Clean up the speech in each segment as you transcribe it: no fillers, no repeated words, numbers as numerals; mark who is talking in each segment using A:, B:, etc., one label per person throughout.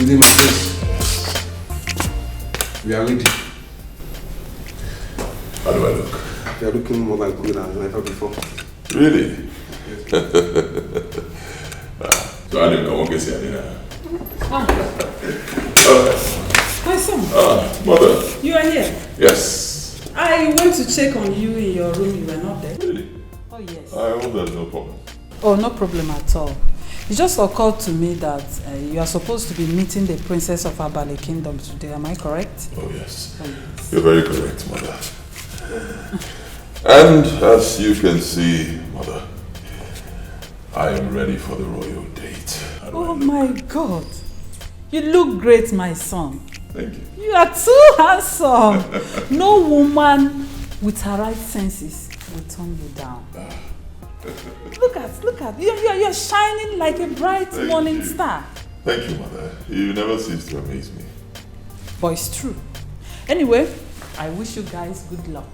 A: Good day, my friends. We are ready.
B: How do I look?
A: You are looking more like good than ever before.
B: Really?
A: Yes.
B: So I won't get here.
C: My son.
B: Mother.
C: You are here?
B: Yes.
C: I went to check on you in your room. You were not there.
B: Really?
C: Oh, yes.
B: I hope there's no problem.
C: Oh, no problem at all. It just occurred to me that you are supposed to be meeting the Princess of Abale Kingdom today. Am I correct?
B: Oh, yes.
C: Oh, yes.
B: You're very correct, Mother. And as you can see, Mother, I am ready for the royal date.
C: Oh my God. You look great, my son.
B: Thank you.
C: You are too handsome. No woman with her right senses will turn you down. Look at. You're shining like a bright morning star.
B: Thank you, Mother. You never cease to amaze me.
C: But it's true. Anyway, I wish you guys good luck.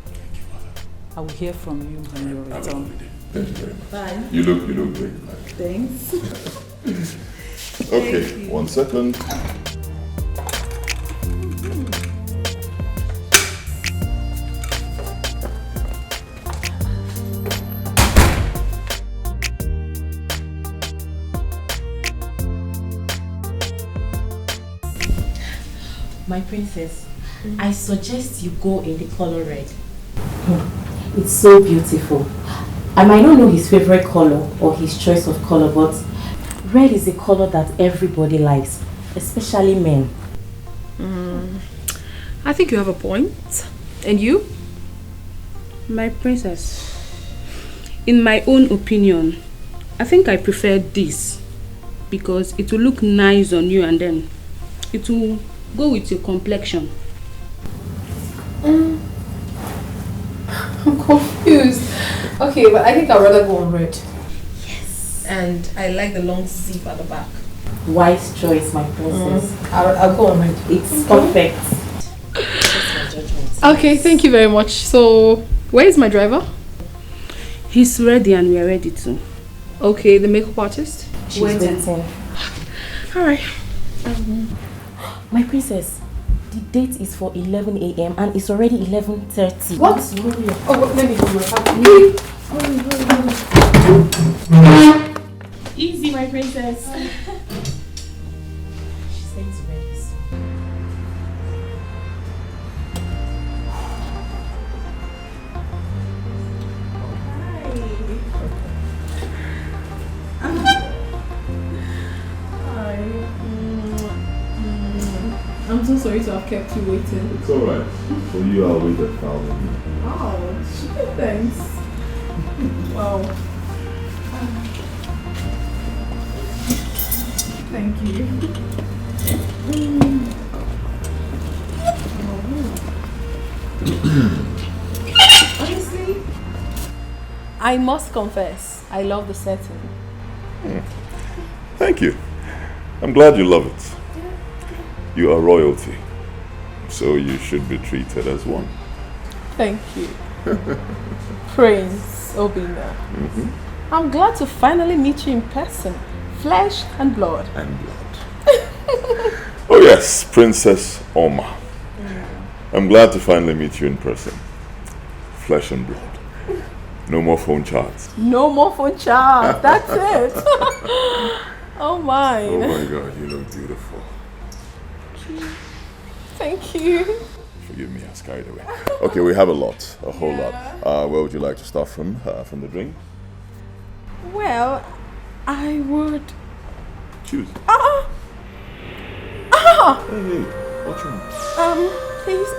B: Thank you, Mother.
C: I will hear from you when you return.
B: Thank you very much.
C: Bye.
B: You look great.
C: Thanks.
B: Okay, 1 second.
D: My princess, I suggest you go in the color red. It's so beautiful. I might not know his favorite color or his choice of color, but red is a color that everybody likes, especially men.
E: I think you have a point. And you?
F: My princess, in my own opinion, I think I prefer this because it will look nice on you and then it will go with your complexion.
G: I'm confused. Okay, but I think I'd rather go on red.
D: Yes.
G: And I like the long sleeve at the back.
D: Wise choice, my princess.
G: I'll go on red.
D: It's perfect.
G: That's my judgment.
F: Okay, thank you very much. So, where is my driver? He's ready and we are ready too. Okay, the makeup artist?
D: She's waiting.
F: Alright.
D: My princess, the date is for 11 a.m. and it's already 11:30.
G: What? Oh, let me go my phone.
D: Easy, my princess. She's going to read this.
F: I'm so sorry to have kept you waiting.
B: It's alright. For you, I'll wait 1,000.
F: Oh, shit, thanks. Wow. Thank you.
G: Honestly, I must confess, I love the setting.
B: Thank you. I'm glad you love it. You are royalty, so you should be treated as one.
G: Thank you. Prince Obina. I'm glad to finally meet you in person. Flesh and blood.
B: And blood. Oh yes, Princess Oma. I'm glad to finally meet you in person. Flesh and blood. No more phone chats.
G: No more phone chat. That's it. Oh my.
B: Oh my God, you look beautiful.
G: Thank you.
B: Forgive me, I was carried away. Okay, we have a lot, a whole lot. Where would you like to start from the drink?
G: Well, I would.
B: Choose. Hey, what's wrong?
G: Please.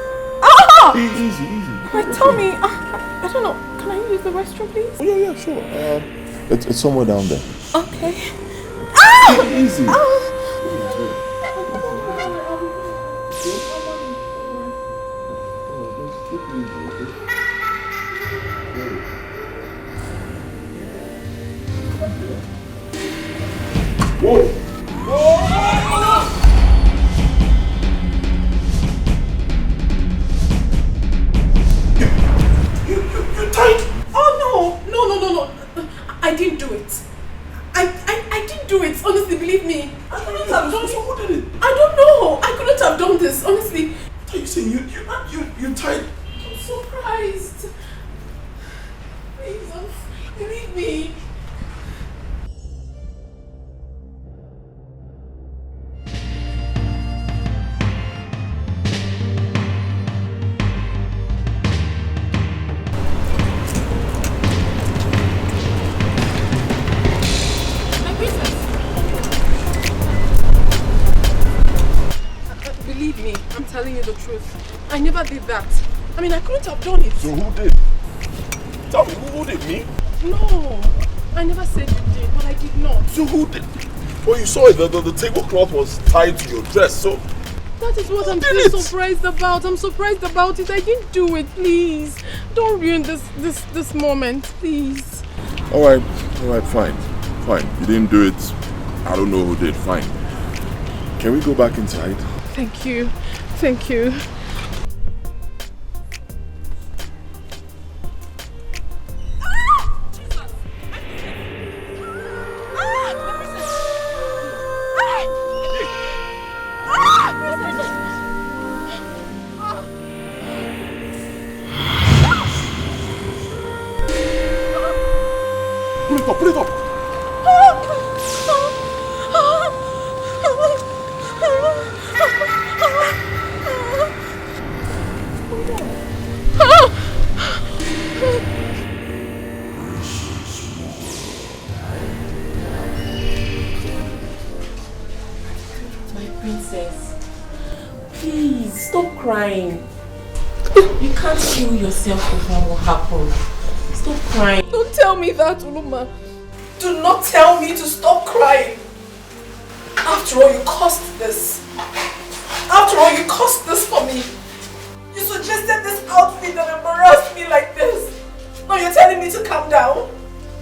B: Easy.
G: My tummy. I don't know. Can I use the restroom, please?
B: Oh, yeah, sure. It's somewhere down there.
G: Okay.
B: Easy. Whoa! You tied?
C: Oh no. I didn't do it.
G: I didn't do it, honestly, believe me. I couldn't have done it.
A: Who did it?
G: I don't know. I couldn't have done this, honestly.
A: What are you saying? You tied...
G: I'm surprised. Please, believe me. Believe me, I'm telling you the truth. I never did that. I mean, I couldn't have done it.
B: So who did? Tell me, who did? Me?
G: No, I never said you did, but I did not.
B: So who did? Well, you saw it, the tablecloth was tied to your dress, so...
G: That is what I'm so surprised about. I'm surprised about it. I didn't do it, please. Don't ruin this moment, please.
B: Alright, fine. You didn't do it. I don't know who did, fine. Can we go back inside?
G: Thank you.
B: Put it up!
D: My princess, please stop crying. You can't kill yourself over what happened. Stop crying.
G: Don't tell me that, Uluma. Do not tell me to stop crying. After all, you caused this. After all, you caused this for me. You suggested this outfit that embarrassed me like this. Now you're telling me to calm down?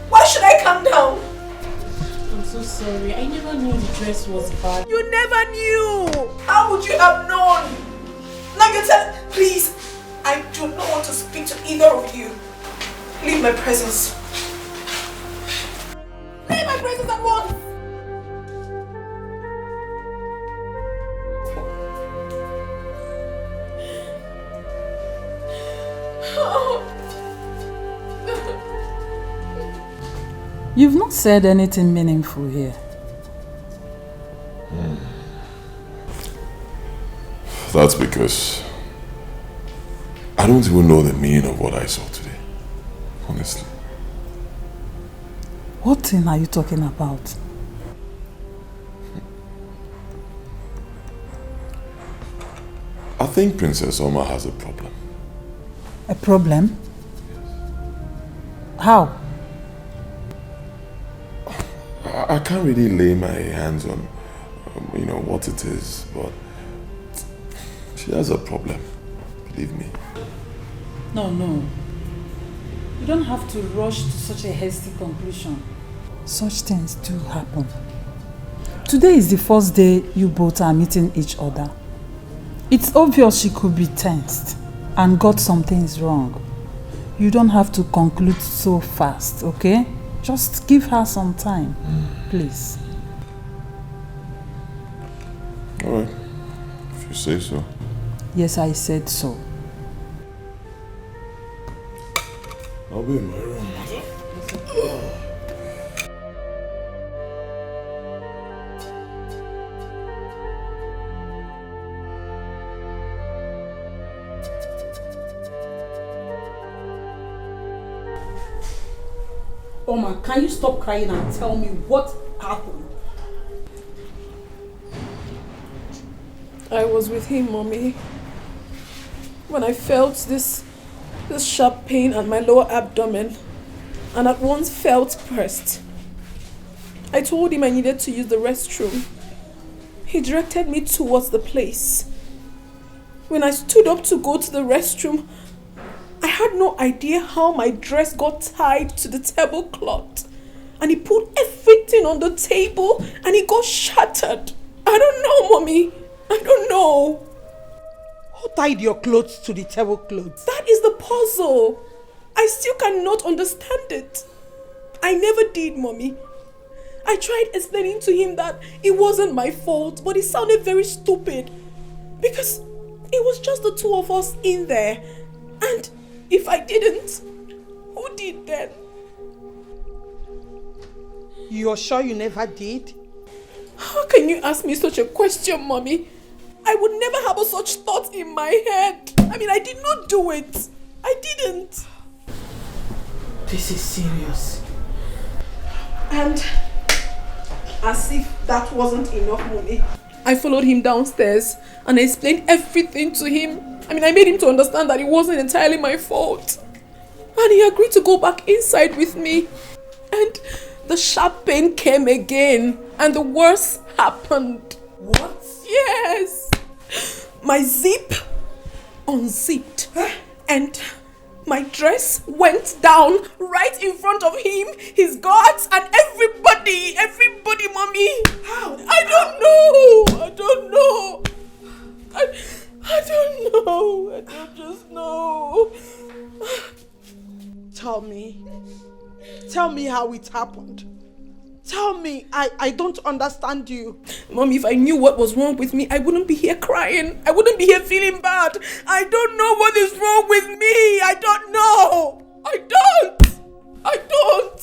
G: Why should I calm down?
D: I'm so sorry. I never knew the dress was bad.
G: You never knew. How would you have known? Now you're telling... Please, I do not want to speak to either of you. Leave my presence. Leave my presence at once!
C: You've not said anything meaningful here.
B: That's because I don't even know the meaning of what I saw today. Honestly.
C: What thing are you talking about?
B: I think Princess Oma has a problem.
C: A problem? How?
B: I can't really lay my hands on, what it is, but she has a problem. Believe me.
C: No. You don't have to rush to such a hasty conclusion. Such things do happen. Today is the first day you both are meeting each other. It's obvious she could be tensed and got some things wrong. You don't have to conclude so fast, okay? Just give her some time, please.
B: Alright, if you say so.
C: Yes, I said so.
B: I'll be in my room.
H: Oma, can you stop crying and tell me what happened?
G: I was with him, Mommy. When I felt this sharp pain at my lower abdomen and at once felt pressed, I told him I needed to use the restroom. He directed me towards the place. When I stood up to go to the restroom, I had no idea how my dress got tied to the tablecloth. And he put everything on the table and it got shattered. I don't know, Mommy. I don't know.
H: Who tied your clothes to the tablecloth?
G: That is the puzzle. I still cannot understand it. I never did, Mommy. I tried explaining to him that it wasn't my fault, but it sounded very stupid. Because it was just the two of us in there. And if I didn't, who did then?
H: You're sure you never did?
G: How can you ask me such a question, Mommy? I would never have such thought in my head. I mean, I did not do it. I didn't.
H: This is serious.
G: And as if that wasn't enough, Mommy, I followed him downstairs and I explained everything to him. I mean, I made him to understand that it wasn't entirely my fault. And he agreed to go back inside with me. And the sharp pain came again. And the worst happened.
H: What?
G: Yes. My zip unzipped. And my dress went down right in front of him, his guards, and everybody, Mommy.
H: How?
G: I don't know. I don't know. I don't just know.
H: Tell me how it happened. Tell me, I don't understand you.
G: Mommy, if I knew what was wrong with me, I wouldn't be here crying. I wouldn't be here feeling bad. I don't know what is wrong with me. I don't know. I don't know. I don't.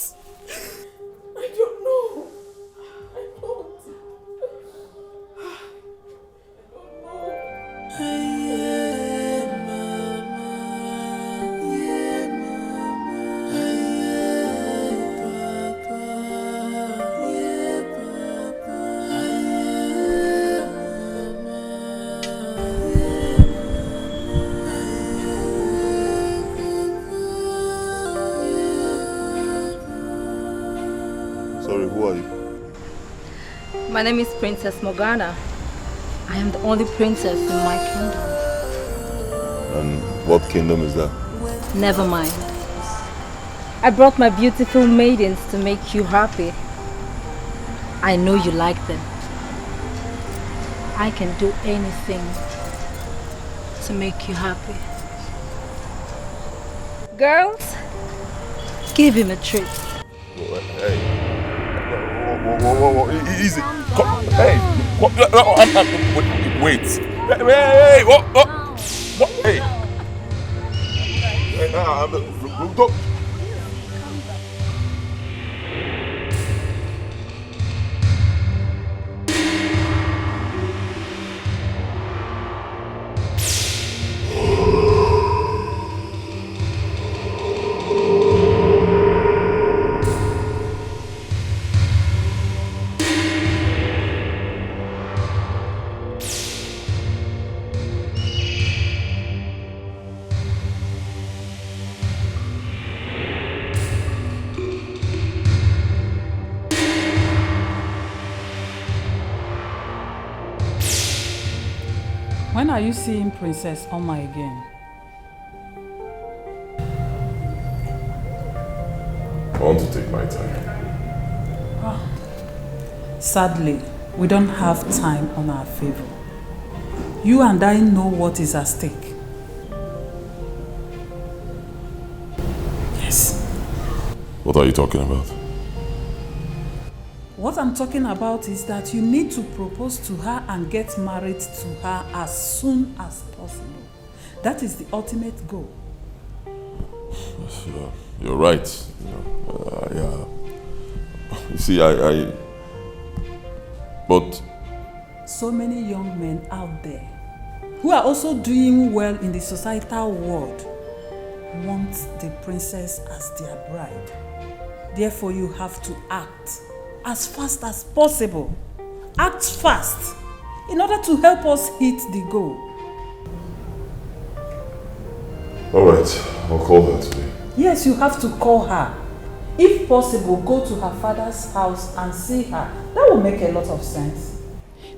B: Sorry, who are you?
I: My name is Princess Morgana. I am the only princess in my kingdom.
B: And what kingdom is that?
I: Never mind. I brought my beautiful maidens to make you happy. I know you like them. I can do anything to make you happy. Girls, give him a treat.
B: Hey. Whoa. Easy. Hey. Wait. Hey. What? Hey. Don't.
C: When are you seeing Princess Oma again?
B: I want to take my time.
C: Sadly, we don't have time on our favor. You and I know what is at stake. Yes.
B: What are you talking about?
C: What I'm talking about is that you need to propose to her and get married to her as soon as possible. That is the ultimate goal.
B: You're right. You see, but
C: so many young men out there who are also doing well in the societal world want the princess as their bride. Therefore, you have to act as fast as possible. Act fast in order to help us hit the goal.
B: alright, I'll call her today.
C: Yes, you have to call her. If possible, go to her father's house and see her. That will make a lot of sense.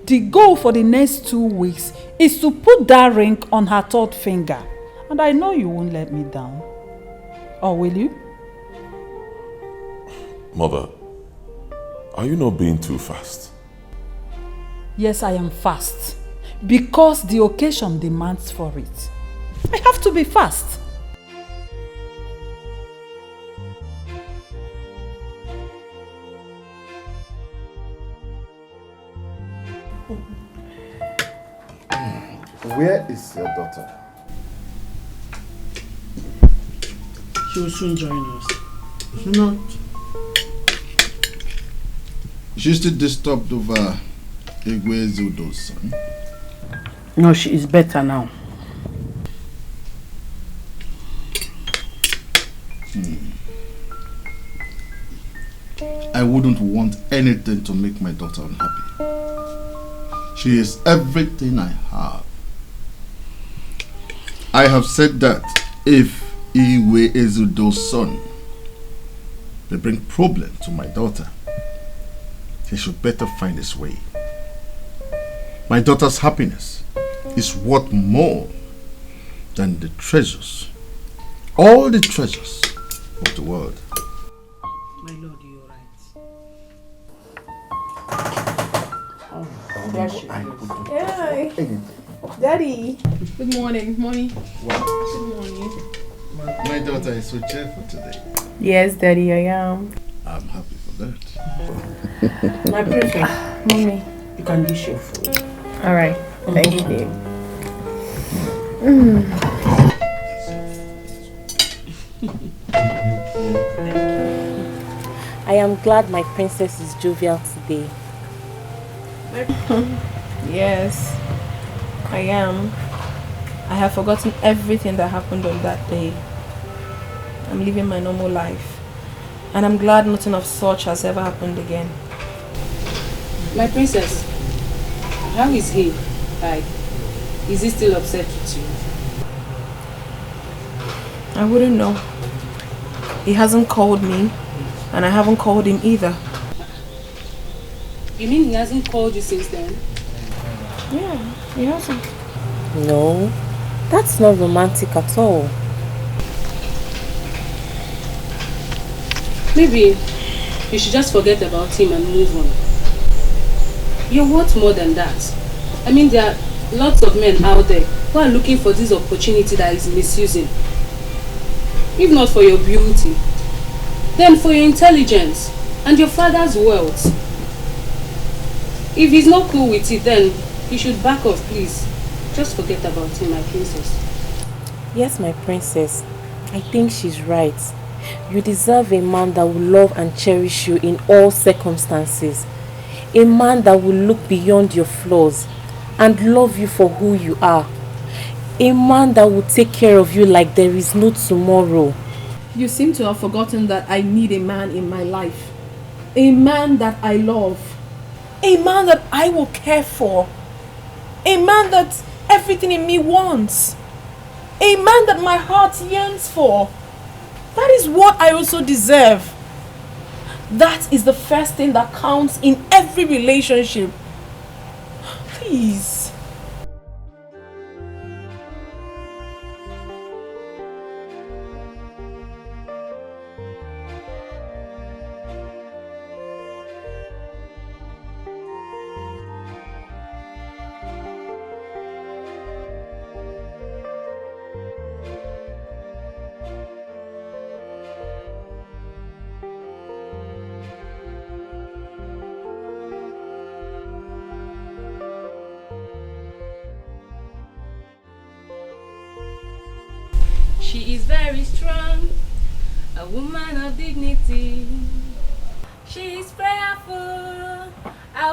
C: The goal for the next 2 weeks is to put that ring on her third finger. And I know you won't let me down. Or will you?
B: Mother, are you not being too fast?
C: Yes, I am fast. Because the occasion demands for it. I have to be fast.
J: Where is your daughter?
K: She will soon join us.
J: She not. She's still disturbed over Igwe Zudo's son.
K: No, she is better now.
J: I wouldn't want anything to make my daughter unhappy. She is everything I have. I have said that if Iwe Ezudo's son will bring problem to my daughter, he should better find his way. My daughter's happiness is worth more than the treasures, all the treasures of the world.
K: My lord, you're right.
G: Hi. Daddy. Good morning, mommy. Good morning.
J: My daughter is so cheerful today.
G: Yes, Daddy, I am.
J: I'm happy for that.
K: My princess,
G: Mommy.
K: you can dish your food.
G: All right. Thank you.
D: I am glad my princess is jovial today.
G: Yes, I am. I have forgotten everything that happened on that day. I'm living my normal life. And I'm glad nothing of such has ever happened again.
F: My princess, how is he? Like, is he still upset with you?
G: I wouldn't know. He hasn't called me, and I haven't called him either.
F: You mean he hasn't called you since then?
G: Yeah, he hasn't.
D: No, that's not romantic at all.
F: Maybe you should just forget about him and move on. You're worth more than that. I mean, there are lots of men out there who are looking for this opportunity that is misusing. If not for your beauty, then for your intelligence and your father's wealth. If he's not cool with it, then you should back off, please. Just forget about him, my princess.
D: Yes, my princess. I think she's right. You deserve a man that will love and cherish you in all circumstances. A man that will look beyond your flaws and love you for who you are. A man that will take care of you like there is no tomorrow.
G: You seem to have forgotten that I need a man in my life. A man that I love. A man that I will care for. A man that everything in me wants. A man that my heart yearns for. That is what I also deserve. That is the first thing that counts in every relationship. Please.
F: She is very strong, a woman of dignity. She is prayerful, a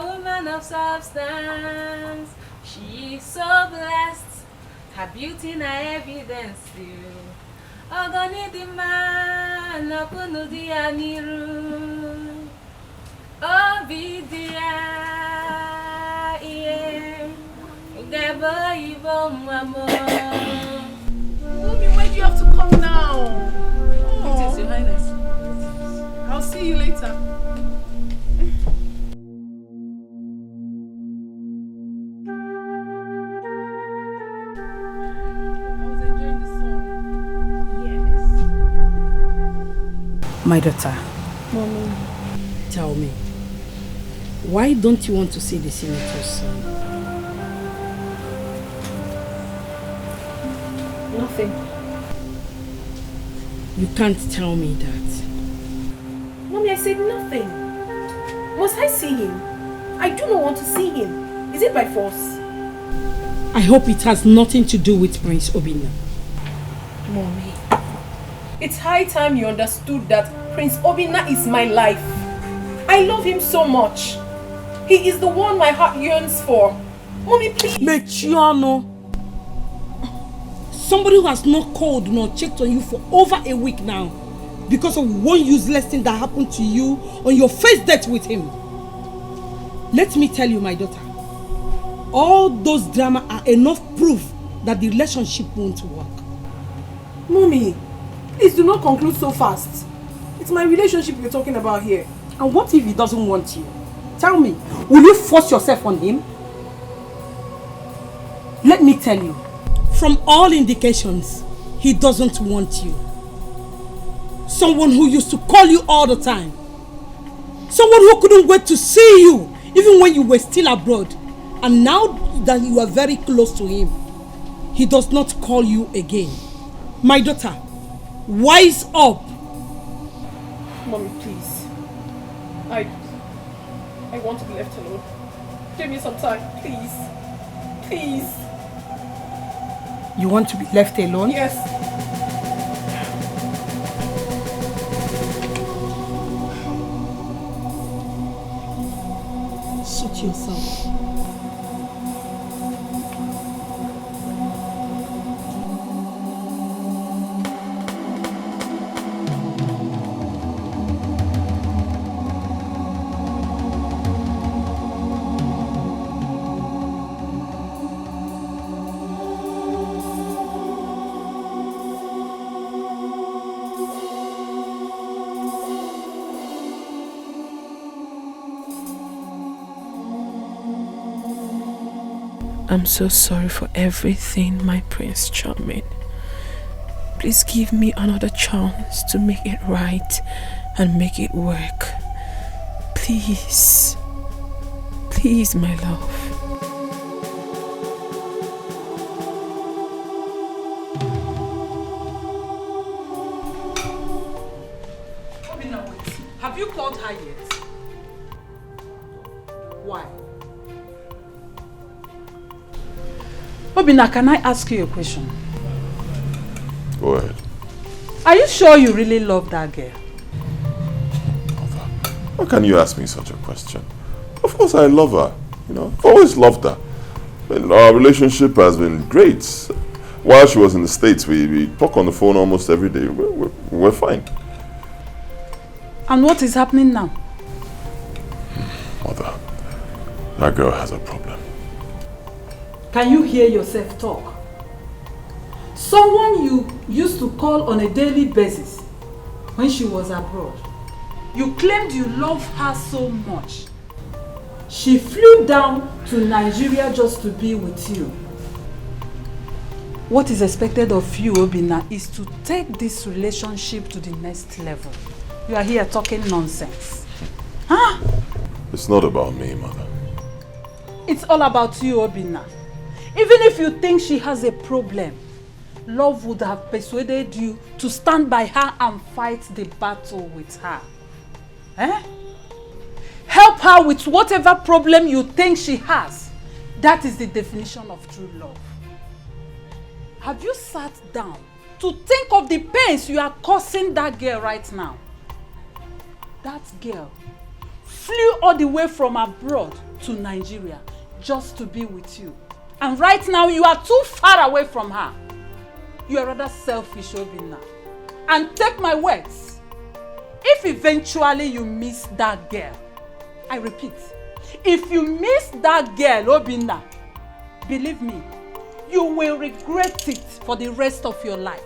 F: woman of substance. She is so blessed, her beauty na evidence too. Ogoni di man, okunu di aniru. Obidia, yeah, ugebo ibo mwamo.
G: Mommy, where do you have to come now?
F: It is, Your Highness.
G: I'll see you later. I was enjoying the song. Yes.
K: My daughter,
G: Mommy.
K: tell me, why don't you want to see the senator's son?
G: Nothing.
K: You can't tell me that.
G: Mommy, I said nothing. Must I see him? I do not want to see him. Is it by force?
K: I hope it has nothing to do with Prince Obinna.
G: Mommy, it's high time you understood that Prince Obinna is my life. I love him so much. He is the one my heart yearns for. Mommy, please.
K: Mechiano. Somebody who has not called nor checked on you for over a week now because of one useless thing that happened to you on your first date with him. Let me tell you, my daughter, all those drama are enough proof that the relationship won't work.
G: Mommy, please do not conclude so fast. It's my relationship we're talking about here.
K: And what if he doesn't want you? Tell me, will you force yourself on him? Let me tell you, from all indications, he doesn't want you. Someone who used to call you all the time. Someone who couldn't wait to see you, even when you were still abroad. And now that you are very close to him, he does not call you again. My daughter, wise up.
G: Mommy, please. I want to be left alone. Give me some time, please. Please.
K: You want to be left alone?
G: Yes.
K: Suit yourself.
L: I'm so sorry for everything, my Prince Charming. Please give me another chance to make it right and make it work. Please. Please, my love.
C: Have you called her yet? Why? Obinna, can I ask you a question?
B: Go ahead.
C: Are you sure you really love that girl?
B: How can you ask me such a question? Of course I love her. You know, I've always loved her. And our relationship has been great. While she was in the States, we talk on the phone almost every day. We're fine.
C: And what is happening now?
B: Mother, that girl has a problem.
C: Can you hear yourself talk? Someone you used to call on a daily basis when she was abroad. You claimed you love her so much. She flew down to Nigeria just to be with you. What is expected of you, Obinna, is to take this relationship to the next level. You are here talking nonsense. Huh?
B: It's not about me, Mother.
C: It's all about you, Obinna. Even if you think she has a problem, love would have persuaded you to stand by her and fight the battle with her. Eh? Help her with whatever problem you think she has. That is the definition of true love. Have you sat down to think of the pains you are causing that girl right now? That girl flew all the way from abroad to Nigeria just to be with you. And right now you are too far away from her. You are rather selfish, Obinna. And take my words, if eventually you miss that girl, I repeat, if you miss that girl, Obinna, believe me, you will regret it for the rest of your life.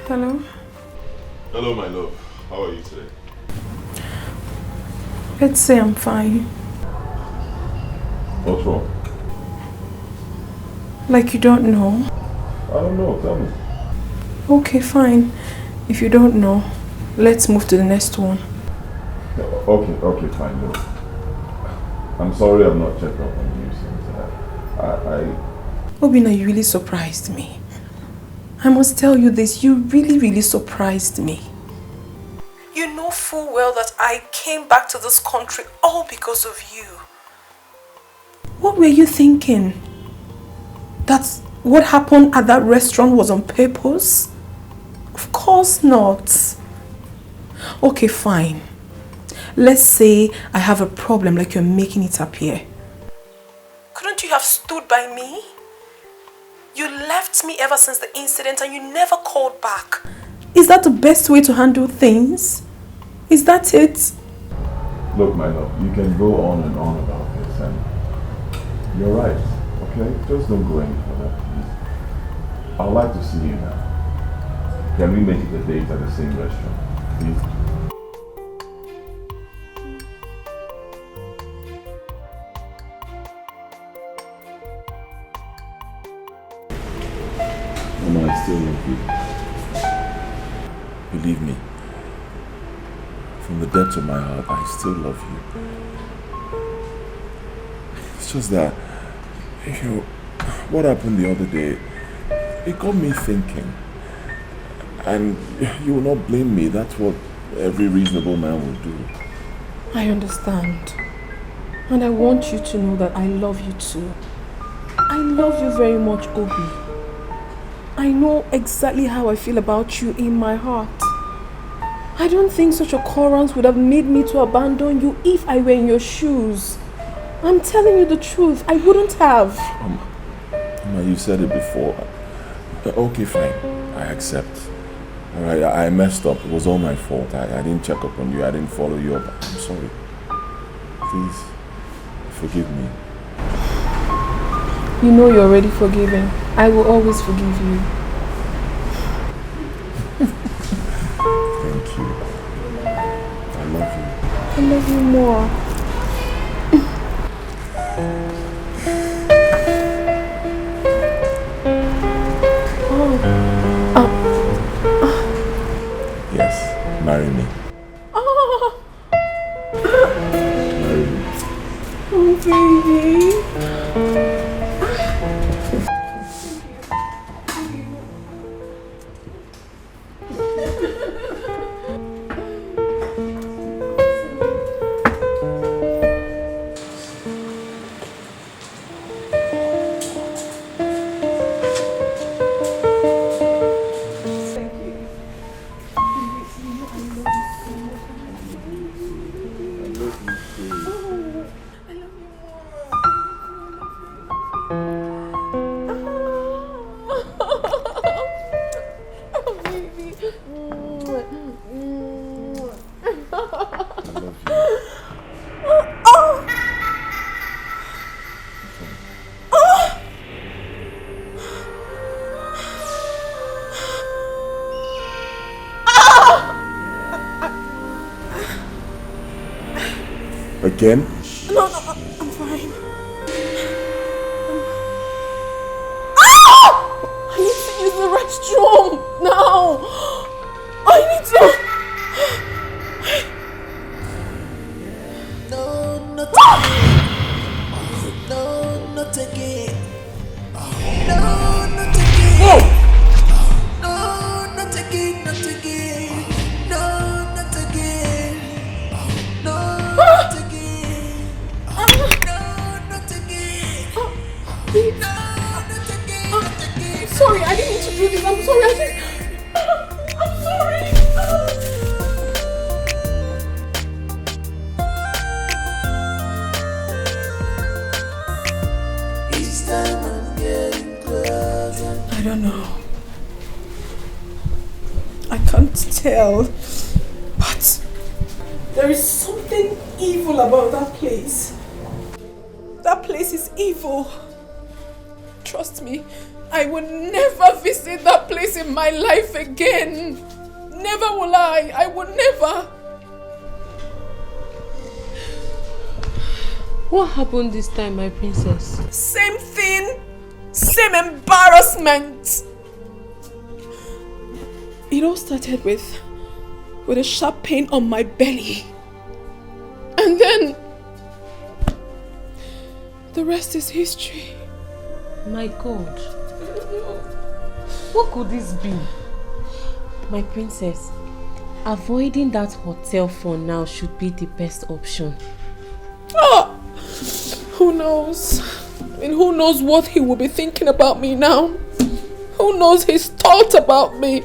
G: Hello?
B: Hello, my love. How are you today?
G: Let's say I'm fine.
B: What's wrong?
E: Like you don't know?
B: I don't know, tell me.
E: Okay, fine. If you don't know, let's move to the next one.
B: Okay, fine, no. I'm sorry I've not checked up on you since
E: Obina, you really surprised me. I must tell you this, you really surprised me. You know full well that I came back to this country all because of you. What were you thinking? That what happened at that restaurant was on purpose? Of course not. Okay, fine. Let's say I have a problem like you're making it appear. Couldn't you have stood by me? You left me ever since the incident and you never called back. Is that the best way to handle things? Is that it?
B: Look, my love, you can go on and on about this and you're right, okay? Just don't go any further, please. I'd like to see you now. Can we make it a date at the same restaurant, please? Mama, I still love you. Believe me, from the depths of my heart, I still love you. It's just that, what happened the other day, it got me thinking. And you will not blame me, that's what every reasonable man will do.
E: I understand. And I want you to know that I love you too. I love you very much, Obi. I know exactly how I feel about you in my heart. I don't think such occurrence would have made me to abandon you if I were in your shoes. I'm telling you the truth, I wouldn't have.
B: Mama, you said it before. Okay, fine, I accept. Alright, I messed up, it was all my fault. I didn't check up on you, I didn't follow you up. I'm sorry. Please, forgive me.
E: You know you're already forgiven. I will always forgive you.
B: Thank you. I love you.
E: I love you more.
B: Yes, marry me. Marry me.
E: Oh, baby.
B: Again?
E: No, I'm fine. I need to use the restroom now. I need to.
M: No, not again. No, not again. No, not again.
E: Whoa.
M: No, not again, not again. No, not again. No, not again. No, not again.
E: I'm sorry, I didn't mean to do this. I'm sorry, I'm sorry.
M: Each time I'm getting closer.
E: I don't know. I can't tell. But there is something evil about that place. That place is evil. Trust me, I will never visit that place in my life again. Never will I. I will never.
L: What happened this time, my princess?
E: Same thing, same embarrassment. It all started with a sharp pain on my belly. And then the rest is history.
L: My God. What could this be? My princess, avoiding that hotel for now should be the best option.
E: Oh, who knows? I mean, who knows what he will be thinking about me now? Who knows his thoughts about me?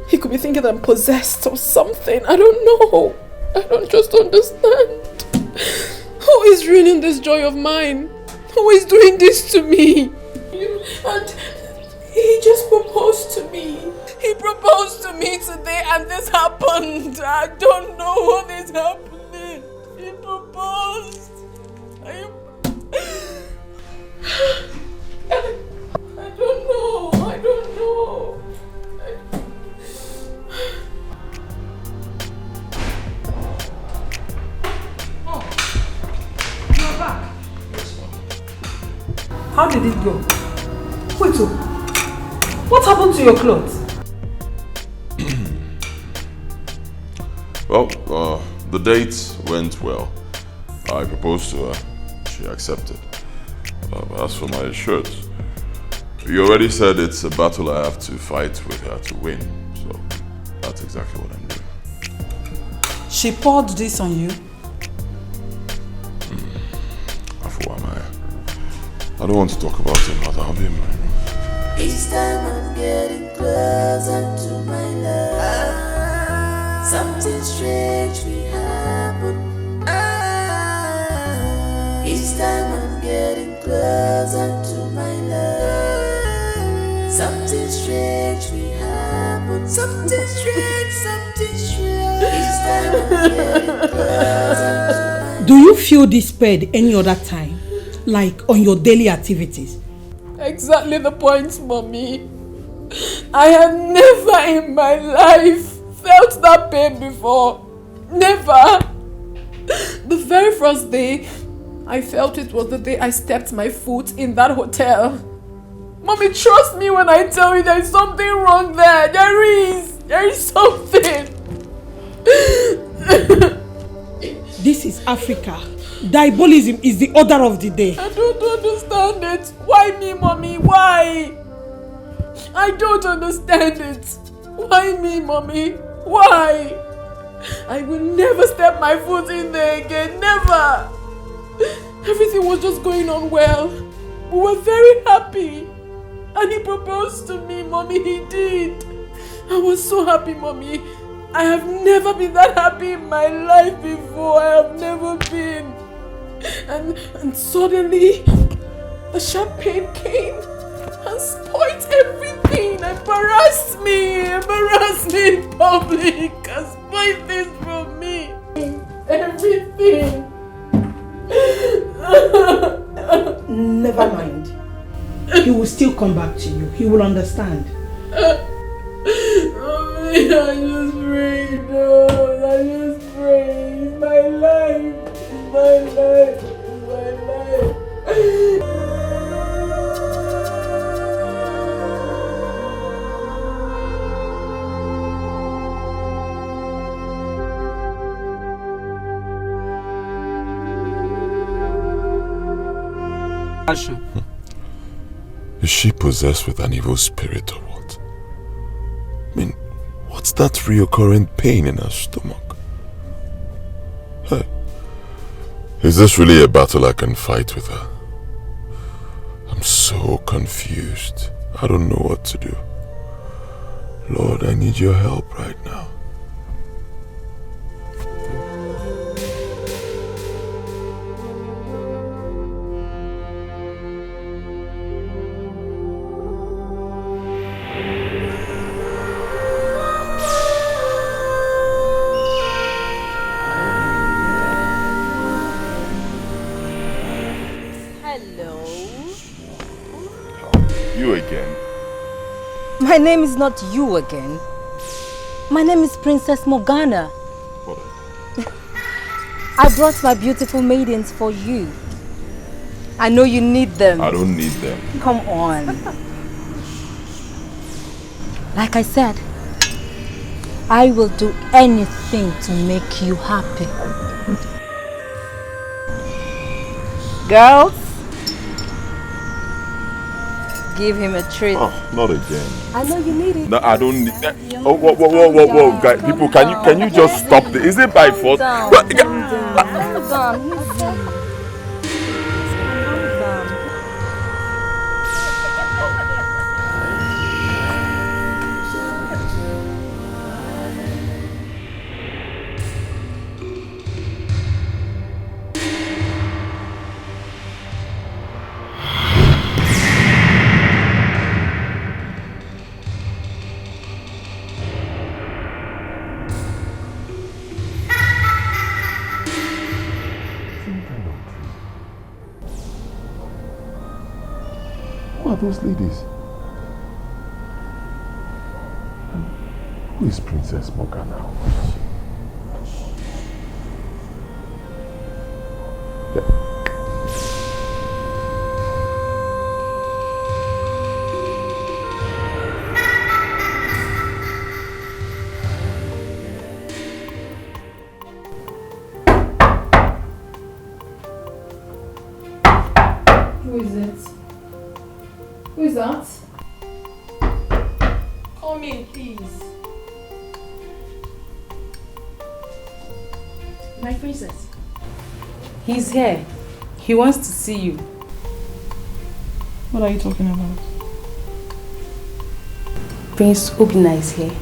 E: He could be thinking that I'm possessed or something. I don't know. I don't just understand. Who is ruining this joy of mine? Who is doing this to me? And he just proposed to me. He proposed to me today and this happened. I don't know what is happening. He proposed. I don't know. I don't know.
C: You're back. How did it go? Wait, what happened to your clothes?
B: Well, the date went well. I proposed to her. She accepted. As for my shirt, you already said it's a battle I have to fight with her to win. So that's exactly what I'm doing.
C: She poured this on you?
B: I don't want to talk about it, but I'll be in my room.
M: Each time I'm getting closer to my love, something strange will happen. Each time I'm getting closer to my love, something strange will happen. Something strange, something strange. Each time I'm getting closer to
K: Do you feel this pain any other time? Like on your daily activities?
E: Exactly the point, Mommy. I have never in my life felt that pain before. Never. The very first day I felt it was the day I stepped my foot in that hotel. Mommy, trust me when I tell you there's something wrong there. There is something.
K: This is Africa. Diabolism is the order of the day.
E: I don't understand it. Why me, Mommy? Why? I don't understand it. Why me, Mommy? Why? I will never step my foot in there again. Never. Everything was just going on well. We were very happy. And he proposed to me, Mommy. He did. I was so happy, Mommy. I have never been that happy in my life before. I have never been. And suddenly, the sharp pain came and spoiled everything. Embarrassed me in public, and spoiled this from me. Everything.
K: Never mind. He will still come back to you. He will understand.
E: Mommy, I just pray, no. I just pray. It's my life. It's my life. It's my life.
B: Is she possessed with an evil spirit or what? I mean, what's that reoccurring pain in her stomach? Hey, is this really a battle I can fight with her? I'm so confused. I don't know what to do. Lord, I need your help right now. You again?
I: My name is not you again. My name is Princess Morgana. I brought my beautiful maidens for you. I know you need them.
B: I don't need them.
I: Come on. Like I said, I will do anything to make you happy. Girls, give him a treat.
B: Oh, not again.
I: I know you need it.
B: No, I don't need that. Oh, whoa, guys, people, can you just stop this? Is it by force?
I: Calm down.
B: Who are those ladies? Who is Princess Morgana?
G: Who is it? Who is that? Come in, please.
F: My princess. He's here. He wants to see you.
G: What are you talking about?
F: Prince Obina is here.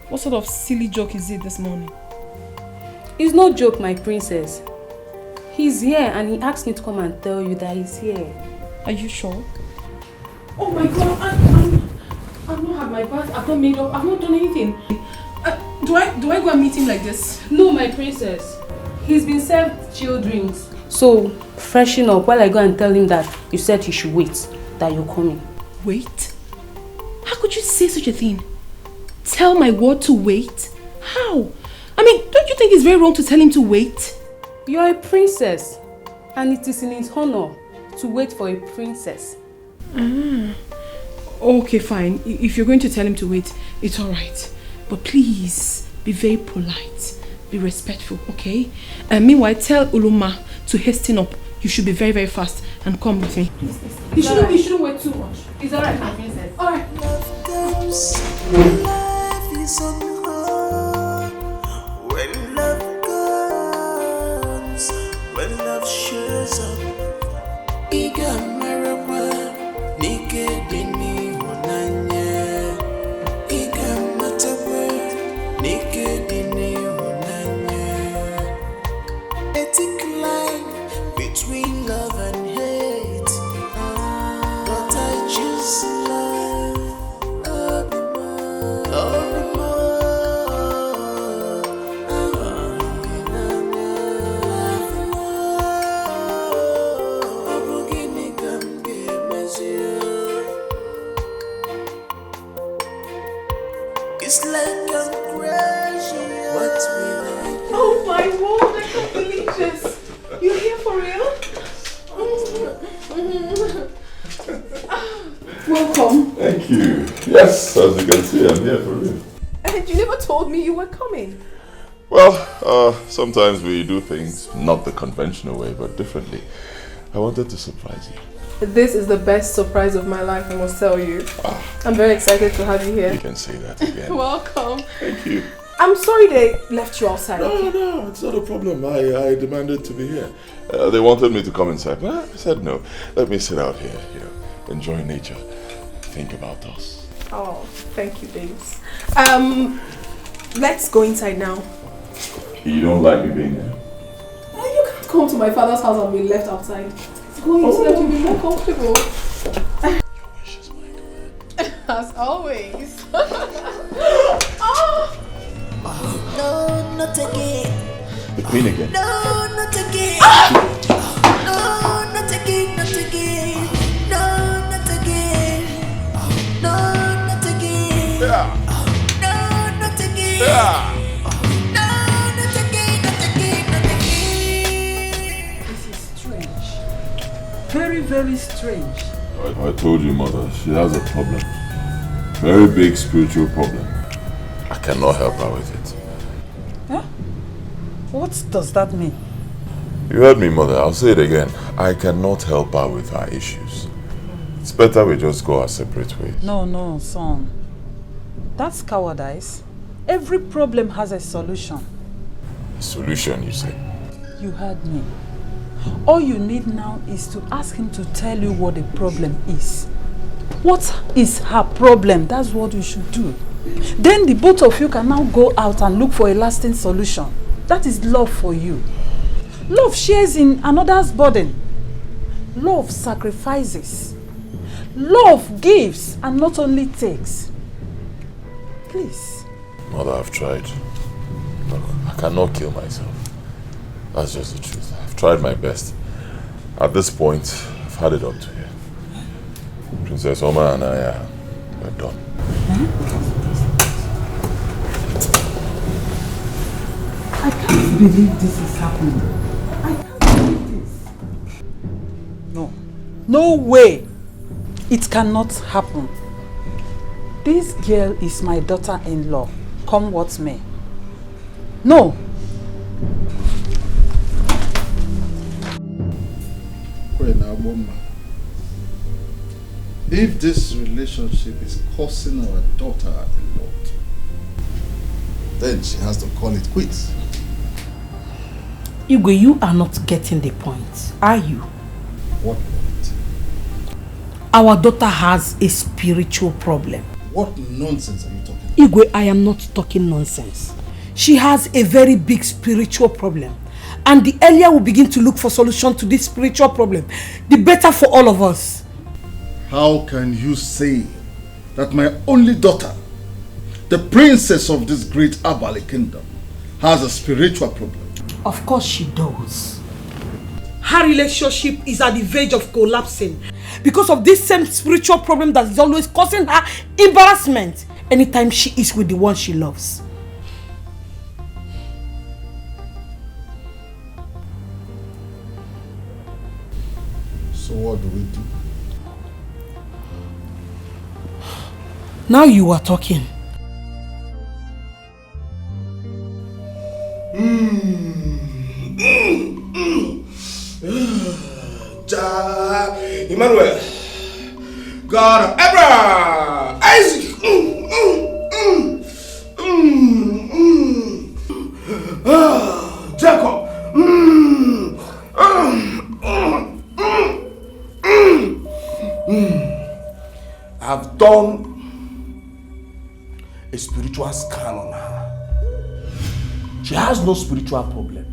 G: What sort of silly joke is it this morning?
F: It's no joke, my princess. He's here and he asked me to come and tell you that he's here.
G: Are you sure?
F: Oh my god, I've not had my bath, I've not made up, I've not done anything.
G: Do I go and meet him like this?
F: No, my princess. He's been served chill drinks. So, freshen up while I go and tell him that you said he should wait, that you're coming.
G: Wait? How could you say such a thing? Tell my ward to wait? How? I mean, don't you think it's very wrong to tell him to wait?
F: You're a princess, and it is in his honor to wait for a princess.
G: Okay, fine. If you're going to tell him to wait, it's alright. But please, be very polite. Be respectful, okay? And meanwhile, tell Uluma to hasten up. You should be very, very fast and come with me.
F: You shouldn't wait too much. It's alright, my princess.
G: Alright.
M: Love comes when life is on hold. When love comes, when love shows up. Iga marama, nike dini honanya. Iga matawa, nike dini honanya. Ethic line between love and hate. But I choose love. It's like I'm crashing. What will I do?
G: Oh my word, I can't believe this. You're here for real? Welcome.
B: Thank you. Yes, as you can see, I'm here for real.
G: And you never told me you were coming.
B: Well, sometimes we do things not the conventional way, but differently. I wanted to surprise you.
G: This is the best surprise of my life, I must tell you. I'm very excited to have you here.
B: You can say that again.
G: Welcome.
B: Thank you.
G: I'm sorry they left you outside.
B: No, it's not a problem. I demanded to be here. They wanted me to come inside, but I said no. Let me sit out here, enjoy nature, think about us.
G: Oh, thank you, babes. Let's go inside now.
B: You don't like me being here?
G: You can't come to my father's house and be left outside. Go in so that you'll be more comfortable.
B: Your wish is my command.
G: As always.
M: No, not again.
B: The queen again.
M: No, not again. No, not again, not again. No, not again. No, not again. No, not again. No, not again.
C: very strange.
B: I told you, mother, she has a problem. Very big spiritual problem. I cannot help her with it.
C: Huh? What does that mean?
B: You heard me, mother. I'll say it again. I cannot help her with her issues. It's better we just go our separate ways.
C: No, son. That's cowardice. Every problem has a solution.
B: A solution, you say?
C: You heard me. All you need now is to ask him to tell you what the problem is. What is her problem? That's what you should do. Then the both of you can now go out and look for a lasting solution. That is love for you. Love shares in another's burden. Love sacrifices. Love gives and not only takes. Please.
B: Mother, I've tried. Look, I cannot kill myself. That's just the truth. I've tried my best. At this point, I've had it up to here. Princess Oma and I we're done.
C: I can't believe this is happening. I can't believe this. No way. It cannot happen. This girl is my daughter-in-law. Come what may. No.
J: If this relationship is causing our daughter a lot, then she has to call it quits.
K: Igwe, you are not getting the point, are you?
J: What point?
K: Our daughter has a spiritual problem.
J: What nonsense are you talking about?
K: Igwe, I am not talking nonsense. She has a very big spiritual problem. And the earlier we begin to look for solution to this spiritual problem, the better for all of us.
J: How can you say that my only daughter, the princess of this great Abali kingdom, has a spiritual problem?
K: Of course she does. Her relationship is at the verge of collapsing because of this same spiritual problem that is always causing her embarrassment anytime she is with the one she loves.
J: So what do we do?
K: Now you are talking.
A: Emmanuel, God of Abraham, Isaac, Jacob, I've done a spiritual scan on her. She has no spiritual problem.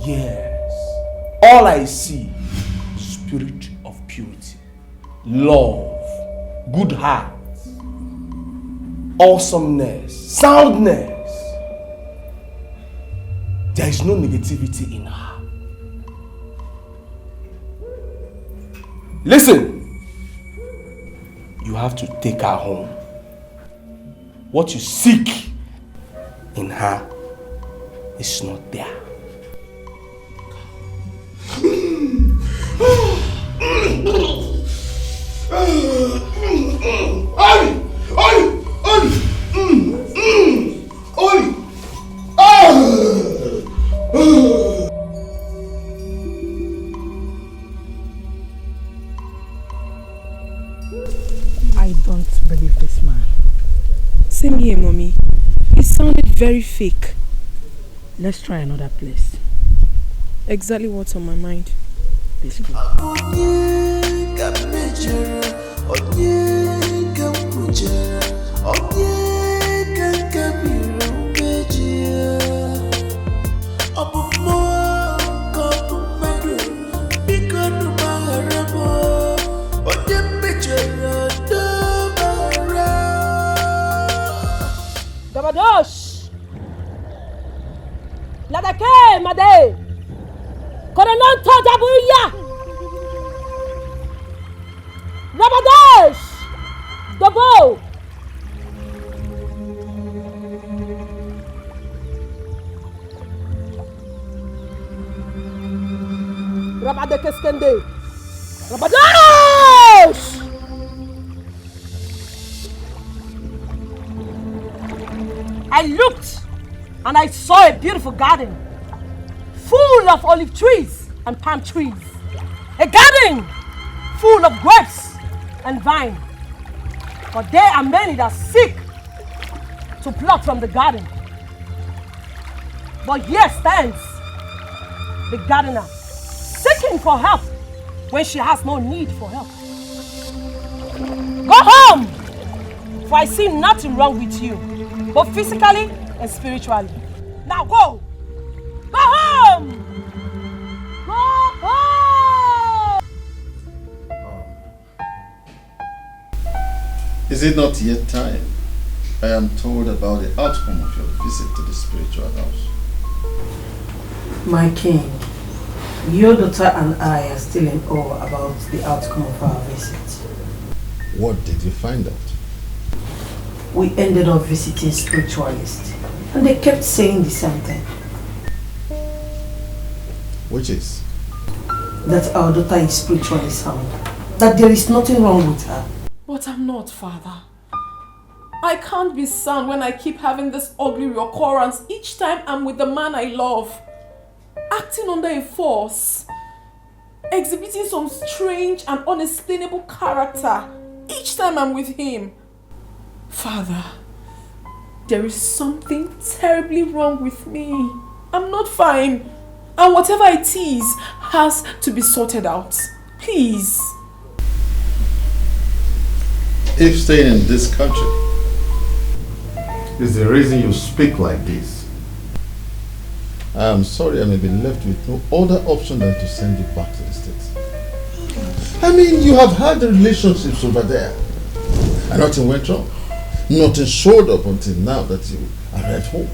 A: Yes. All I see is spirit of purity, love, good heart, awesomeness, soundness. There is no negativity in her. Listen, you have to take her home. What you seek in her is not there.
K: I don't believe this man.
L: Same here, mommy. It sounded very fake.
K: Let's try another place.
L: Exactly what's on my mind.
K: Let's go.
N: Dabadosh! Ladake, Made! Koronanto Dabuya! Dabadosh! Dabo! Rabade Keskende! Rabadosh! I looked and I saw a beautiful garden full of olive trees and palm trees. A garden full of grapes and vine. But there are many that seek to pluck from the garden. But here stands the gardener seeking for help when she has no need for help. Go home! For I see nothing wrong with you, both physically and spiritually. Now go! Go home! Go home!
J: Is it not yet time? I am told about the outcome of your visit to the spiritual house.
O: My king, your daughter and I are still in awe about the outcome of our visit.
J: What did you find out?
O: We ended up visiting spiritualists, and they kept saying the same thing.
J: Which is?
O: That our daughter is spiritually sound. That there is nothing wrong with her.
G: But I'm not, Father. I can't be sound when I keep having this ugly recurrence each time I'm with the man I love. Acting under a force. Exhibiting some strange and unexplainable character each time I'm with him. Father, there is something terribly wrong with me. I'm not fine. And whatever it is has to be sorted out. Please.
J: If staying in this country is the reason you speak like this, I am sorry I may be left with no other option than to send you back to the States. I mean, you have had the relationships over there and nothing went wrong. Nothing showed up until now that you are at home.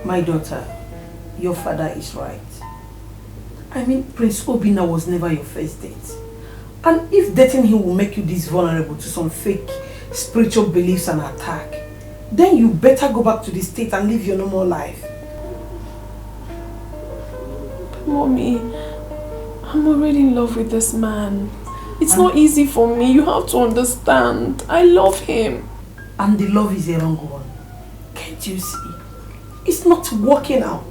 O: My daughter, your father is right. I mean, Prince Obina was never your first date. And if dating him will make you this vulnerable to some fake spiritual beliefs and attack, then you better go back to the States and live your normal life.
G: Mommy, I'm already in love with this man. It's not easy for me. You have to understand. I love him.
O: And the love is a wrong one. Can't you see? It's not working out.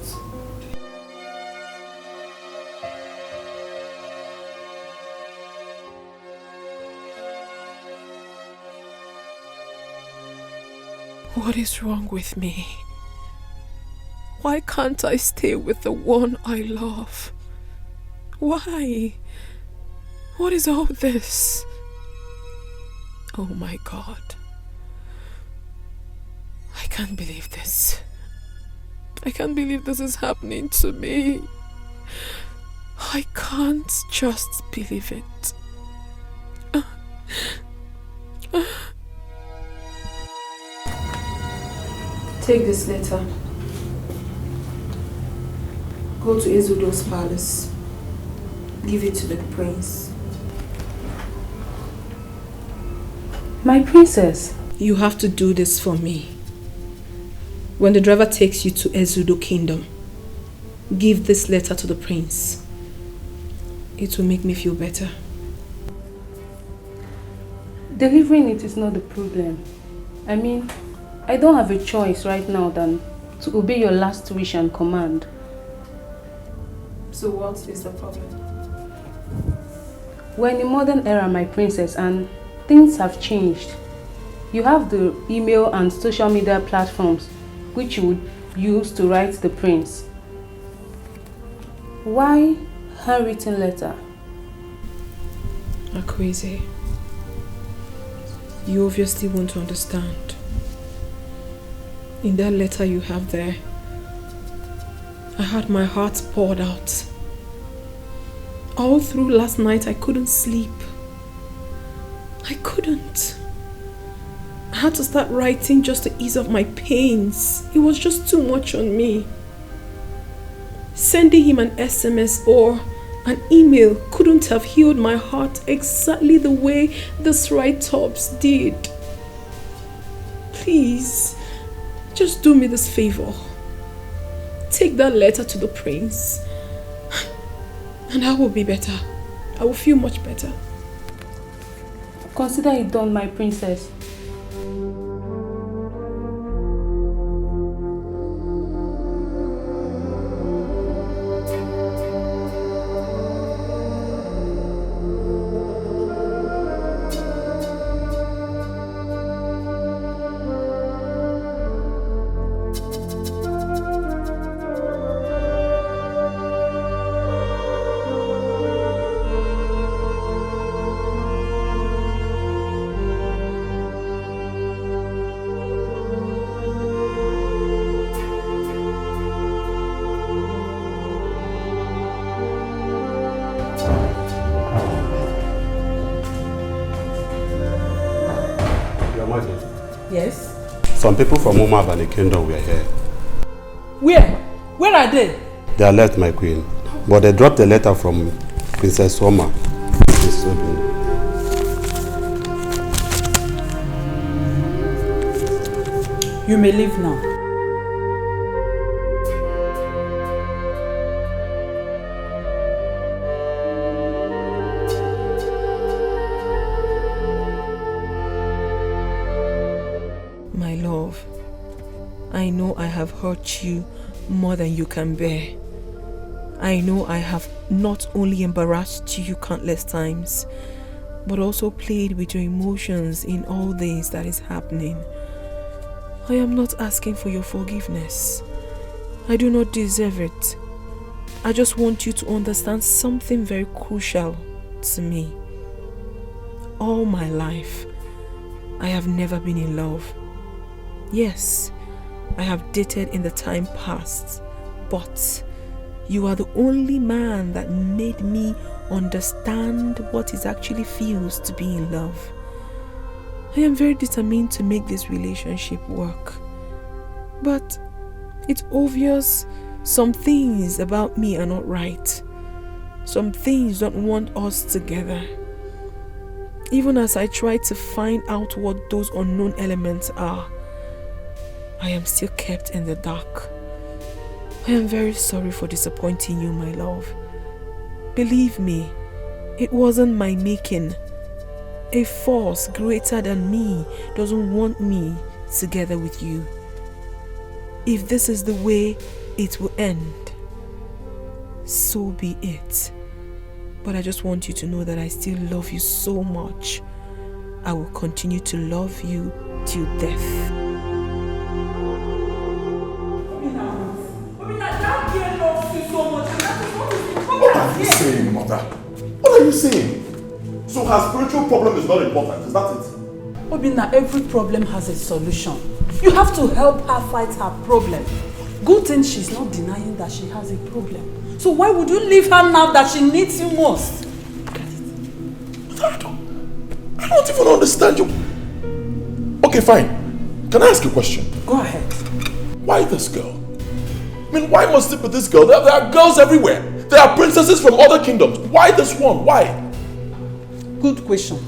L: What is wrong with me? Why can't I stay with the one I love? Why? What is all this? Oh my God. I can't believe this. I can't believe this is happening to me. I can't just believe it.
G: Take this letter. Go to Ezudo's palace. Give it to the prince.
F: My princess, you have to do this for me. When the driver takes you to Ezudo Kingdom, give this letter to the prince. It will make me feel better.
P: Delivering it is not the problem. I mean, I don't have a choice right now than to obey your last wish and command.
G: So what is the problem?
P: We're in the modern era, my princess, and things have changed. You have the email and social media platforms which you would use to write the prince. Why handwritten letter?
L: Akweze, you obviously won't understand. In that letter you have there, I had my heart poured out. All through last night I couldn't sleep. I couldn't. I had to start writing just to ease off my pains. It was just too much on me. Sending him an SMS or an email couldn't have healed my heart exactly the way this write-ups did. Please, just do me this favor. Take that letter to the prince And I will be better. I will feel much better.
F: Consider it done, my princess.
C: Yes?
Q: Some people from Umab and the kingdom were here.
C: Where? Where are they?
Q: They are left, my queen. But they dropped a letter from Princess Oma.
C: You may leave now.
L: My love, I know I have hurt you more than you can bear. I know I have not only embarrassed you countless times, but also played with your emotions in all this that is happening. I am not asking for your forgiveness. I do not deserve it. I just want you to understand something very crucial to me. All my life, I have never been in love. Yes, I have dated in the time past, but you are the only man that made me understand what it actually feels to be in love. I am very determined to make this relationship work. But it's obvious some things about me are not right. Some things don't want us together. Even as I try to find out what those unknown elements are, I am still kept in the dark. I am very sorry for disappointing you, my love. Believe me, it wasn't my making. A force greater than me doesn't want me together with you. If this is the way it will end, so be it. But I just want you to know that I still love you so much. I will continue to love you till death.
B: What are you saying, mother? What are you saying? So her spiritual problem is not important, is that it?
C: Obinna, every problem has a solution. You have to help her fight her problem. Good thing she's not denying that she has a problem. So why would you leave her now that she needs you most?
B: I don't even understand you. Okay, fine. Can I ask you a question?
C: Go ahead.
B: Why this girl? I mean, why must it be this girl? There are girls everywhere. There are princesses from other kingdoms. Why this one? Why?
C: Good question.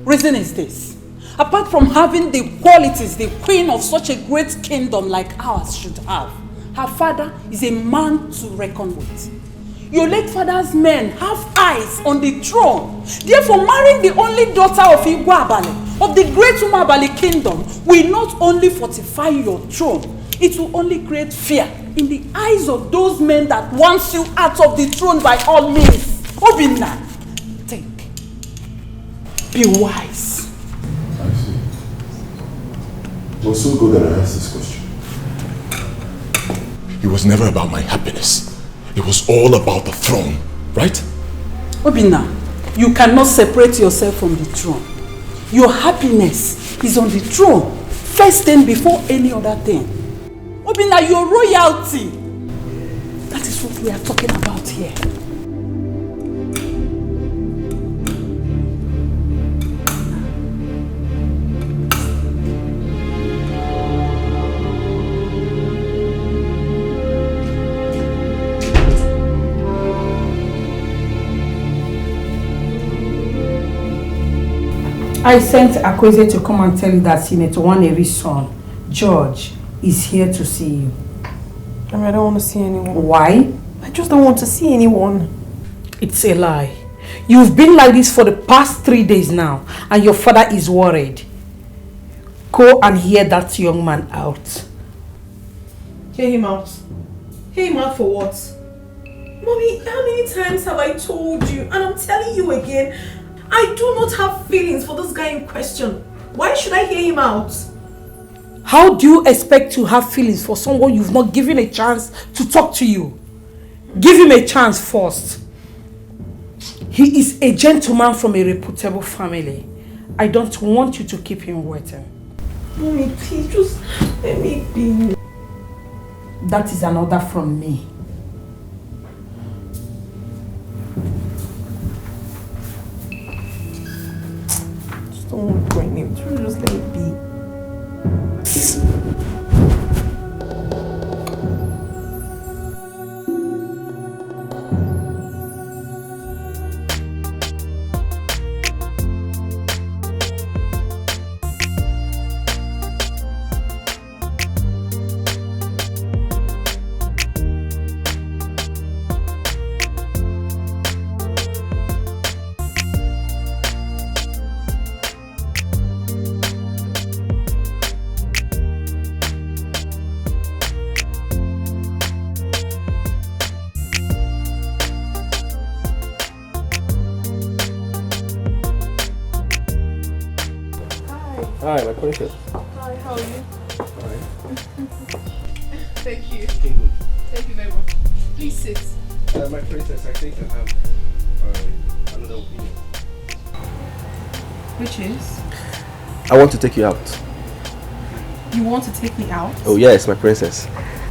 C: Reason is this. Apart from having the qualities the queen of such a great kingdom like ours should have, her father is a man to reckon with. Your late father's men have eyes on the throne. Therefore, marrying the only daughter of Igwabale, of the great Umabale kingdom, will not only fortify your throne, it will only create fear in the eyes of those men that wants you out of the throne by all means. Obinna, think. Be wise.
B: I see. It was so good that I asked this question. It was never about my happiness. It was all about the throne, right?
C: Obinna, you cannot separate yourself from the throne. Your happiness is on the throne, first thing before any other thing. Obinna, your royalty. That is what we are talking about here.
O: I sent Akweze to come and tell you that Senator Waneri's son, George, is here to see you.
L: I don't want to see anyone.
O: Why?
L: I just don't want to see anyone.
O: It's a lie. You've been like this for the past 3 days now, and your father is worried. Go and hear that young man out.
E: Hear him out? Hear him out for what? Mommy, how many times have I told you? And I'm telling you again, I do not have feelings for this guy in question. Why should I hear him out?
O: How do you expect to have feelings for someone you've not given a chance to talk to you? Give him a chance first. He is a gentleman from a reputable family. I don't want you to keep him waiting.
E: Mommy, please just let me be.
O: That is an order from me.
E: Just don't want to go in him. Just let me be.
A: Hi, my princess.
E: Hi, how are you?
A: Alright.
E: Thank you.
A: Looking good.
E: Thank you very much. Please sit.
A: My princess, I think I have another opinion.
E: Which is?
A: I want to take you out.
E: You want to take me out?
A: Oh yes, my princess.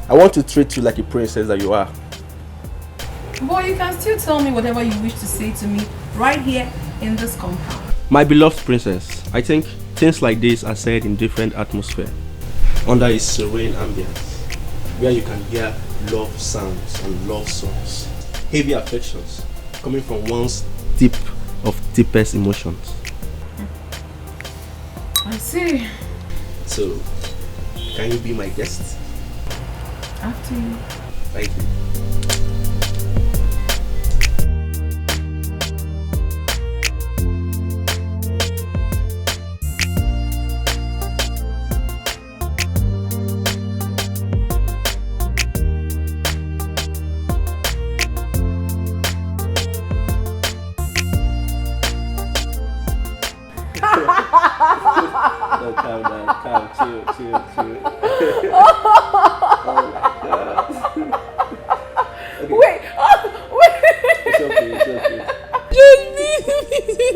A: I want to treat you like a princess that you are.
E: Boy, you can still tell me whatever you wish to say to me right here in this compound.
A: My beloved princess, I think things like this are said in different atmosphere, under a serene ambience, where you can hear love sounds and love songs, heavy affections coming from one's deep of deepest emotions.
E: I see.
A: So, can you be my guest?
E: After you.
A: Thank you. Calm down, calm, chill. Oh my God. Okay.
E: Wait.
A: It's okay.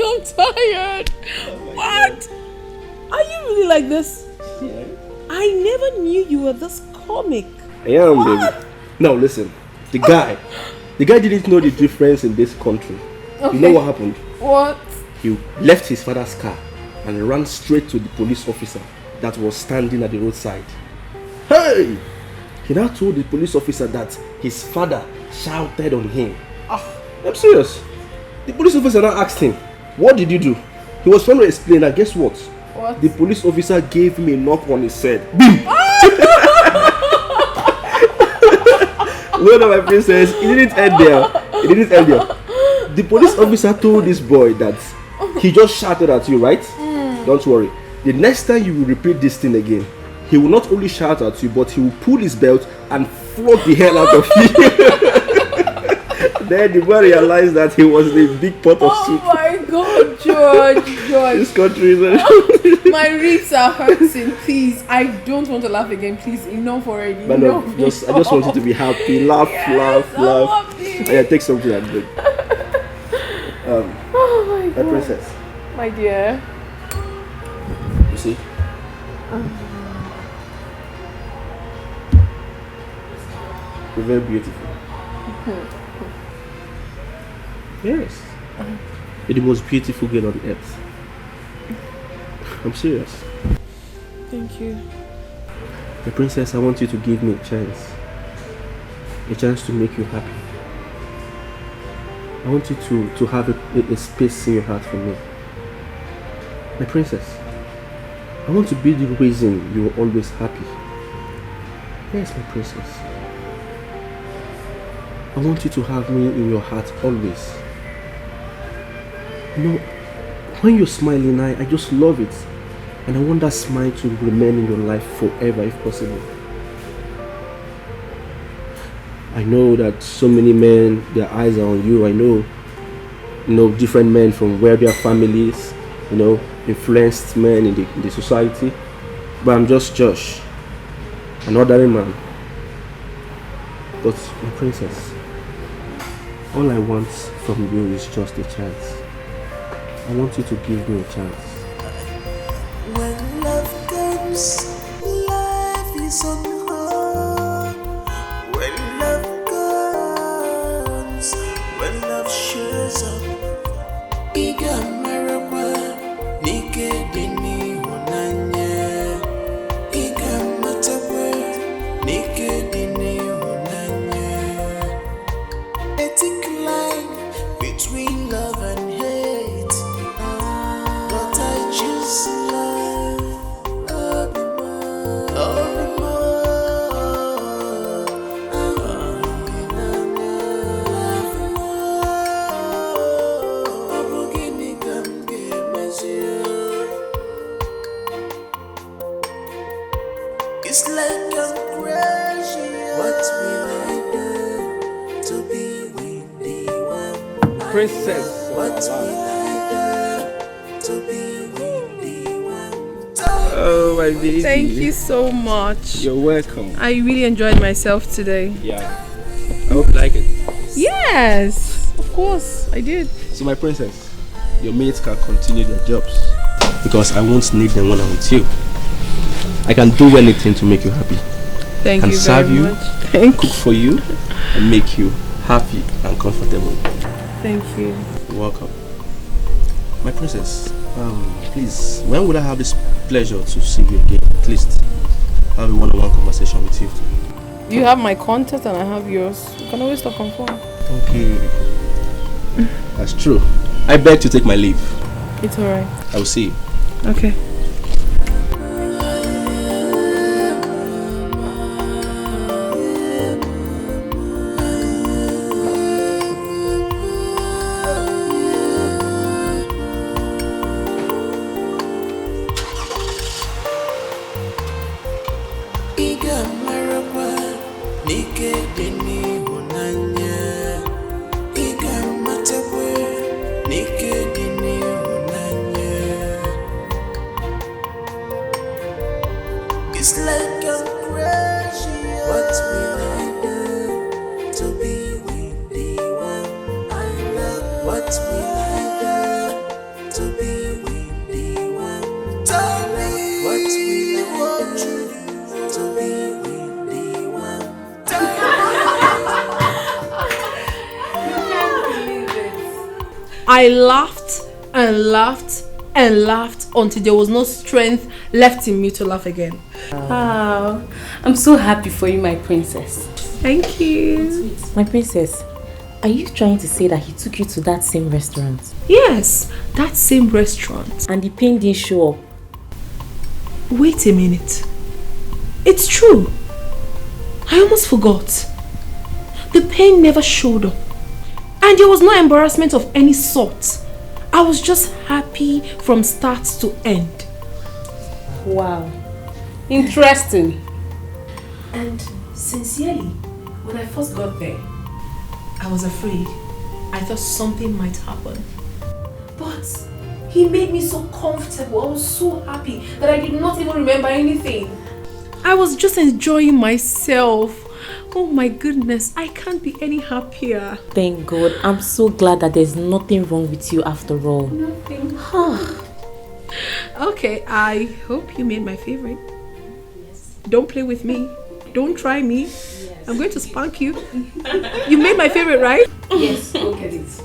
E: I'm tired. What? Are you really like this?
A: Yeah.
E: I never knew you were this comic.
A: I am, baby. Now listen, the guy didn't know the difference in this country.
E: Okay.
A: You know what happened?
E: What?
A: He left his father's car and ran straight to the police officer that was standing at the roadside. Hey! He now told the police officer that his father shouted on him. I'm serious. The police officer now asked him, what did you do? He was trying to explain, and guess what?
E: What?
A: The police officer gave him a knock on his head. Boom! Well done, my princess. It didn't end there. The police officer told this boy that he just shouted at you, right? Don't worry. The next time you will repeat this thing again, he will not only shout at you, but he will pull his belt and flog the hell out of you. Then the boy realized that he was in a big pot of soup.
E: Oh my God, George.
A: This country is
E: My ribs are hurting. Please, I don't want to laugh again. Please, enough already.
A: But no, I just want you to be happy. Laugh. Yeah, take something and drink.
E: Oh my God.
A: My princess.
E: My dear.
A: You see? You're very beautiful. Yes. You're the most beautiful girl on earth. I'm serious.
E: Thank you.
A: My princess, I want you to give me a chance. A chance to make you happy. I want you to have a space in your heart for me. My princess, I want to be the reason you are always happy. Yes, my princess. I I want you to have me in your heart always. You know, when you're smiling, I just love it. And I want that smile to remain in your life forever if possible. I know that so many men, their eyes are on you. I know, different men from where their families, influenced men in the society. But I'm just Josh, an ordinary man. But my princess, all I want from you is just a chance. I want you to give me a chance.
M: When love comes, life is on hold. When love comes, when love shows up, Iga Maraba, Nike Dini Honanya, Iga Matabe, Nike Dini Honanya. Ethic line between love and hate, but I choose love. It's like I'm crazy. What will I do to be with the one?
A: Princess.
M: What will I do to be with the one?
A: Oh, my baby.
E: Thank you so much.
A: You're welcome.
E: I really enjoyed myself today.
A: Yeah. I hope you like it.
E: Yes, of course, I did.
A: So my princess, your mates can continue their jobs because I won't need them when I'm with you. I can do anything to make you happy.
E: Thank
A: you
E: very
A: serve you,
E: much.
A: cook for you, and make you happy and comfortable.
E: Thank you.
A: You're welcome. My princess, please, when would I have this pleasure to see you again? At least have a one-on-one conversation with you.
E: You have my contact and I have yours. You can always talk on phone.
A: Okay. That's true. I beg to take my leave.
E: It's alright.
A: I will see you.
E: Okay.
M: Iga Maraba, Nike Dini Honanya, Iga Matabe, Nike Dini Honanya. It's like I'm crazy. What will I do to be with the one I love? What will I do to be with the one? Tell me, what will I do to be with the one?
N: I laughed and laughed and laughed until there was no strength left in me to laugh again.
D: Wow. I'm so happy for you, my princess.
N: Thank you.
D: My princess, are you trying to say that he took you to that same restaurant?
N: Yes, that same restaurant.
D: And the pain didn't show up?
N: Wait a minute. It's true. I almost forgot. The pain never showed up. And there was no embarrassment of any sort. I was just happy from start to end.
D: Wow. Interesting.
N: And sincerely, when I first got there, I was afraid. I thought something might happen. But he made me so comfortable. I was so happy that I did not even remember anything. I was just enjoying myself. Oh my goodness, I can't be any happier.
D: Thank God. I'm so glad that there's nothing wrong with you after all.
N: Nothing. Okay, I hope you made my favorite. Yes. Don't play with me. Don't try me. Yes. I'm going to spank you. You made my favorite, right?
D: Yes, go get it.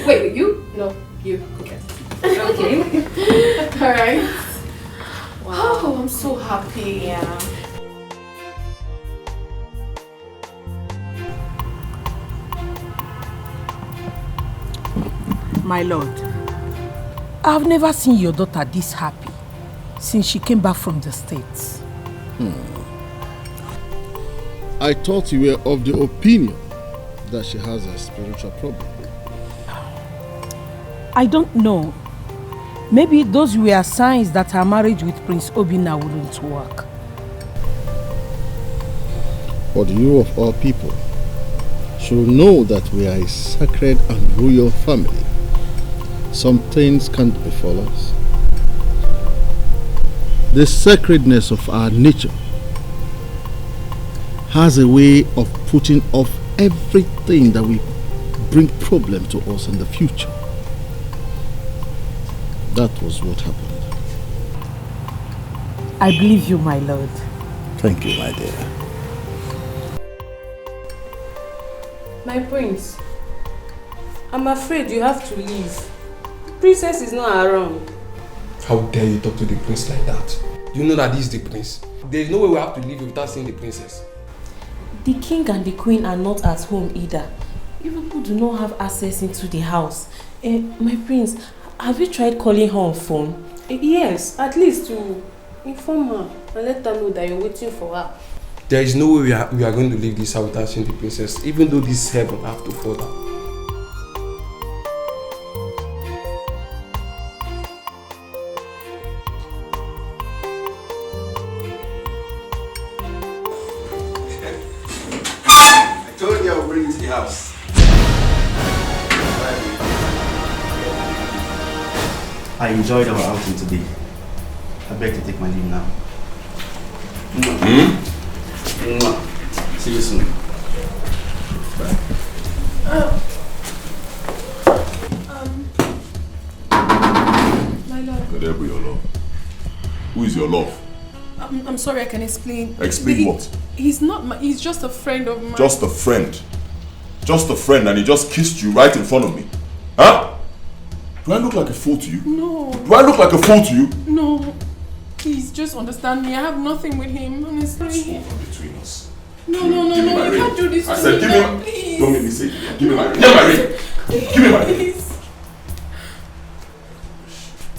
N: Wait, you? No, you. Go get it. Okay. Alright. Wow. Oh, I'm so happy.
D: Yeah.
N: My lord,
K: I've never seen your daughter this happy since she came back from the States.
J: I thought you were of the opinion that she has a spiritual problem?
N: I don't know. Maybe those were signs that her marriage with Prince Obinna wouldn't work.
J: But you of all people should know that we are a sacred and royal family. Some things can't befall us. The sacredness of our nature has a way of putting off everything that will bring problem to us in the future. That was what happened.
N: I believe you, my lord.
J: Thank you, my dear.
F: My prince, I'm afraid you have to leave. The princess is not around.
R: How dare you talk to the prince like that? Do you know that this is the prince? There is no way we have to leave without seeing the princess.
D: The king and the queen are not at home either. You people do not have access into the house. My prince, have you tried calling her on phone?
F: Yes, at least to inform her and let her know that you're waiting for her.
R: There is no way we are going to leave this house without seeing the princess, even though this heaven have to fall down.
A: I told you I would bring you to the house.
Q: I enjoyed our outing today. I beg to take my leave now. See you soon. Bye.
G: My love.
B: Could there be your love? Who is your love?
G: I'm sorry, I can explain.
B: Explain what?
G: He's not he's just a friend of mine.
B: Just a friend. Just a friend, and he just kissed you right in front of me. Huh? Do I look like a fool to you?
G: No.
B: Do I look like a fool to you?
G: No. Please, just understand me. I have nothing with him, honestly.
B: Between us.
G: No. You can't do this
B: I
G: to
B: said,
G: me.
B: give
G: No,
B: me.
G: please.
B: Don't make me say it. Give me my ring. Give me my ring. Give me my ring.
G: Please.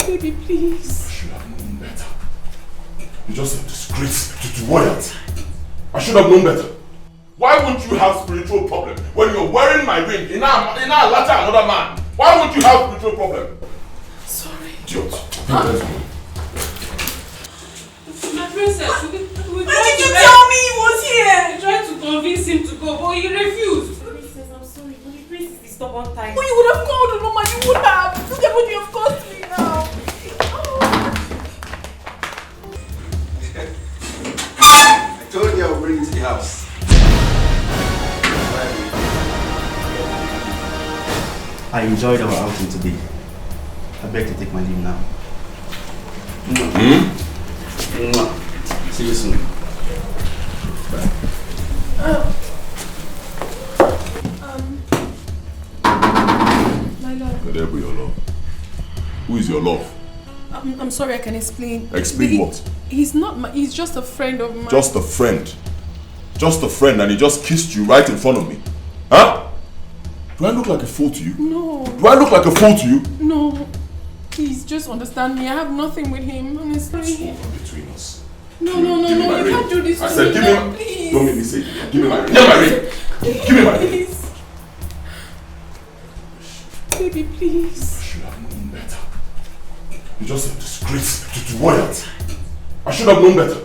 G: Baby, please.
B: I should have known better. You're just a disgrace to royalty. I should have known better. Why won't you have spiritual problem when you're wearing my ring in our latter another man? Why won't you have spiritual problem?
G: Sorry.
B: Idiot.
F: My princess,
G: Why did you tell me he was here?
F: I tried to convince him to go, but he refused.
D: Princess, I'm sorry, but the prince is the stubborn type.
G: Well, you would have called her, Mama. You would have. Look at what you have cost me now.
A: I told you I would bring you to the house.
Q: I enjoyed our outing today. I beg to take my leave now. See you soon. Bye.
G: My love.
B: Could there be your love? Who is your love?
G: I'm sorry, I can explain.
B: Explain what?
G: He's not he's just a friend of mine.
B: Just a friend. Just a friend, and he just kissed you right in front of me. Huh? Do I look like a fool to you?
G: No.
B: Do I look like a fool to you?
G: No. Please, just understand me. I have nothing with him, honestly.
B: Between us.
G: No.
B: Give me my
G: You
B: ring.
G: can't do this
B: I
G: to
B: said,
G: me.
B: give
G: No,
B: me.
G: please.
B: Don't make me say it. Give me my ring. Give me my ring. Give me my ring.
G: Please. Baby, please.
B: I should have known better. You're just a disgrace to royalty. I should have known better.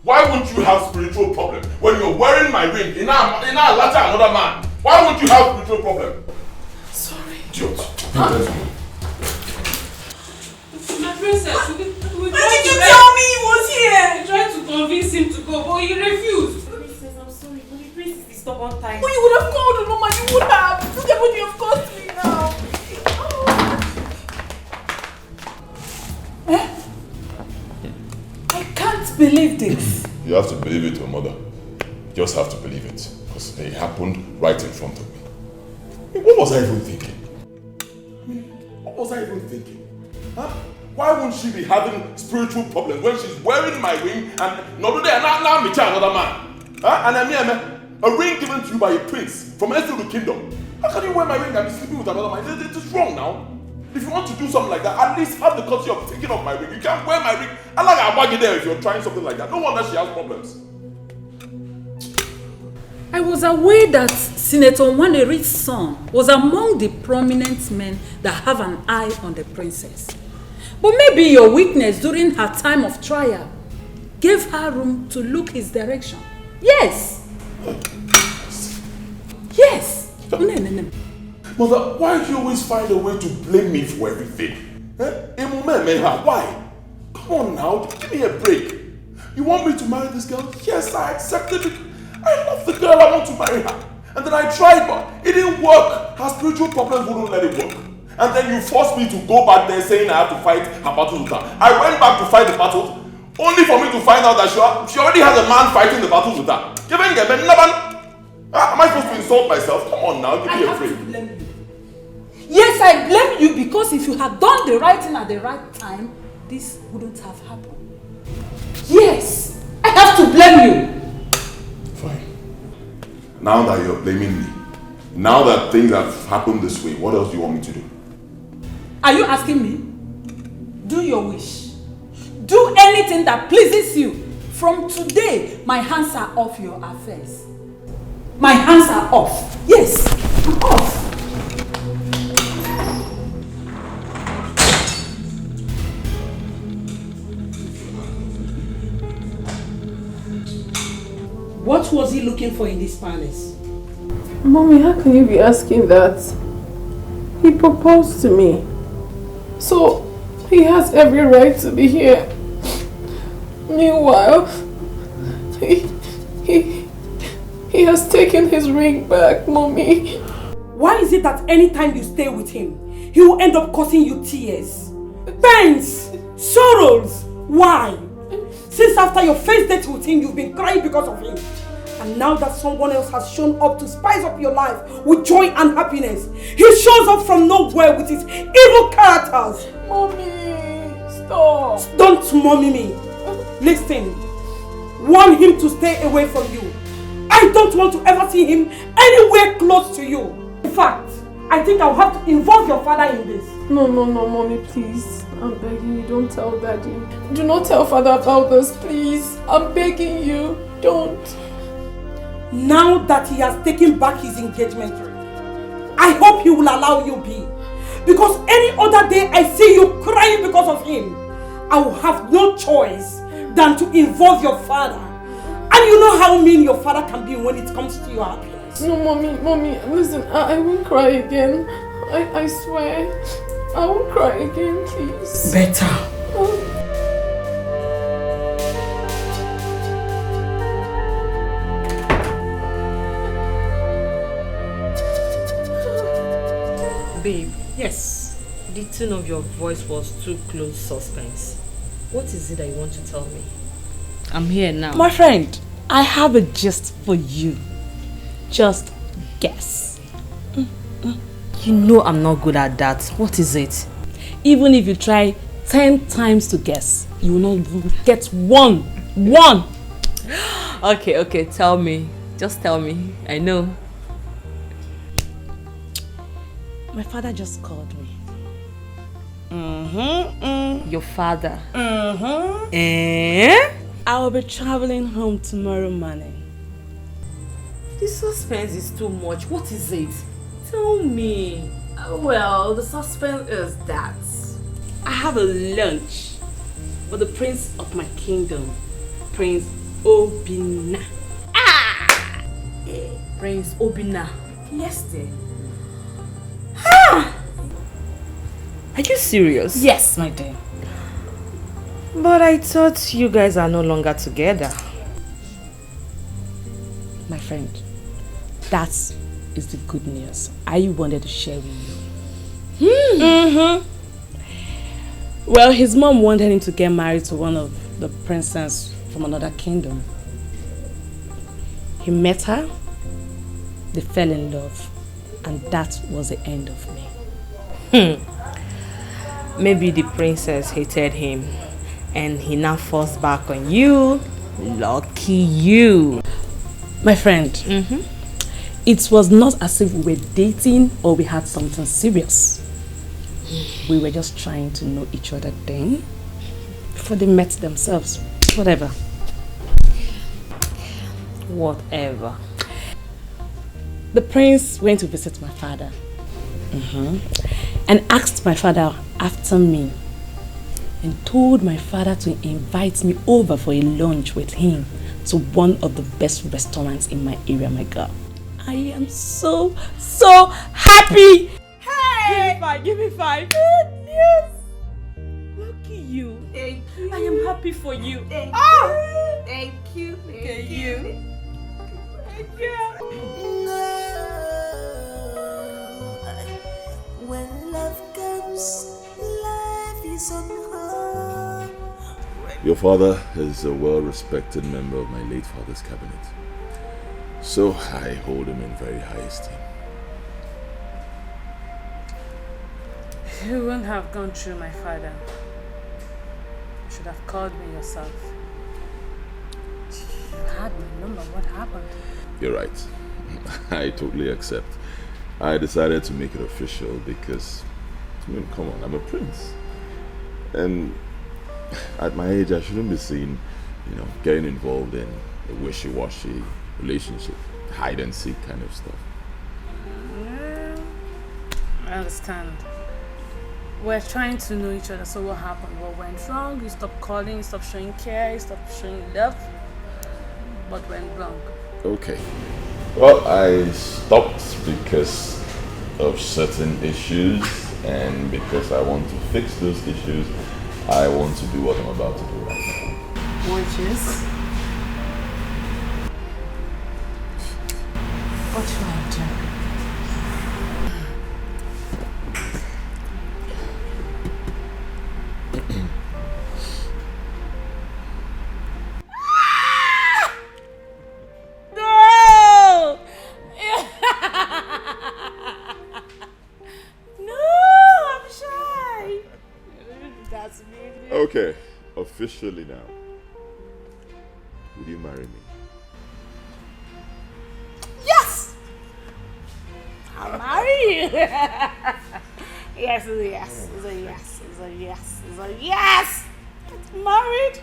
B: Why won't you have spiritual problem when you're wearing my ring in our latter another man? Why won't you have spiritual problem?
G: Sorry.
B: Idiot.
F: My princess,
G: Why did you tell me he was here?
F: I tried to convince him to go, but he refused.
D: Princess, I'm sorry, but the prince is the stubborn type.
G: Well, you would have called her, Mama. You would have. Look at what you have cost me now. I can't believe this.
B: You have to believe it, your mother. You just have to believe it. Because it happened right in front of me. What was I even thinking? What was I even thinking? Huh? Why won't she be having spiritual problems when she's wearing my ring and not there now meet another man? Huh? And I mean, a ring given to you by a prince from Esau the kingdom. How can you wear my ring and be sleeping with another man? It is wrong now. If you want to do something like that, at least have the courtesy of taking off my ring. You can't wear my ring. I like I'll bag you there if you're trying something like that. No wonder she has problems.
F: I
C: I was aware that Senator Nwaneri's son was among the prominent men that have an eye on the princess. But maybe your witness during her time of trial gave her room to look his direction. Yes. Yes. No.
B: Mother, why do you always find a way to blame me for everything? Why? Come on now, give me a break. You want me to marry this girl? Yes, I accepted it. I love the girl, I want to marry her. And then I tried, but it didn't work. Her spiritual problems wouldn't let it work. And then you forced me to go back there saying I have to fight her battles with her. I went back to fight the battles, only for me to find out that she already has a man fighting the battles with her. Am I supposed to insult myself? Come on now, give me a break.
C: Yes, I blame you because if you had done the right thing at the right time, this wouldn't have happened. Yes, I have to blame you.
B: Fine. Now that you're blaming me, now that things have happened this way, what else do you want me to do?
C: Are you asking me? Do your wish. Do anything that pleases you. From today, my hands are off your affairs. My hands are off. Yes, I'm off. What was he looking for in this palace?
G: Mommy, how can you be asking that? He proposed to me. So, he has every right to be here. Meanwhile, he has taken his ring back, Mommy.
N: Why is it that anytime you stay with him, he will end up causing you tears, pains, sorrows? Why? Since after your first date with him, you've been crying because of him. And now that someone else has shown up to spice up your life with joy and happiness, he shows up from nowhere with his evil characters.
G: Mommy, stop.
N: Don't mommy me. Listen, warn him to stay away from you. I don't want to ever see him anywhere close to you. In fact, I think I'll have to involve your father in this.
G: No, Mommy, please. I'm begging you, don't tell Daddy. Do not tell Father about this, please. I'm begging you, don't.
N: Now that he has taken back his engagement ring, I hope he will allow you be. Because any other day I see you crying because of him, I will have no choice than to involve your father. And you know how mean your father can be when it comes to your happiness.
G: No, Mommy, listen, I won't cry again. I swear. I won't cry again, please.
N: Better.
S: Babe, yes, the tone of your voice was too close suspense. What is it that you want to tell me? I'm here now.
T: My friend, I have a gist for you. Just guess.
S: You know I'm not good at that. What is it?
T: Even if you try 10 times to guess, you will not get one.
S: Okay, tell me. Just tell me. I know.
T: My father just called me.
S: Your father?
T: I will be traveling home tomorrow morning.
S: The suspense is too much. What is it? Tell me. Well, the suspense is that
T: I have a lunch with the prince of my kingdom, Prince Obinna.
S: Prince Obinna. Yes, dear. Are you serious?
T: Yes, my dear.
S: But I thought you guys are no longer together.
T: My friend, that is the good news I wanted to share with you. Well, his mom wanted him to get married to one of the princesses from another kingdom. He met her, they fell in love, and that was the end of me.
S: Maybe the princess hated him and he now forced back on you. Lucky you.
T: My friend, it was not as if we were dating or we had something serious. We were just trying to know each other then, before they met themselves. Whatever. The prince went to visit my father. And asked my father after me. And told my father to invite me over for a lunch with him to one of the best restaurants in my area, my girl. I am so happy. Hey! Give me five. Good news. Lucky you.
D: Thank you.
T: I am happy for you.
D: Thank you. Thank you.
M: When love comes, life is unhard.
B: Your father is a well-respected member of my late father's cabinet. So I hold him in very high esteem.
F: You wouldn't have gone through my father. You should have called me yourself. You had my number. What happened?
B: You're right. I totally accept. I decided to make it official because, I mean, come on, I'm a prince. And at my age, I shouldn't be seen, getting involved in a wishy-washy relationship, hide-and-seek kind of stuff.
F: Yeah, I understand. We're trying to know each other, so what happened? What went wrong? You stopped calling, you stopped showing care, you stopped showing love. What went wrong?
B: Okay. Well, I stopped because of certain issues, and because I want to fix those issues, I want to do what I'm about to do right now.
F: Which is? What should I do?
B: Okay, officially now. Would you marry me?
F: Yes! I'll marry you! Yes, it's a yes, it's a yes, it's a yes, it's a yes! Get married!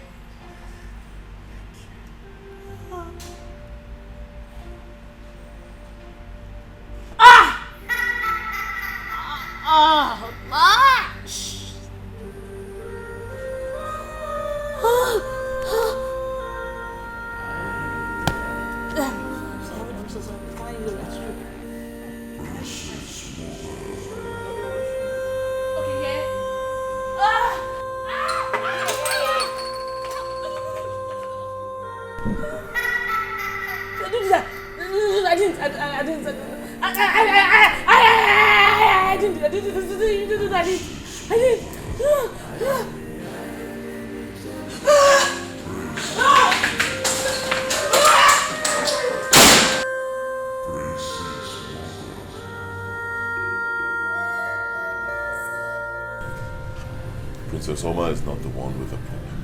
B: Princess Oma is not the one with the problem.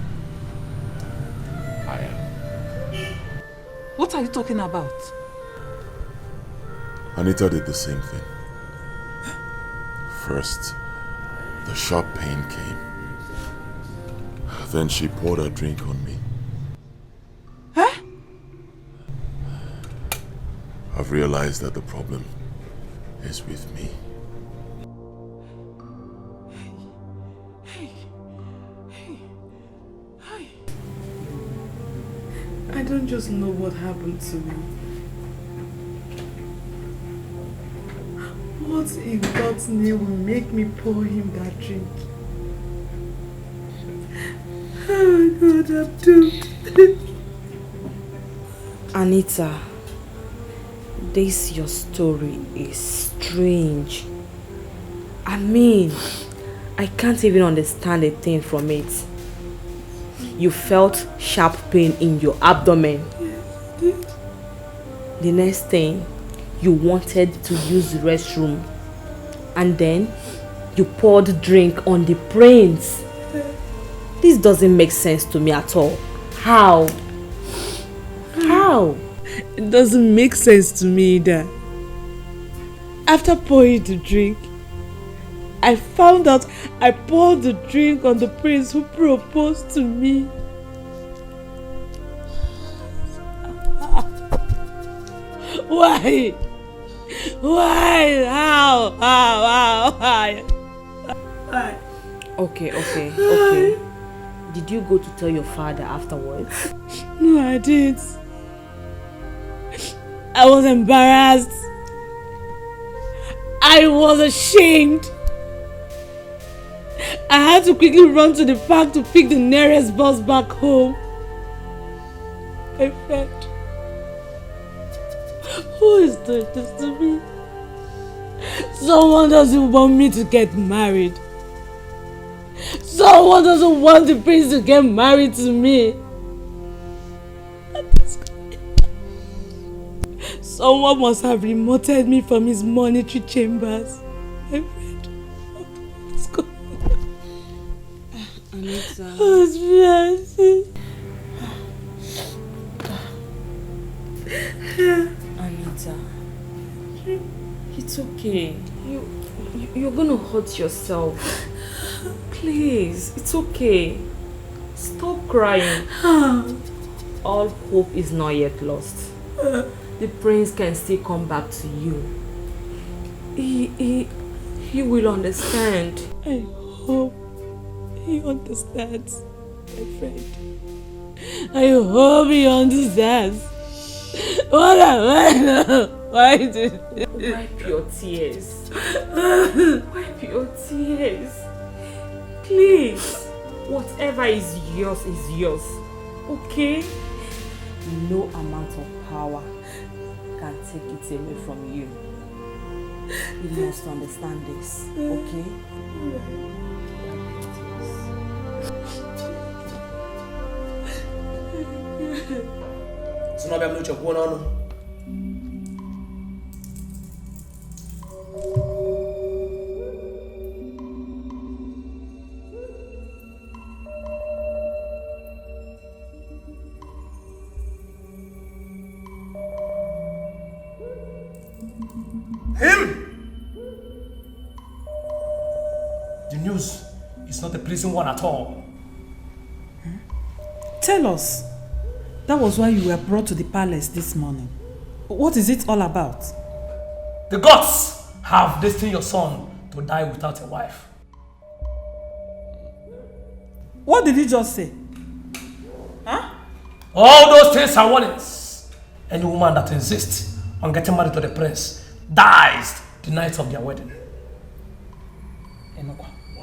B: I am.
C: What are you talking about?
B: Anita did the same thing. First, the sharp pain came. Then she poured her drink on me.
C: Huh?
B: I've realized that the problem is with me.
O: I don't just know what happened to me. What if God's name will make me pour him that drink? Oh God, I'm doomed.
D: Anita, this your story is strange. I mean, I can't even understand a thing from it. You felt sharp pain in your abdomen. The next thing, you wanted to use the restroom. And then, you poured drink on the prince. This doesn't make sense to me at all. How? How?
T: It doesn't make sense to me either. After pouring the drink, I found out I poured the drink on the prince who proposed to me. Why?
K: Why? How?
S: Okay. Did you go to tell your father afterwards?
K: No, I didn't. I was embarrassed. I was ashamed. I had to quickly run to the park to pick the nearest bus back home. My friend, who is doing this to me? Someone doesn't want me to get married. Someone doesn't want the prince to get married to me. Someone must have remoted me from his monetary chambers. My friend, what's going on?
S: Anita. Anita. It's okay. You're gonna hurt yourself. Please, it's okay. Stop crying. All hope is not yet lost. The prince can still come back to you. He will understand.
K: I hope he understands, my friend. I hope he understands. What am I now? Why did
S: Wipe your tears. Wipe your tears. Please. Whatever is yours, okay? No amount of power can take it away from you. You must understand this, okay?
R: So now I'm not going on.
U: Him! The news is not a pleasing one at all.
C: Tell us. That was why you were brought to the palace this morning. What is it all about?
U: The gods have destined your son to die without a wife.
C: What did you just say?
U: All those things are warnings. Any woman that insists on getting married to the prince dies the night of their wedding.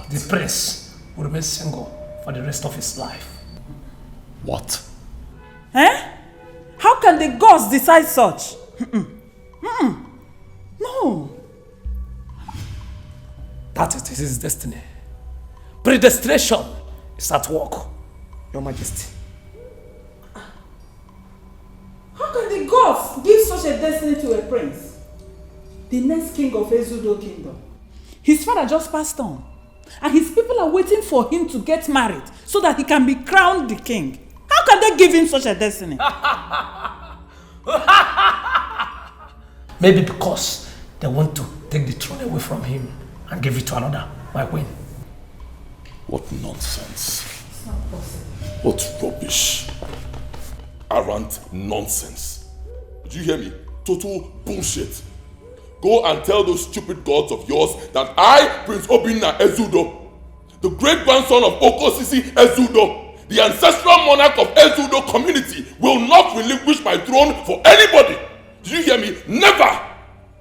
U: The prince will remain single for the rest of his life.
B: What?
C: How can the gods decide such? No.
U: That is his destiny. Predestination is at work, Your Majesty.
C: How can the gods give such a destiny to a prince? The next king of Ezudo kingdom. His father just passed on. And his people are waiting for him to get married so that he can be crowned the king. How can they give him such a destiny?
U: Maybe because they want to take the throne away from him and give it to another, my queen.
B: What nonsense.
C: It's not possible.
B: What rubbish. Arrant nonsense. Did you hear me? Total bullshit. Go and tell those stupid gods of yours that I, Prince Obinna Ezudo, the great grandson of Okosisi Ezudo, the ancestral monarch of Ezudo community, will not relinquish my throne for anybody. Did you hear me? Never!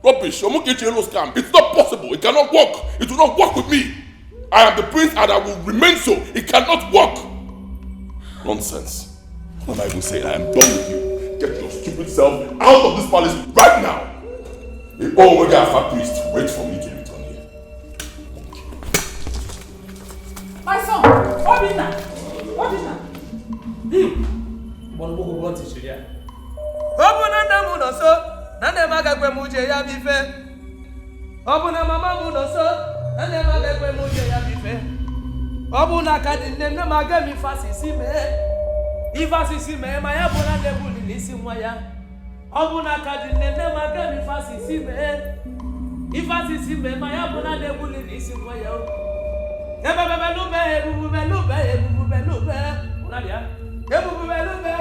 B: Rubbish. It's not possible. It cannot work. It will not work with me. I am the prince and I will remain so. It cannot work. Nonsense. What am I even saying? I am done with you. Get your stupid self out of this palace right now. The Omega priest wait for me to return here.
C: My son, Obinna!
V: Obuna na mu no so, na ne magagwe mu je ya bife. Obuna mama mu no so, na ne magagwe mu je ya bife. Obuna kadi ne ne magami fasisi me. Ifasisi me ma ya bona de buli nisi nwa ya. Obuna kadi ne ne magami fasisi me. Ifasisi me ma ya bona de buli nisi nwa ya. Ebebebelube. Una dia. Ebubelube.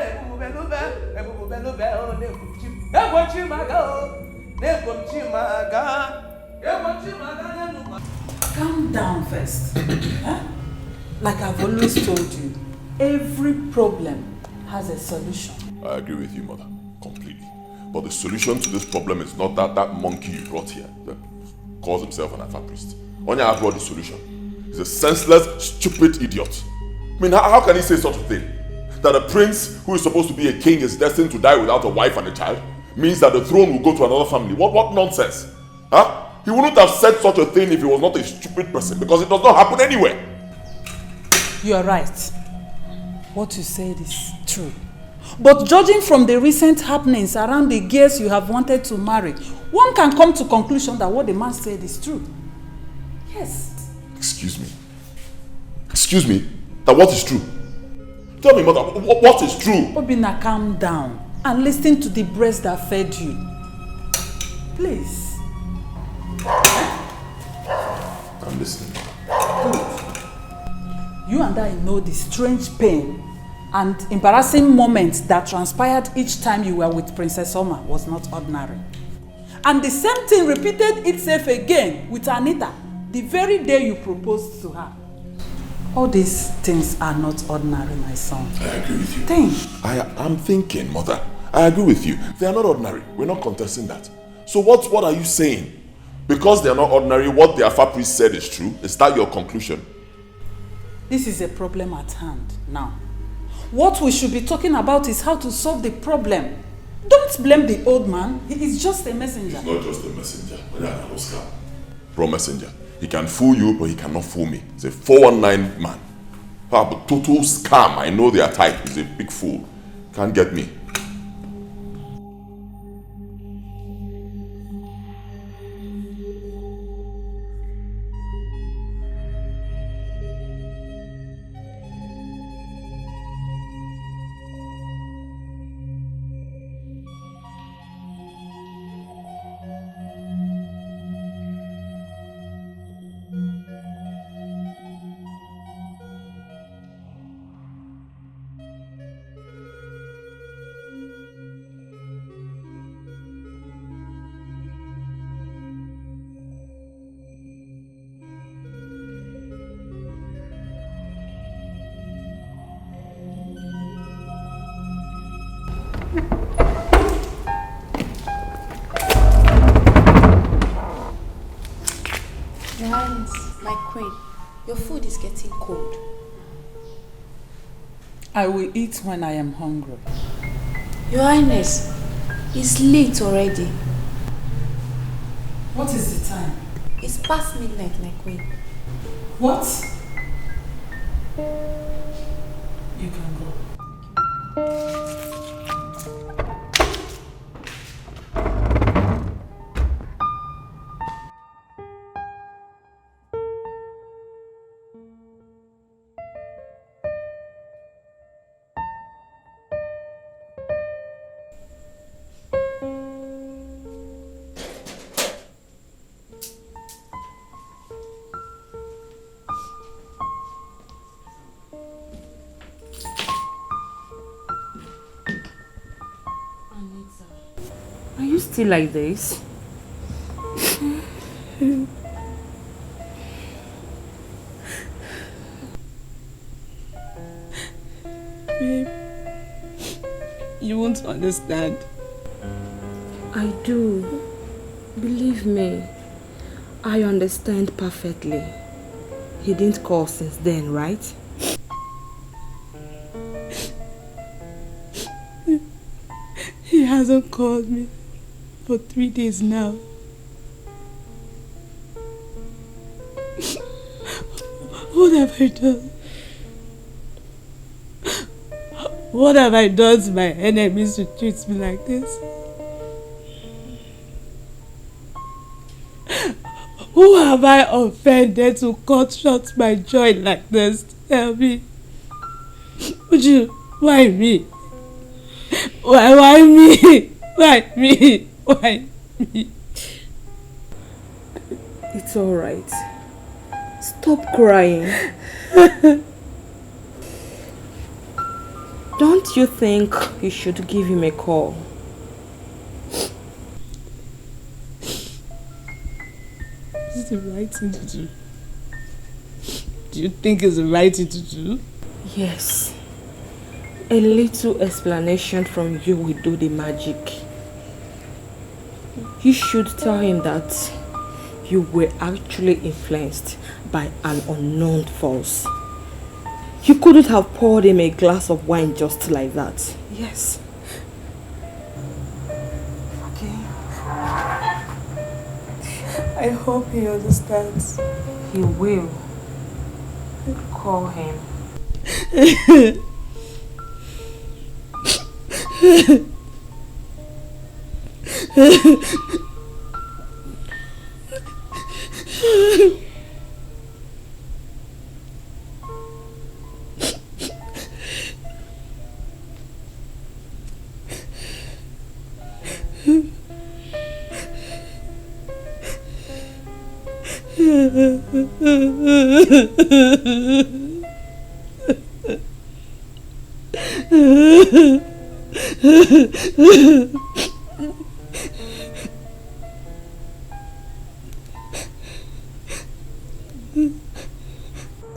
C: Calm down first. Huh? Like I've always told you, every problem has a solution.
B: I agree with you, mother, completely. But the solution to this problem is not that monkey you brought here that calls himself an Alpha priest. Onya brought the solution. He's a senseless, stupid idiot. I mean, how can he say such a thing? That a prince who is supposed to be a king is destined to die without a wife and a child? Means that the throne will go to another family. What nonsense? Huh? He wouldn't have said such a thing if he was not a stupid person, because it does not happen anywhere.
C: You are right. What you said is true. But judging from the recent happenings around the girls you have wanted to marry, one can come to conclusion that what the man said is true. Yes.
B: Excuse me? That what is true? Tell me, mother, what is true?
C: Obina, calm down and listen to the breast that fed you. Please.
B: I'm listening.
C: Good. You and I know the strange pain and embarrassing moments that transpired each time you were with Princess Oma was not ordinary. And the same thing repeated itself again with Anita the very day you proposed to her. All these things are not ordinary, my son.
B: I agree with you.
C: Think.
B: I'm thinking, mother. I agree with you. They are not ordinary. We're not contesting that. So what are you saying? Because they are not ordinary, what the Alpha priest said is true? Is that your conclusion?
C: This is a problem at hand now. What we should be talking about is how to solve the problem. Don't blame the old man. He is just a messenger.
B: He's not just a messenger. Bro, messenger. He can fool you, but he cannot fool me. He's a 419 man. But total scam. I know their type. He's a big fool. Can't get me.
D: Your Highness, my queen, your food is getting cold.
C: I will eat when I am hungry.
D: Your Highness, it's late already.
C: What is the time?
D: It's past midnight, my queen.
C: What? You can go.
T: Are you still like this?
F: Babe, you won't understand.
T: I do. Believe me, I understand perfectly. He didn't call since then, right?
F: He hasn't called me for 3 days now. What have I done? What have I done to my enemies to treat me like this? Who have I offended to cut short my joy like this? Tell me. Would you? Why me? Why me? Why me? Why me?
T: It's alright. Stop crying. Don't you think you should give him a call?
K: the right thing to do? Do you think it's the right thing to do?
S: Yes. A little explanation from you will do the magic. You should tell him that you were actually influenced by an unknown force. You couldn't have poured him a glass of wine just like that. Yes.
K: Okay. I hope he understands.
S: He will. Call him.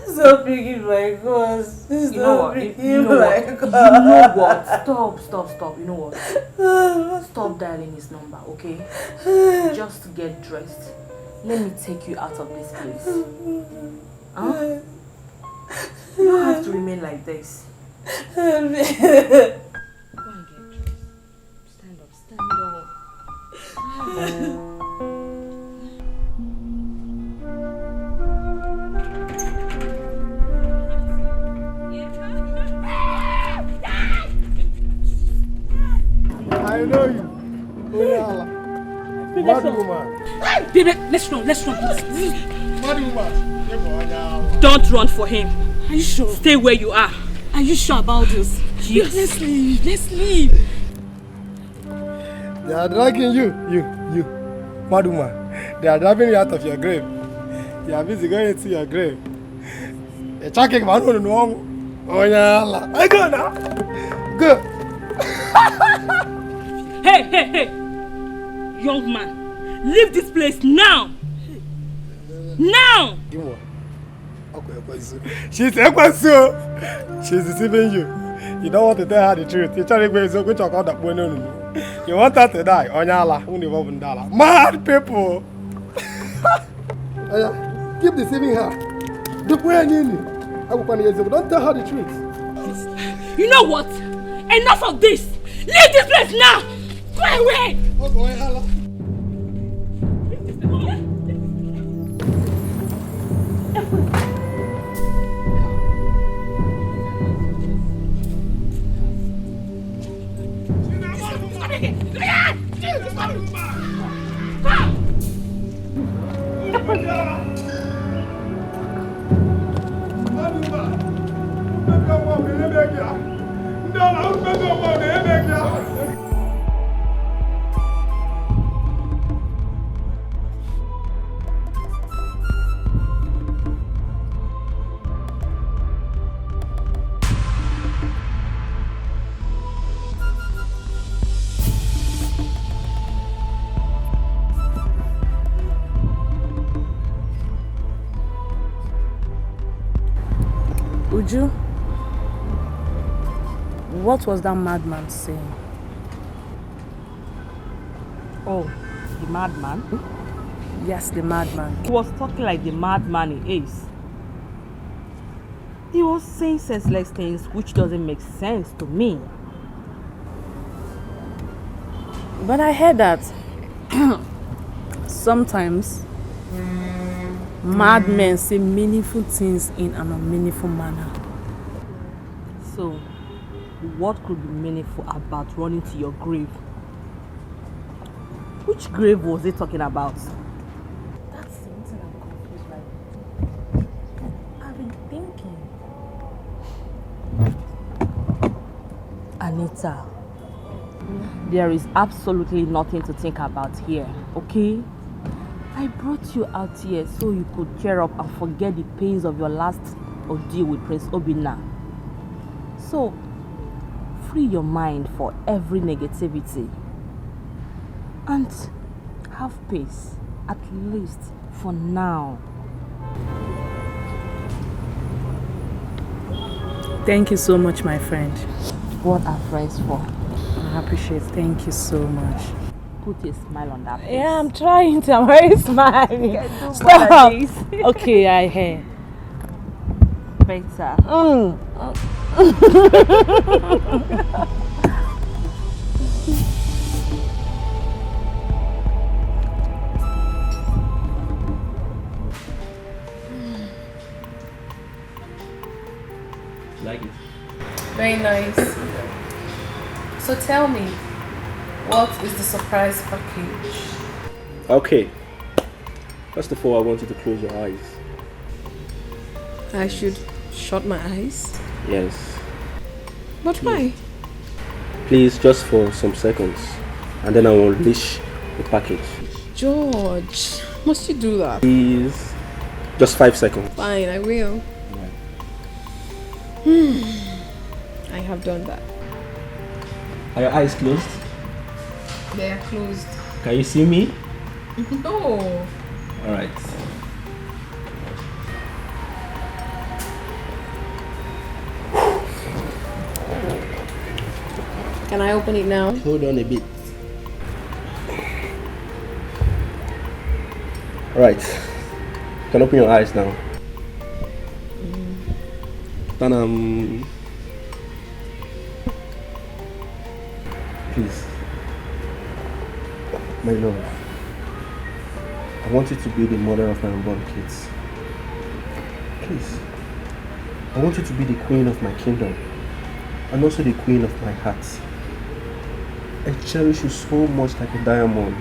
K: Stop picking my cause.
S: You know what? You know what? Stop. You know what? Stop dialing his number, okay? Just get dressed. Let me take you out of this place. Huh? You don't have to remain like this. Go and get dressed. Stand up.
H: I know you. Mad woman.
K: Baby, let's run.
H: Mad woman.
K: Don't run for him. Are you sure? Stay where you are. Are you sure about this? Yes. Let's leave.
H: They are dragging you. Mad woman. They are driving you out of your grave. You are busy going into your grave. They're checking man on the wrong. Oh yeah. I go now. Go.
K: Hey. Young man, leave this place now. Now.
H: She's deceiving you. You don't want to tell her the truth. You're trying to go to talk about that boy. No. You want her to die. Mad people. Keep deceiving her. Don't tell her the truth.
K: You know what? Enough of this. Leave this place now. Go away.
F: Uju, what was that madman saying?
T: Oh, the madman?
F: Yes, the madman.
T: He was talking like the madman he is. He was saying senseless things which doesn't make sense to me.
F: But I heard that sometimes madmen say meaningful things in an unmeaningful manner.
T: So, what could be meaningful about running to your grave? Which grave was he talking about?
F: That's something I'm confused by. I've been thinking.
T: Anita, there is absolutely nothing to think about here, okay? I brought you out here so you could cheer up and forget the pains of your last ordeal with Prince Obinna. So, free your mind for every negativity and have peace, at least
S: For now.
T: Thank you so much, my friend.
S: What are friends for?
T: I appreciate it. Thank you so much.
S: Put a smile on that face.
T: Yeah, I'm trying to. I'm very smiling.
S: Stop.
T: Okay, I hear.
S: Better.
A: Like it?
E: Very nice. So tell me, what is the surprise package?
A: Okay. First of all, I want you to close your eyes.
E: I should shut my eyes?
A: Yes.
E: But why?
A: Please, just for some seconds. And then I will unleash the package.
E: George, must you do that?
A: Please. Just 5 seconds.
E: Fine, I will. I have done that.
A: Are your eyes closed?
E: They are closed.
A: Can you see me?
E: No.
A: Alright.
E: Can I open it now?
A: Hold on a bit. Alright. You can open your eyes now. Then please, my love, I want you to be the mother of my unborn kids. Please, I want you to be the queen of my kingdom and also the queen of my heart. I cherish you so much like a diamond,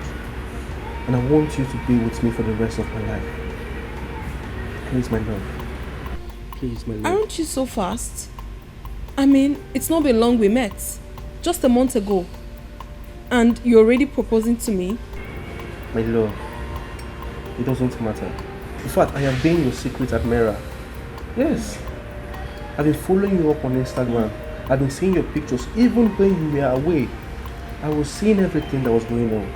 A: and I want you to be with me for the rest of my life. Please, my love. Please, my love.
E: Aren't you so fast? I mean, it's not been long we met. Just a month ago. And you're already proposing to me?
A: My love, it doesn't matter. In fact, I have been your secret admirer. Yes. I've been following you up on Instagram. I've been seeing your pictures even when you were away. I was seeing everything that was going on.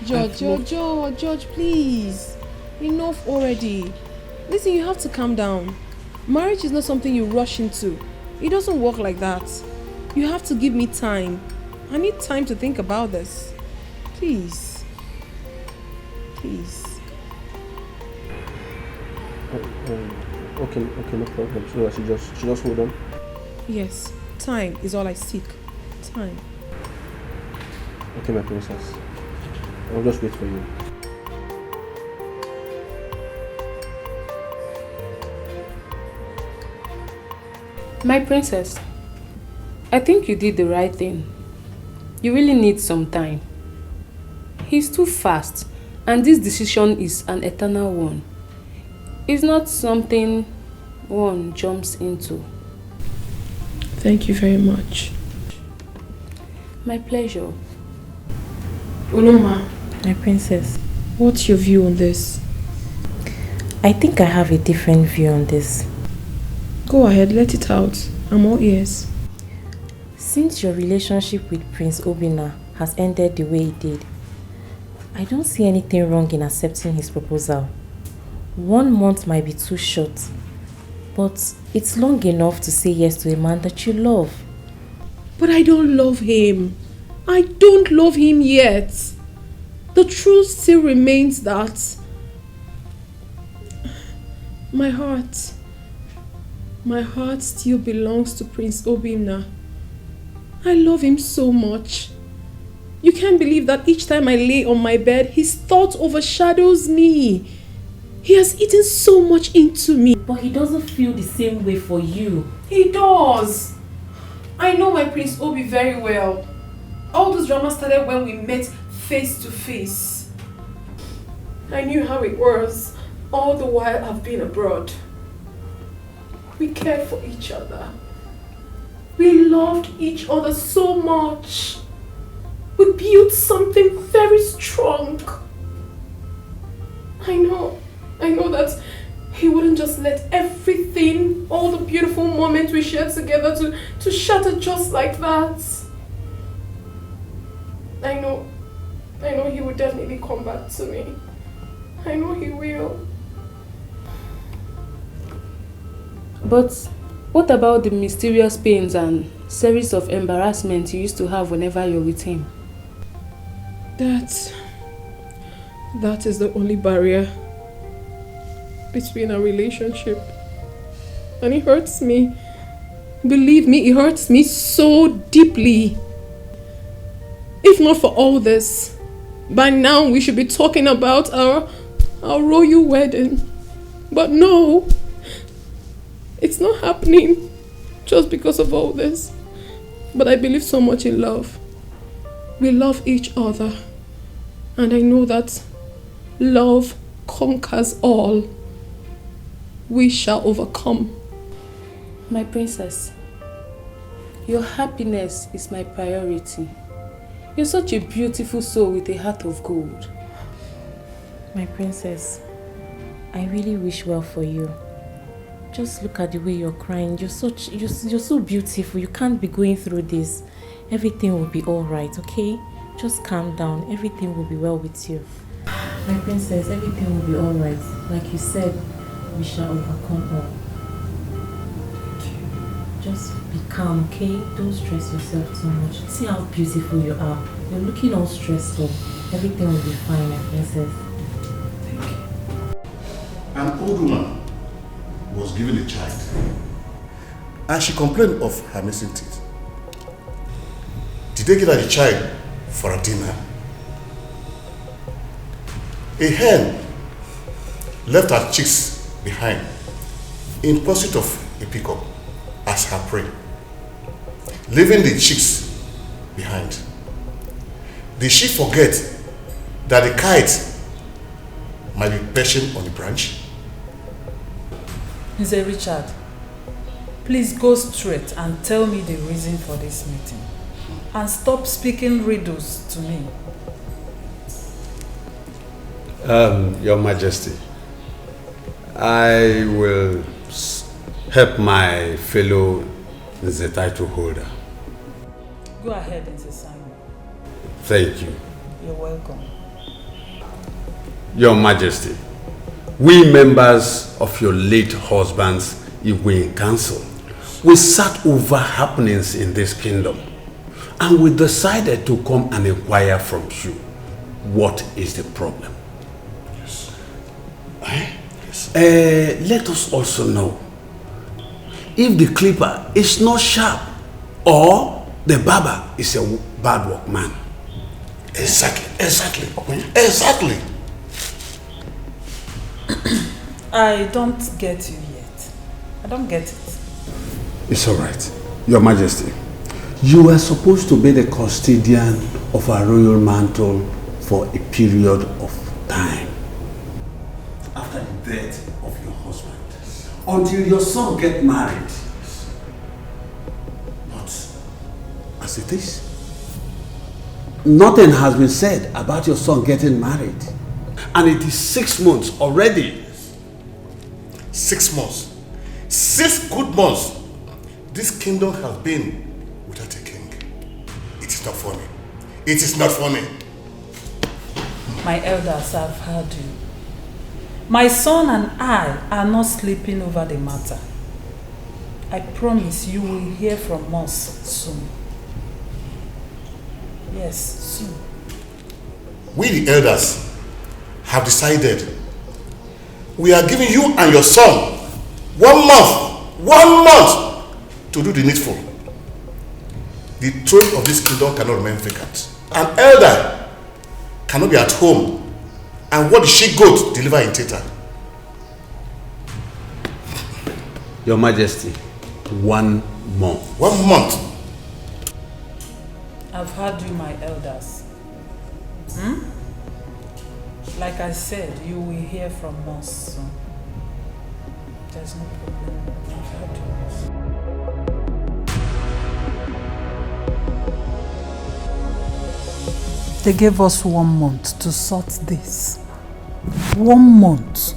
E: George, please. Enough already. Listen, you have to calm down. Marriage is not something you rush into. It doesn't work like that. You have to give me time. I need time to think about this. Please. Please.
A: Okay, no problem. So I should just hold on.
E: Yes, time is all I seek. Time.
A: Okay, my princess. I'll just wait for you.
T: My princess, I think you did the right thing. You really need some time. He's too fast, and this decision is an eternal one. It's not something one jumps into.
E: Thank you very much.
T: My pleasure.
E: Uloma,
D: my princess,
E: what's your view on this?
D: I think I have a different view on this.
E: Go ahead, let it out. I'm all ears.
D: Since your relationship with Prince Obinna has ended the way it did, I don't see anything wrong in accepting his proposal. 1 month might be too short, but it's long enough to say yes to a man that you love.
E: But I don't love him. I don't love him yet. The truth still remains that my heart still belongs to Prince Obinna. I love him so much. You can't believe that each time I lay on my bed, his thought overshadows me. He has eaten so much into me.
D: But he doesn't feel the same way for you.
E: He does. I know my Prince Obi very well. All this drama started when we met face to face. I knew how it was all the while I've been abroad. We cared for each other. We loved each other so much. We built something very strong. I know that he wouldn't just let everything, all the beautiful moments we shared together to shatter just like that. I know he would definitely come back to me.
G: I know he will.
F: But what about the mysterious pains and series of embarrassments you used to have whenever you're with him?
G: That is the only barrier between our relationship. And it hurts me. Believe me, it hurts me so deeply. If not for all this, by now we should be talking about our royal wedding. But no, it's not happening just because of all this. But I believe so much in love. We love each other. And I know that love conquers all. We shall overcome.
F: My princess, your happiness is my priority. You're such a beautiful soul with a heart of gold.
D: My princess, I really wish well for you. Just look at the way you're crying. You're so beautiful. You can't be going through this. Everything will be alright, okay? Just calm down. Everything will be well with you. My princess, everything will be alright. Like you said, we shall overcome all. Just be calm, okay? Don't stress yourself too much. See how beautiful you are. You're looking all stressful. Everything will be fine, my princess.
J: Thank you. An old woman was given a child, and she complained of her missing teeth. Did they give her the child for a dinner? A hen left her chicks behind in pursuit of a peacock as her prey, leaving the chicks behind. Did she forget that the kite might be perching on the branch?
C: Mr. Richard, please go straight and tell me the reason for this meeting. And stop speaking riddles to me.
Q: Your Majesty, I will help my fellow the title holder.
C: Go ahead, Mr. Simon.
Q: Thank you.
C: You're welcome.
Q: Your Majesty, we members of your late husband's Igwe Council, we sat over happenings in this kingdom and we decided to come and inquire from you. What is the problem?
J: Yes.
Q: Yes. Let us also know if the clipper is not sharp or the barber is a bad workman.
J: Exactly.
C: I don't get you yet. I don't get it.
Q: It's all right. Your Majesty, you are supposed to be the custodian of our royal mantle for a period of time. After the death of your husband, until your son gets married. But as it is, nothing has been said about your son getting married. And it is 6 months already.
J: 6 months. 6 good months. This kingdom has been without a king. It is not funny. It is not funny.
C: My elders have heard you. My son and I are not sleeping over the matter. I promise you will hear from us soon. Yes, soon.
J: We the elders have decided we are giving you and your son 1 month to do the needful. The throne of this kingdom cannot remain vacant. An elder cannot be at home and what the she-goat deliver in theater.
Q: Your Majesty, 1 month.
J: 1 month.
C: I've heard you, my elders. Like I said, you will hear from us soon. There's no problem. I've heard you. They gave us 1 month to sort this. 1 month.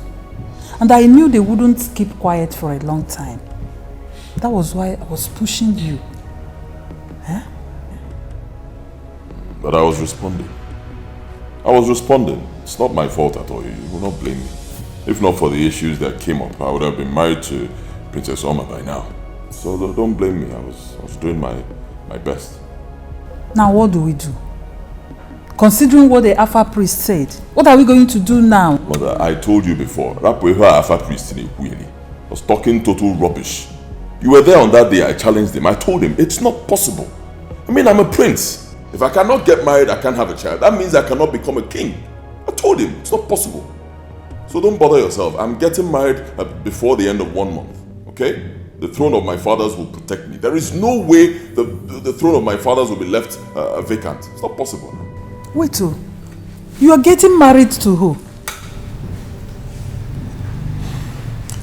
C: And I knew they wouldn't keep quiet for a long time. That was why I was pushing you.
B: But I was responding. I was responding. It's not my fault at all. You will not blame me. If not for the issues that came up, I would have been married to Princess Oma by now. So don't blame me. I was doing my best.
C: Now what do we do? Considering what the Alpha priest said, what are we going to do now?
B: Mother, I told you before, Rapweha Alpha priest was talking total rubbish. You were there on that day. I challenged him. I told him it's not possible. I mean, I'm a prince. If I cannot get married, I can't have a child. That means I cannot become a king. I told him it's not possible. So don't bother yourself. I'm getting married before the end of 1 month. Okay? The throne of my fathers will protect me. There is no way the throne of my fathers will be left vacant. It's not possible.
C: Wait, you are getting married to who?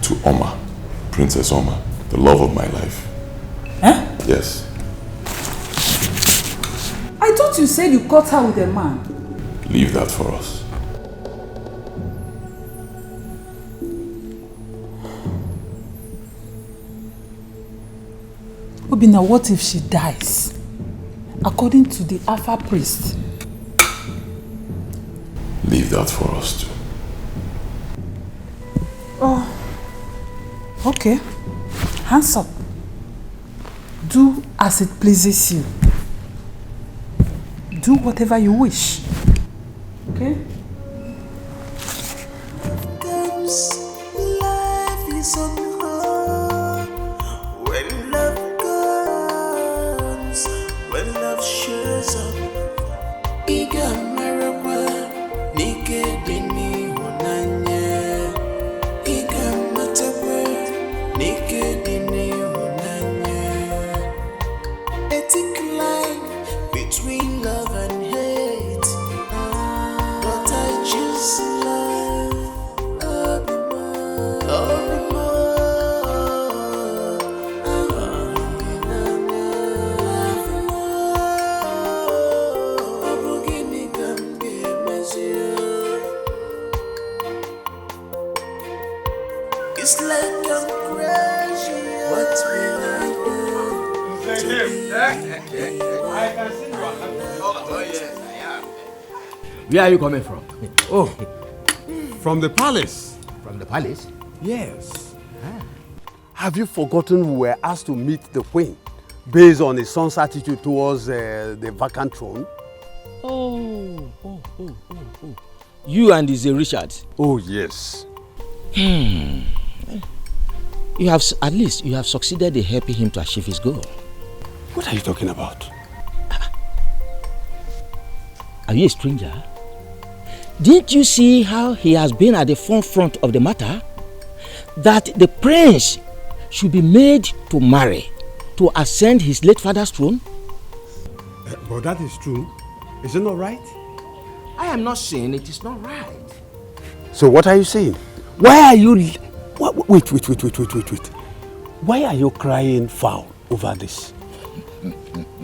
B: To Oma, Princess Oma, the love of my life.
C: Huh?
B: Yes.
C: I thought you said you caught her with a man.
B: Leave that for us.
C: Obina, what if she dies? According to the Alpha priest.
B: Leave that for us too.
C: Oh, okay. Hands up. Do as it pleases you. Do whatever you wish. Okay?
M: Life is unhard when love comes, when love shows up. Iga maraba, nike dini honanya. Iga mataba, nike dini honanya. Ethic life between love and hate, but I choose love. It's like I'm crazy. What will I do?
I: I can see you are happy. Oh yes, I am. Where are you coming from?
Q: Oh, from the palace.
I: From the palace?
Q: Yes. Have you forgotten we were asked to meet the queen based on his son's attitude towards the vacant throne?
I: Oh. You and Zé Richard?
Q: Oh, yes.
I: You have, at least, you have succeeded in helping him to achieve his goal.
Q: What are you talking about?
I: Are you a stranger? Didn't you see how he has been at the forefront of the matter? That the prince should be made to marry to ascend his late father's throne?
Q: But that is true. Is it not right?
I: I am not saying it is not right.
Q: So what are you saying? Why are you... Wait. Why are you crying foul over this?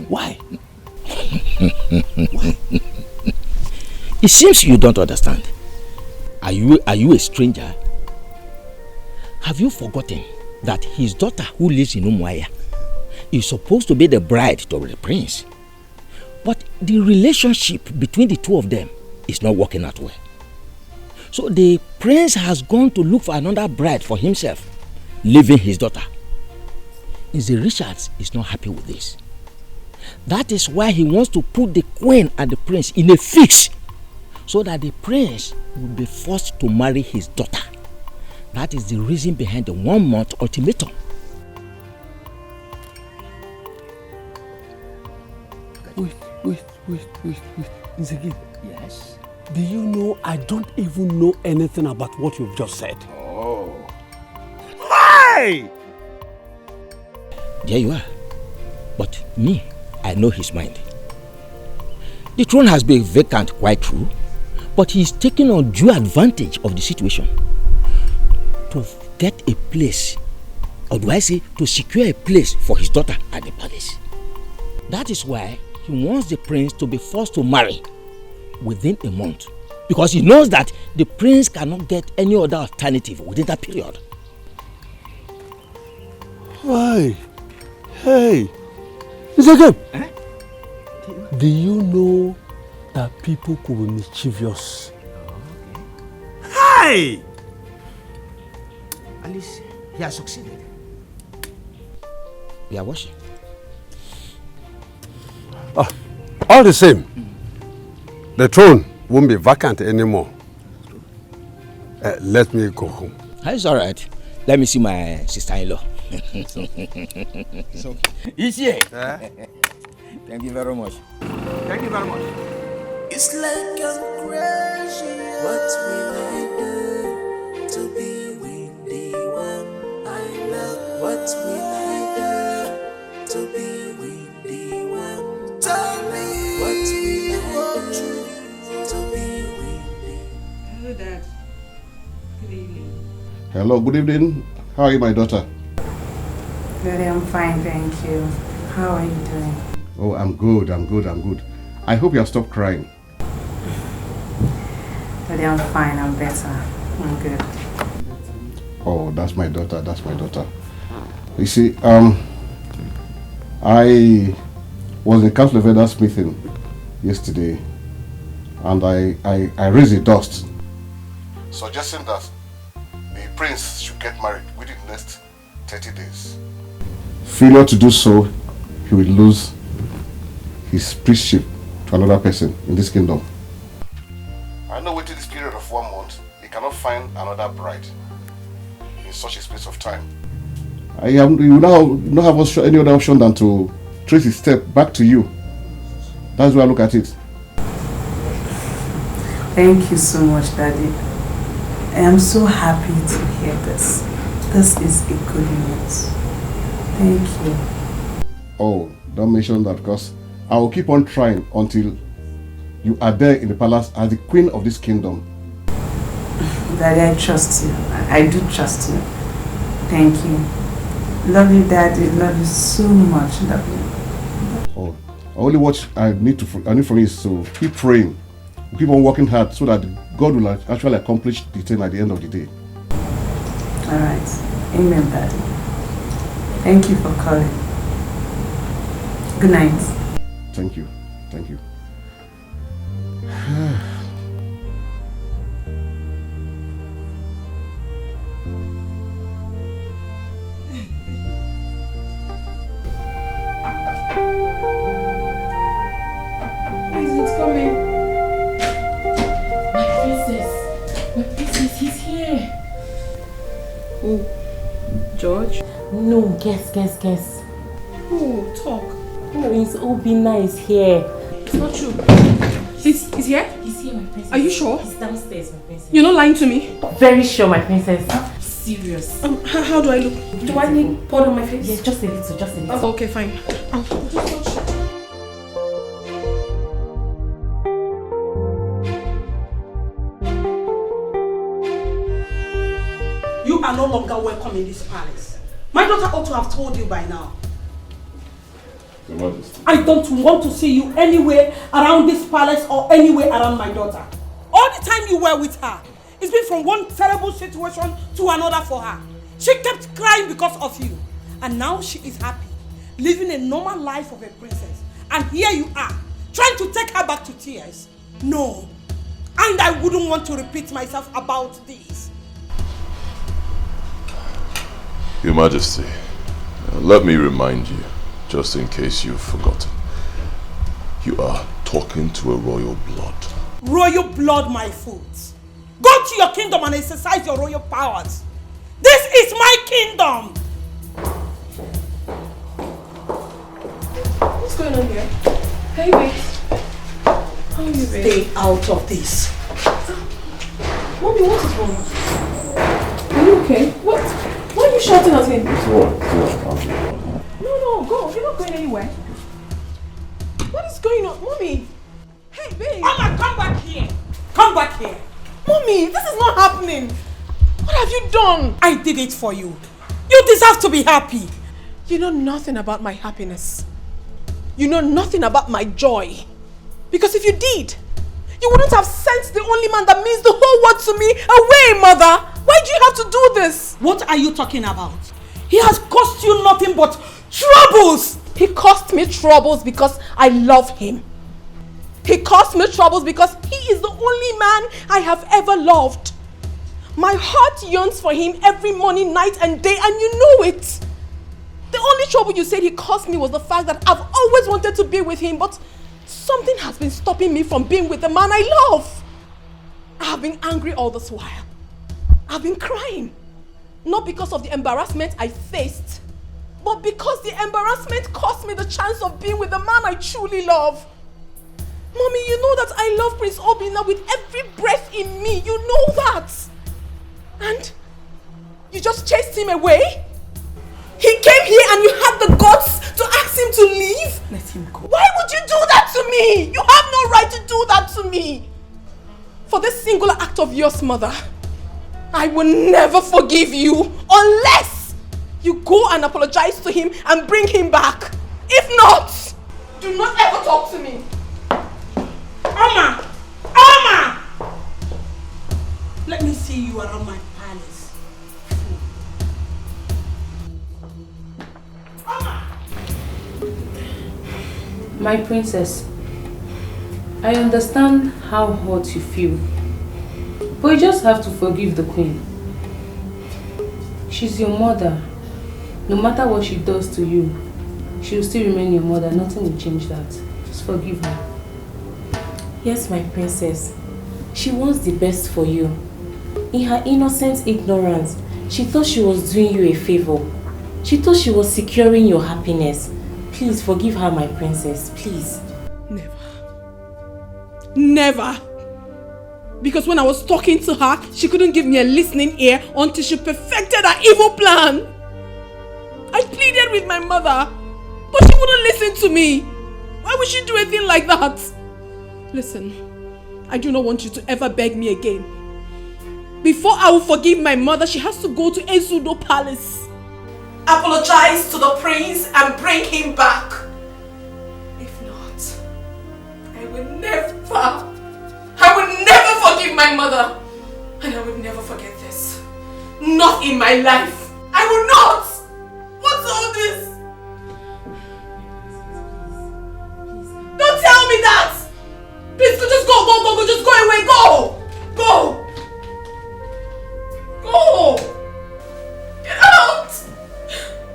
Q: Why?
I: Why? It seems you don't understand. Are you a stranger? Have you forgotten that his daughter who lives in Umuahia is supposed to be the bride to the prince? But the relationship between the two of them is not working out well. So the prince has gone to look for another bride for himself, leaving his daughter. Zé Richard is not happy with this. That is why he wants to put the queen and the prince in a fix, so that the prince will be forced to marry his daughter. That is the reason behind the 1 month ultimatum.
Q: Wait. Nzegi.
I: Yes?
Q: Do you know I don't even know anything about what you've just said?
I: Oh.
Q: Hey!
I: There you are. But me, I know his mind. The throne has been vacant, quite true, but he is taking undue advantage of the situation to get a place, or do I say to secure a place for his daughter at the palace. That is why he wants the prince to be forced to marry within a month, because he knows that the prince cannot get any other alternative within that period.
Q: Why? Hey! It's okay. Do you know that people could be mischievous. Hey!
I: At least he has succeeded. We are watching.
Q: All the same, the throne won't be vacant anymore. Let me go home.
I: It's all right. Let me see my sister-in-law.
V: So,
I: He's here. Thank you very much.
V: Thank you very much.
M: It's like I'm crazy. What will I do to be with the one I love? What will I do to be with the one? Tell me what will I do to be with the one?
F: Hello, Dad. Good evening.
J: Hello, good evening. How are you, my daughter?
D: Daddy, I'm fine, thank you. How are you doing?
J: Oh, I'm good. I hope you have stopped crying.
D: Daddy, I'm fine, I'm better. I'm good.
J: Oh, that's my daughter. You see, I was in Council of Elders meeting yesterday, and I raised the dust, suggesting that the prince should get married within the next 30 days. Failure to do so, he will lose his priestship to another person in this kingdom. I know within this period of 1 month, he cannot find another bride in such a space of time. You now don't have any other option than to trace his step back to you. That's why I look at it.
D: Thank you so much, Daddy. I am so happy to hear this. This is a good news. Thank you.
J: Oh, don't mention that, because I will keep on trying until you are there in the palace as the queen of this kingdom.
D: Daddy, I trust you. I do trust you. Thank you. Love you, Daddy. Love you so much. Love you.
J: Oh, only what I need from you is to keep praying, keep on working hard, so that God will actually accomplish the thing at the end of the day.
D: All right. Amen, Daddy. Thank you for calling. Good night.
J: Thank you.
F: It's coming.
D: My princess, he's here.
F: Who? George?
D: No, guess.
F: Who? Talk.
D: Prince Obina is here.
F: It's not true. He's here?
D: He's here, my princess.
F: Are you sure?
D: He's downstairs, my princess.
F: You're not lying to me?
D: Very sure, my princess. Serious.
F: How do I look? Do I need powder on my face?
D: Yes, just a little.
F: Oh, okay, fine.
K: You are no longer welcome in this palace. My daughter ought to have told you by now.
B: Your Majesty.
K: I don't want to see you anywhere around this palace or anywhere around my daughter. All the time you were with her, it's been from one terrible situation to another for her. She kept crying because of you. And now she is happy, living a normal life of a princess. And here you are, trying to take her back to tears. No. And I wouldn't want to repeat myself about this.
B: Your Majesty, let me remind you, just in case you've forgotten, you are talking to a royal blood.
K: Royal blood, my foot. Go to your kingdom and exercise your royal powers. This is my kingdom.
F: What's going on here? Hey, wait. How are you, babe?
K: Stay out of this.
F: Mommy, what is wrong? Are you okay? What? Why are you shouting at him? No, go. You're not going anywhere. What is going on? Mommy! Hey, babe!
K: Mama, come back here! Come back here!
F: Mommy, this is not happening! What have you done?
K: I did it for you. You deserve to be happy.
F: You know nothing about my happiness. You know nothing about my joy. Because if you did, you wouldn't have sent the only man that means the whole world to me away, Mother! Why do you have to do this?
K: What are you talking about? He has cost you nothing but troubles!
F: He cost me troubles because I love him.
G: He caused me troubles because he is the only man I have ever loved. My heart yearns for him every morning, night and day, and you know it. The only trouble you said he caused me was the fact that I've always wanted to be with him, but something has been stopping me from being with the man I love. I have been angry all this while. I've been crying. Not because of the embarrassment I faced, but because the embarrassment cost me the chance of being with the man I truly love. Mommy, you know that I love Prince Obinna with every breath in me. You know that. And you just chased him away? He came here and you had the guts to ask him to leave?
O: Let him go.
G: Why would you do that to me? You have no right to do that to me. For this singular act of yours, mother, I will never forgive you unless you go and apologize to him and bring him back. If not, do not ever talk to me.
K: Oma! Oma! Let me see you around my palace.
D: My princess, I understand how hurt you feel, but you just have to forgive the queen. She's your mother. No matter what she does to you, she will still remain your mother. Nothing will change that. Just forgive her. Yes, my princess. She wants the best for you. In her innocent ignorance, she thought she was doing you a favor. She thought she was securing your happiness. Please forgive her, my princess. Please.
G: Never. Because when I was talking to her, she couldn't give me a listening ear until she perfected her evil plan. I pleaded with my mother, but she wouldn't listen to me. Why would she do a thing like that? Listen, I do not want you to ever beg me again. Before I will forgive my mother, she has to go to Ezudo Palace, apologize to the prince and bring him back. If not, I will never forgive my mother. And I will never forget this. Not in my life. I will not. What's all this? Don't tell me that. Please, just go, just go away, go. Get out.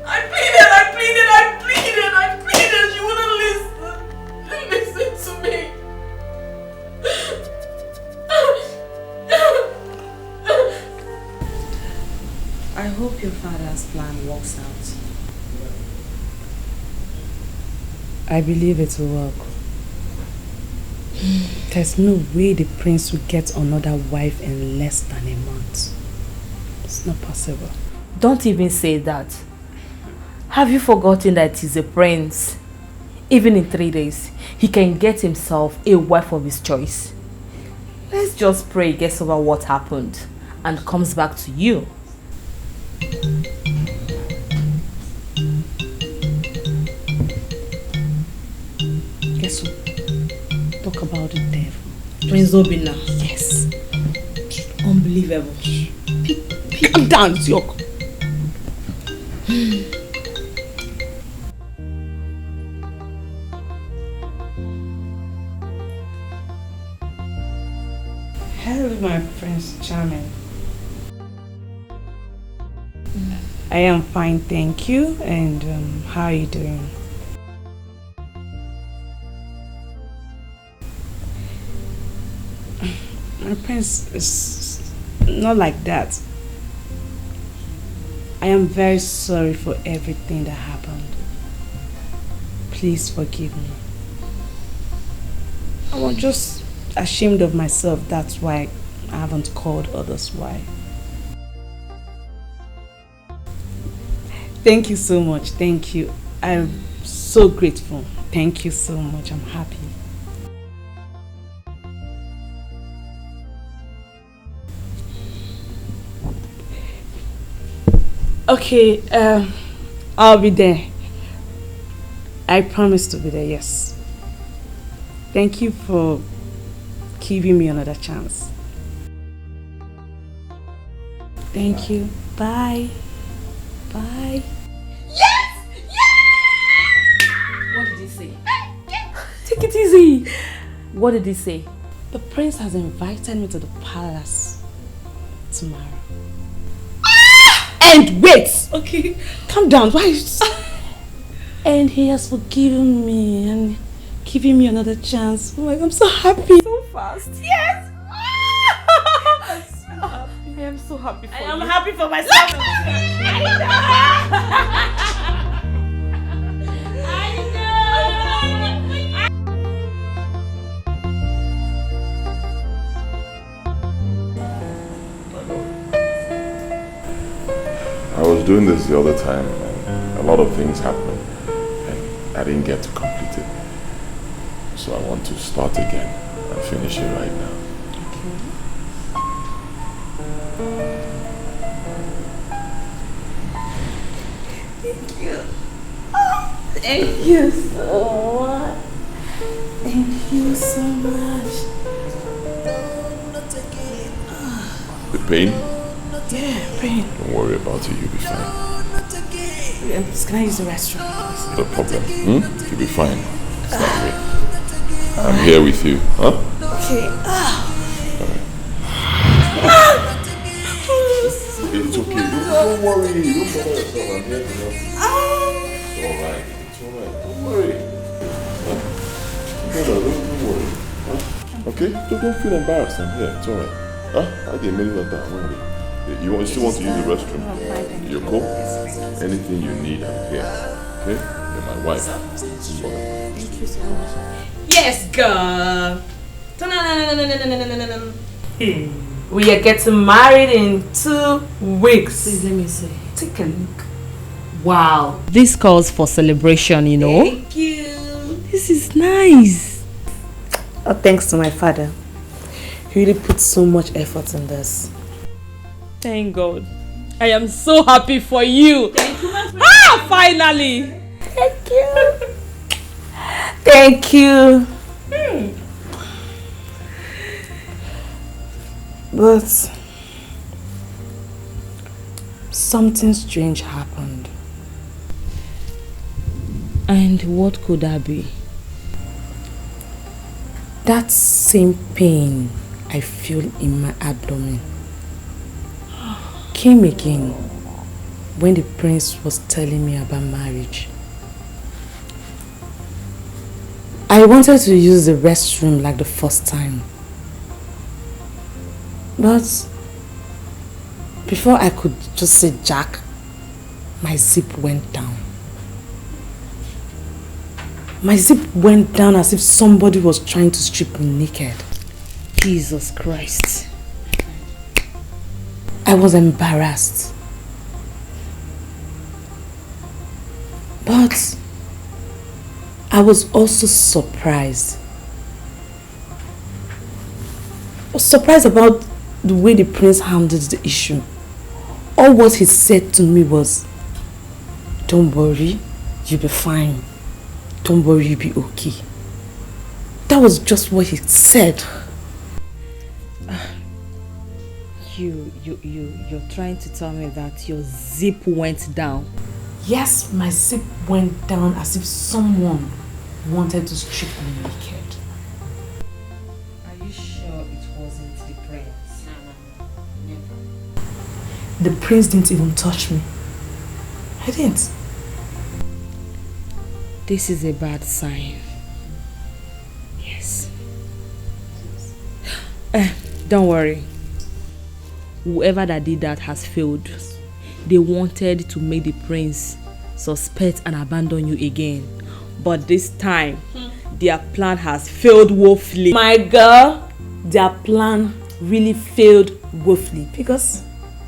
G: I pleaded. You wouldn't listen to me.
T: I hope your father's plan works out. I believe it will work. There's no way the prince will get another wife in less than a month. It's not possible.
D: Don't even say that. Have you forgotten that he's a prince? Even in 3 days, he can get himself a wife of his choice. Let's just pray he gets over what happened and comes back to you.
T: Guess what? Talk about the devil.
K: Prince Obinna.
T: Yes.
K: Unbelievable.
T: Calm down, Yoko. Hello, my Prince Charming. I am fine, thank you. And how are you doing? My prince is not like that. I am very sorry for everything that happened. Please forgive me. I was just ashamed of myself. That's why I haven't called others why. Thank you so much. Thank you. I'm so grateful. Thank you so much. I'm happy. Okay, I'll be there. I promise to be there, yes. Thank you for giving me another chance. Thank you. Bye. Bye.
D: Yes! Yes! What did he say?
T: Take it easy.
F: What did he say?
T: The prince has invited me to the palace tomorrow. And wait!
F: Okay.
T: Calm down, why? And he has forgiven me and given me another chance. Oh my God, I'm so happy.
F: So fast.
T: Yes!
F: I'm so happy. I am so happy for you.
T: I am happy for myself.
B: I was doing this the other time and a lot of things happened and I didn't get to complete it. So I want to start again and finish it right now.
T: Thank you. Thank you so much. Thank you so much.
B: The pain?
T: Yeah, pain.
B: Don't worry about it, you'll be fine.
T: Can I use the restroom?
B: No problem. You'll be fine. It's not me. I'm here with you. Huh?
T: Okay.
B: It's okay. Don't worry. Don't bother yourself. I'm here to help you. It's alright. It's alright. Don't worry. Don't worry. Huh? Okay? Don't feel embarrassed. I'm here. It's alright. Huh? I get many of that. Don't worry. You still want to use the restroom? You're cool? Anything you need, I'm here. Okay? You're my wife.
T: Thank you so much. Yes, girl. We are getting married in 2 weeks. Please let me see. Take a look.
F: Wow. This calls for celebration, you know.
T: Thank you.
F: This is nice.
T: Oh, thanks to my father. He really put so much effort in this.
F: Thank God. I am so happy for you.
T: Thank you, my friend.
F: Ah, finally.
T: Thank you. Thank you. But something strange happened.
F: And what could that be?
T: That same pain I feel in my abdomen came again when the prince was telling me about marriage. I wanted to use the restroom like the first time. But before I could just say Jack, my zip went down. My zip went down as if somebody was trying to strip me naked.
F: Jesus Christ.
T: I was embarrassed. But I was also surprised. I was surprised about the way the prince handled the issue. All what he said to me was, "Don't worry, you'll be fine. Don't worry, you'll be okay." That was just what he said.
F: You're trying to tell me that your zip went down?
T: Yes, my zip went down as if someone wanted to strip me naked.
F: Are you sure it wasn't the prince?
T: No, never. The prince didn't even touch me. I didn't.
F: This is a bad sign. Yes. Don't worry. Whoever that did that has failed. They wanted to make the prince suspect and abandon you again. But this time, their plan has failed woefully.
T: My girl, their plan really failed woefully because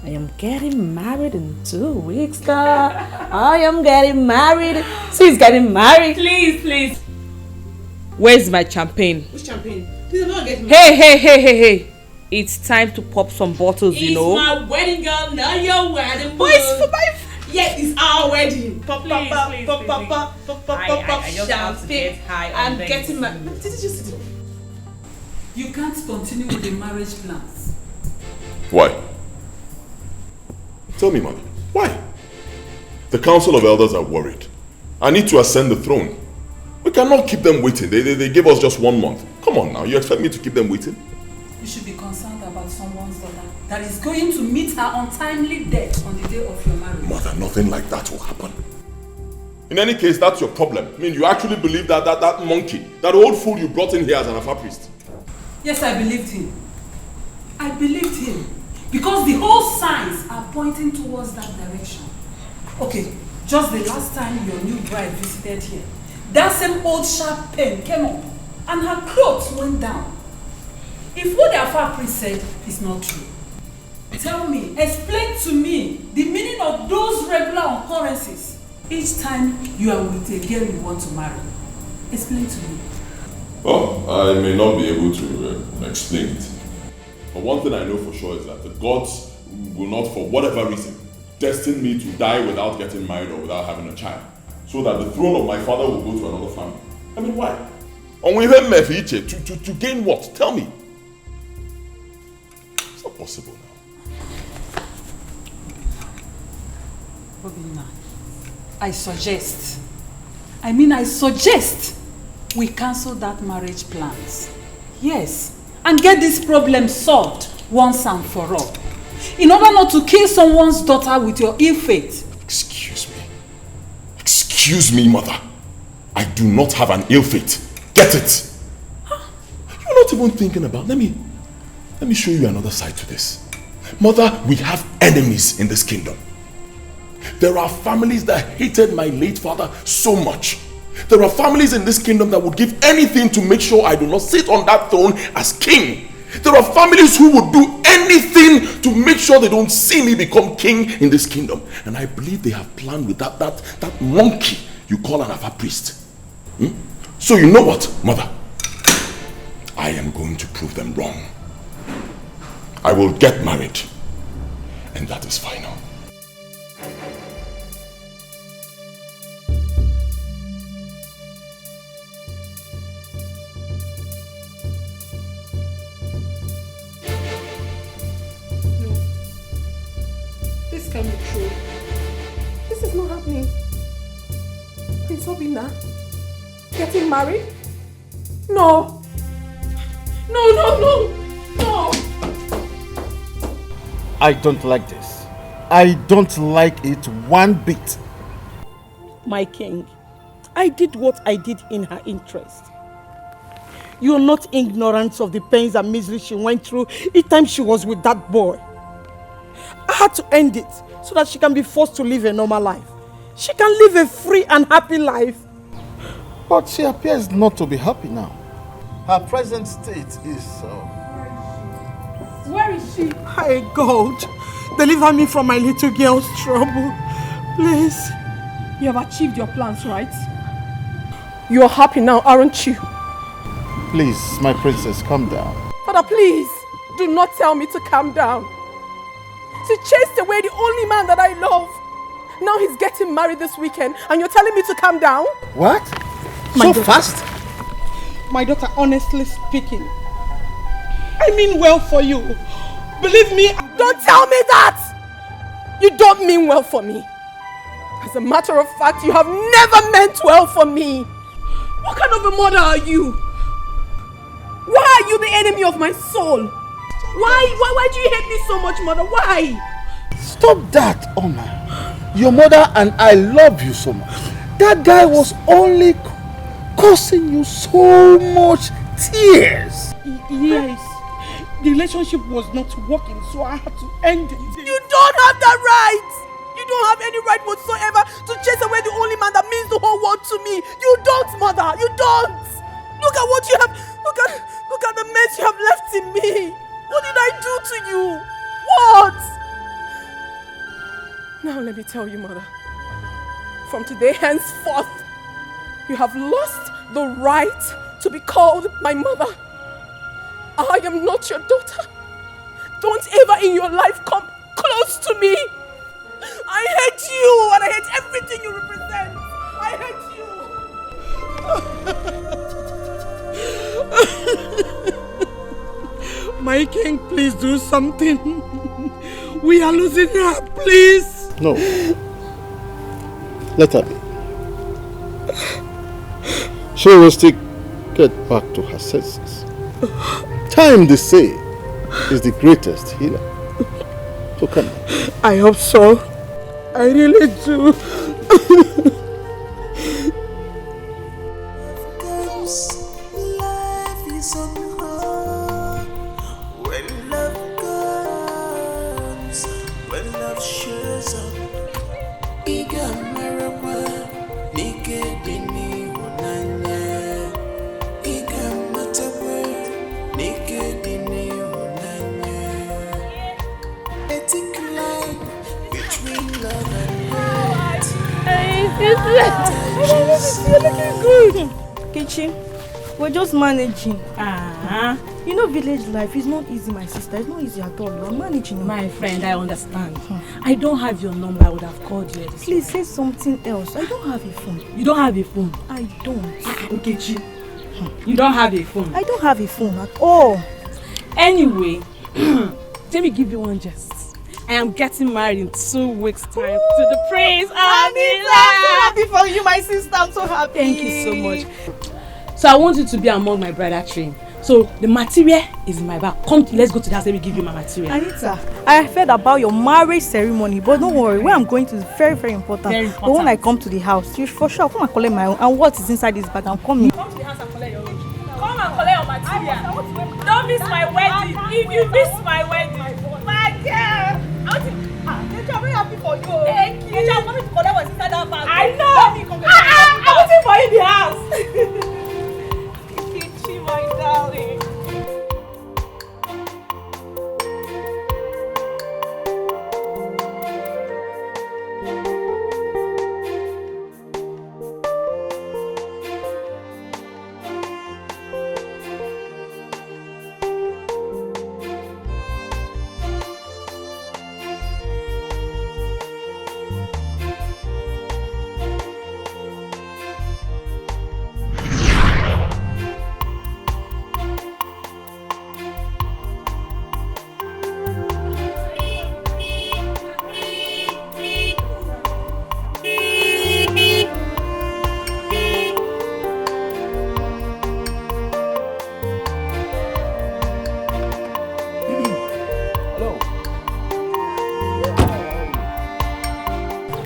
T: I am getting married in 2 weeks, girl. I am getting married. She's getting married.
F: Please. Where's my champagne?
T: Which champagne? Please, I'm not getting
F: married. Hey. It's time to pop some bottles, you know.
T: It's my wedding, girl, not your wedding.
F: But it's for my...
T: Yes, it's our wedding. Pop,
F: please.
T: I just have to get high on I'm getting married.
C: You can't continue with the marriage plans.
B: Why? Tell me, mother. Why? The Council of Elders are worried. I need to ascend the throne. We cannot keep them waiting. They gave us just 1 month. Come on now, you expect me to keep them waiting?
C: You should be concerned about someone's daughter that is going to meet her untimely death on the day of your marriage.
B: Mother, nothing like that will happen. In any case, that's your problem. I mean, you actually believe that monkey, that old fool you brought in here as an Afa priest.
C: Yes, I believed him. I believed him. Because the whole signs are pointing towards that direction. Okay, just the last time your new bride visited here, that same old sharp pen came up and her clothes went down. If what the Afa priest said is not true, tell me, explain to me the meaning of those regular occurrences each time you are with a girl you want to marry. Explain to me.
B: Well, I may not be able to explain it. But one thing I know for sure is that the gods will not, for whatever reason, destine me to die without getting married or without having a child. So that the throne of my father will go to another family. I mean, why? To gain what? Tell me. It's not possible now.
C: Obinna, I suggest we cancel that marriage plans. Yes, and get this problem solved once and for all. In order not to kill someone's daughter with your ill fate.
B: Excuse me, mother. I do not have an ill fate. Get it? You're not even thinking about. Let me show you another side to this. Mother, we have enemies in this kingdom. There are families that hated my late father so much. There are families in this kingdom that would give anything to make sure I do not sit on that throne as king. There are families who would do anything to make sure they don't see me become king in this kingdom. And I believe they have planned with that monkey you call an Afa priest. So you know what, mother? I am going to prove them wrong. I will get married. And that is final.
G: This can't be true. This is not happening. Prince Obinna getting married? No. No.
J: I don't like this. I don't like it one bit.
K: My king, I did what I did in her interest. You're not ignorant of the pains and misery she went through each time she was with that boy. I had to end it so that she can be forced to live a normal life. She can live a free and happy life.
J: But she appears not to be happy now. Her present state is...
K: Where is she? Hi, God. Deliver me from my little girl's trouble. Please.
G: You have achieved your plans, right? You are happy now, aren't you?
J: Please, my princess, calm down.
G: Father, please, do not tell me to calm down. She chased away the only man that I love. Now he's getting married this weekend and you're telling me to calm down?
J: What? Fast?
K: My daughter, honestly speaking, I mean well for you. Believe me.
G: Don't tell me that! You don't mean well for me. As a matter of fact, you have never meant well for me. What kind of a mother are you? Why are you the enemy of my soul? Why do you hate me so much, mother? Why?
J: Stop that, Oma. Your mother and I love you so much. That guy was only causing you so much tears.
K: Yes. The relationship was not working, so I had to end it.
G: You don't have that right. You don't have any right whatsoever to chase away the only man that means the whole world to me. You don't, mother. You don't. Look at what you have. Look at the mess you have left in me. What did I do to you? What? Now let me tell you, mother. From today henceforth, you have lost the right to be called my mother. I am not your daughter. Don't ever in your life come close to me. I hate you and I hate everything you represent. I
K: hate you. My king, please do something. We are losing her, please.
J: No. Let her be. She will stick get back to her senses. Time, they say, is the greatest healer. So come on.
K: I hope so. I really do.
M: Life is unhard. When love comes, when love shows up, Iga Marakwa, Nike Dini Hunanya, Iga Matawa, Nike Dini Hunanya. Ethic line between love and hate.
L: You're looking good. Kichi, we're just managing. You know, village life is not easy, my sister. It's not easy at all. We're managing.
T: My friend, I understand. I don't have your number. I would have called you.
L: Please say something else. I don't have a phone.
T: You don't have a phone?
L: I don't.
T: Nkechi, you don't have a phone?
L: I don't have a phone at all.
T: Anyway, let me give you one gist. I am getting married in 2 weeks' time to the prince.
L: Anita, I'm so happy for you, my sister. I'm so happy.
T: Thank you so much. So I want you to be among my bridal train. So the material is in my bag. Come, let's go to the house. Let me give you my material.
L: Anita, I heard about your marriage ceremony, but don't worry. Where I'm going to is very, very important.
T: Very
L: But when I come to the house, you for sure come and collect my own. And what is inside this bag? I'm coming.
T: Come to the house and collect your own. Come and collect your material. Don't miss my wedding. If you miss my wedding, my girl, I'm very happy for you. Thank you. I'm coming to collect what's inside that bag. I know. I'm waiting for you in the house. Kichi, my darling.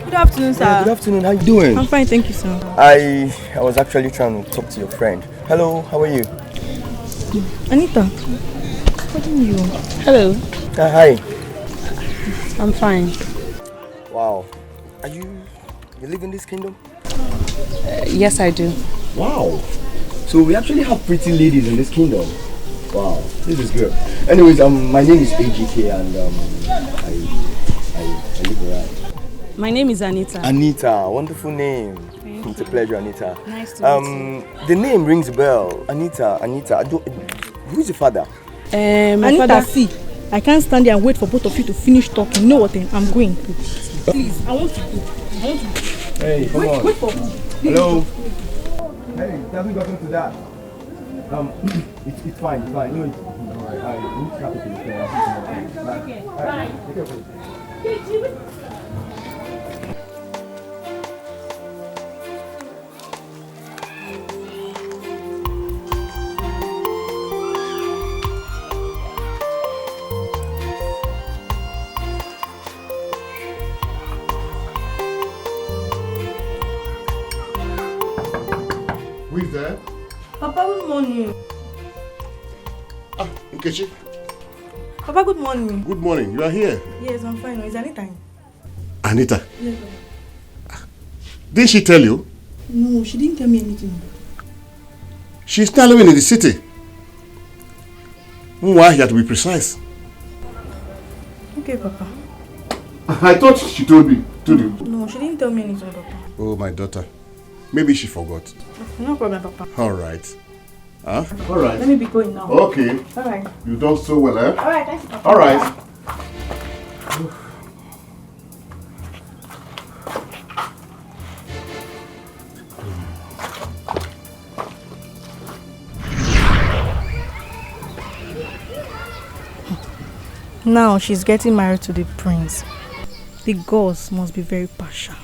L: Good afternoon, sir.
P: Yeah, good afternoon. How you doing?
L: I'm fine, thank you, sir.
P: I was actually trying to talk to your friend. Hello, how are you?
L: Anita, what are you?
T: Hello.
P: Hi.
T: I'm fine.
P: Wow. You live in this kingdom?
T: Yes, I do.
P: Wow. So we actually have pretty ladies in this kingdom. Wow, this is good. Anyways, my name is AGK and I live around.
T: My name is Anita.
P: Anita, wonderful name. It's a pleasure, Anita.
T: Nice to meet you.
P: The name rings a bell. Anita. Who's your father?
T: My
L: Anita,
T: father.
L: see, I can't stand there and wait for both of you to finish talking. You know what? I'm going. Please, I want to go.
P: Hey, come on.
L: Wait for me.
P: Hello. Hey, it hasn't gotten to that. It's fine. No, it's alright. I need to start with you. Bye. Take care, please.
J: Who is there?
L: Papa, good morning.
J: Nkechi.
L: Papa, good morning.
J: Good morning. You are here.
L: Yes, I'm fine. Is Anita in?
J: Anita.
L: Yes,
J: Didn't she tell you?
L: no, she didn't tell me anything.
J: She's now living in the city. Why you have to be precise?
L: Okay, Papa.
J: I thought she told you.
L: No, she didn't tell me anything, Papa.
J: Oh, my daughter. Maybe she forgot.
L: No problem, Papa.
J: All right. Huh? All right.
L: Let me be going now.
J: Okay.
L: All right.
J: You done so well, eh?
L: All right, thanks, Papa.
J: All right.
L: Now she's getting married to the prince. The gods must be very partial.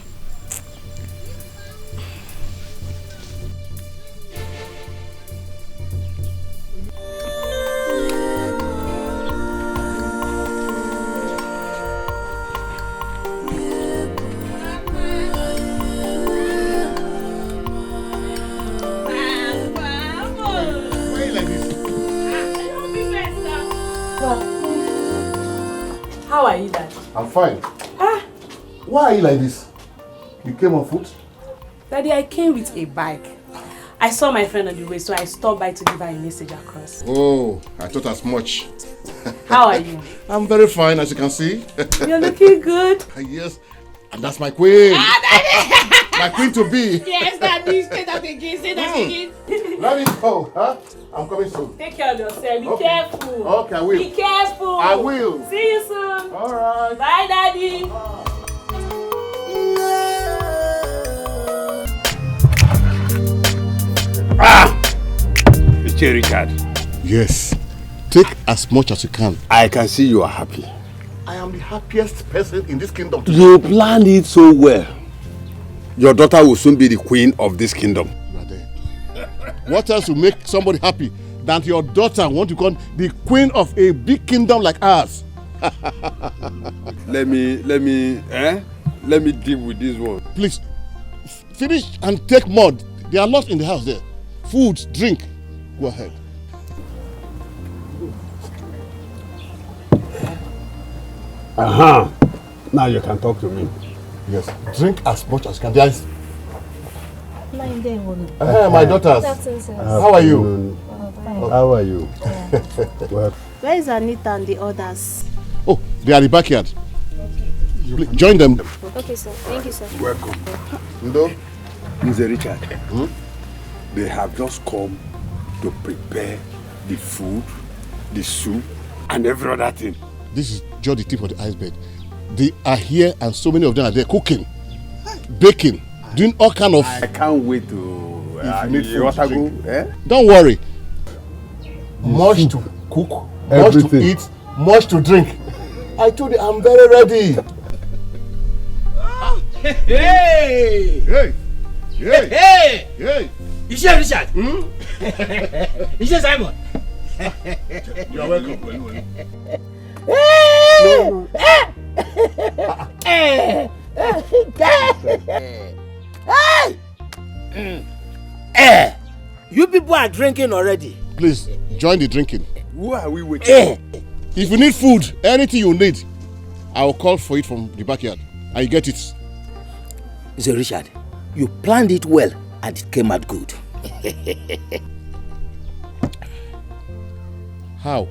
D: How are you, Daddy?
J: I'm fine. Why are you like this? You came on foot?
F: Daddy, I came with a bike. I saw my friend on the way, so I stopped by to give her a message across.
J: Oh, I thought as much.
F: How are you?
J: I'm very fine, as you can see.
F: You're looking good.
J: Yes, and that's my queen. My queen to be.
F: Yes, Daddy. Say that again. Say that again.
J: Let me go, huh? I'm coming soon.
F: Take care of yourself. Be
J: Okay.
F: careful.
J: Okay, I will.
F: Be careful.
J: I will.
F: See you soon.
J: All right.
F: Bye, Daddy.
Q: Mr. Richard.
J: Yes. Take as much as you can.
Q: I can see you are happy.
J: I am the happiest person in this kingdom.
Q: You planned it so well. Your daughter will soon be the queen of this kingdom.
J: You are there. What else will make somebody happy than your daughter want to become the queen of a big kingdom like ours?
Q: Let me deal with this one.
J: Please, finish and take more. There are lots in the house there. Food, drink. Go ahead.
Q: Now you can talk to me.
J: Yes. Drink as much as you can. There is...
N: My
J: daughters. How are you?
Q: How are you?
N: Well, where is Anita and the others?
J: Oh, they are in the backyard. Please, join them.
N: Okay, sir. Thank you, sir.
Q: Welcome.
J: No?
Q: Mr. Richard, they have just come to prepare the food, the soup, and every other thing.
J: This is just the tip of the iceberg. They are here and so many of them are there cooking, baking, doing all kind of...
Q: I can't wait to...
J: if you need food to drink.
Q: Eh?
J: Don't worry. Much to cook, much to eat, much to drink. I told you I'm very ready.
I: Hey!
J: Hey! Hey!
I: Hey!
J: Hey!
I: Iṣẹ́ Richard. Iṣẹ́ Simon.
J: You are welcome.
I: You people are drinking already.
J: Please join the drinking.
Q: Who are we waiting?
J: If you need food, anything you need, I will call for it from the backyard and you get it.
I: Mr. Richard, you planned it well and it came out good.
J: How?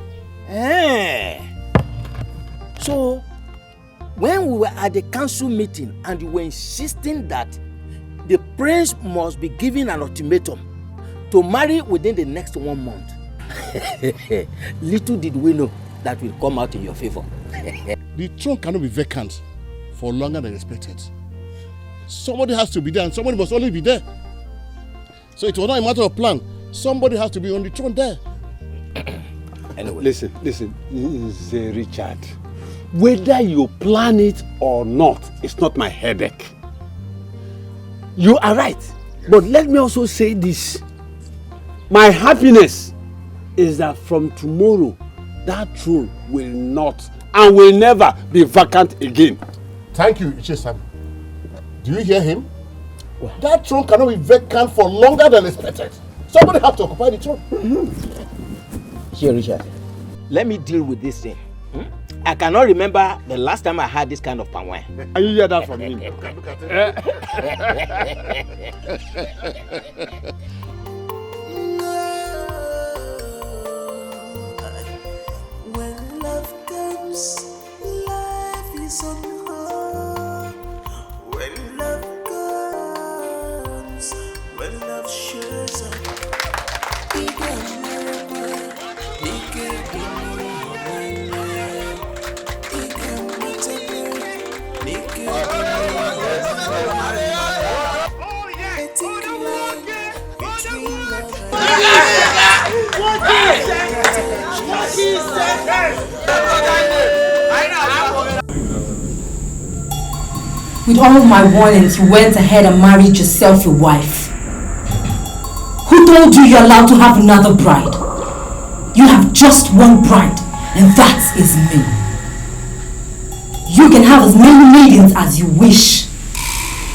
I: So, when we were at the council meeting and you were insisting that the prince must be given an ultimatum to marry within the next 1 month, little did we know that will come out in your favor.
J: The throne cannot be vacant for longer than expected. Somebody has to be there and somebody must only be there. So it was not a matter of plan. Somebody has to be on the throne there.
Q: Anyway. Listen, Mr. Richard. Whether you plan it or not, it's not my headache. You are right. Yes. But let me also say this. My happiness is that from tomorrow, that throne will not and will never be vacant again.
J: Thank you, Ichie-san. Do you hear him? Well, that throne cannot be vacant for longer than expected. Somebody has to occupy the throne.
I: Here, Richard, let me deal with this thing. I cannot remember the last time I had this kind of palm wine.
Q: Can you hear that from me?
J: Look at it.
M: When love comes, life is on hold. When love comes, when love shows up, we can never, we can be we can meet again, we can
D: With all of my warnings, you went ahead and married yourself a wife. Who told you you're allowed to have another bride? You have just one bride, and that is me. You can have as many maidens as you wish,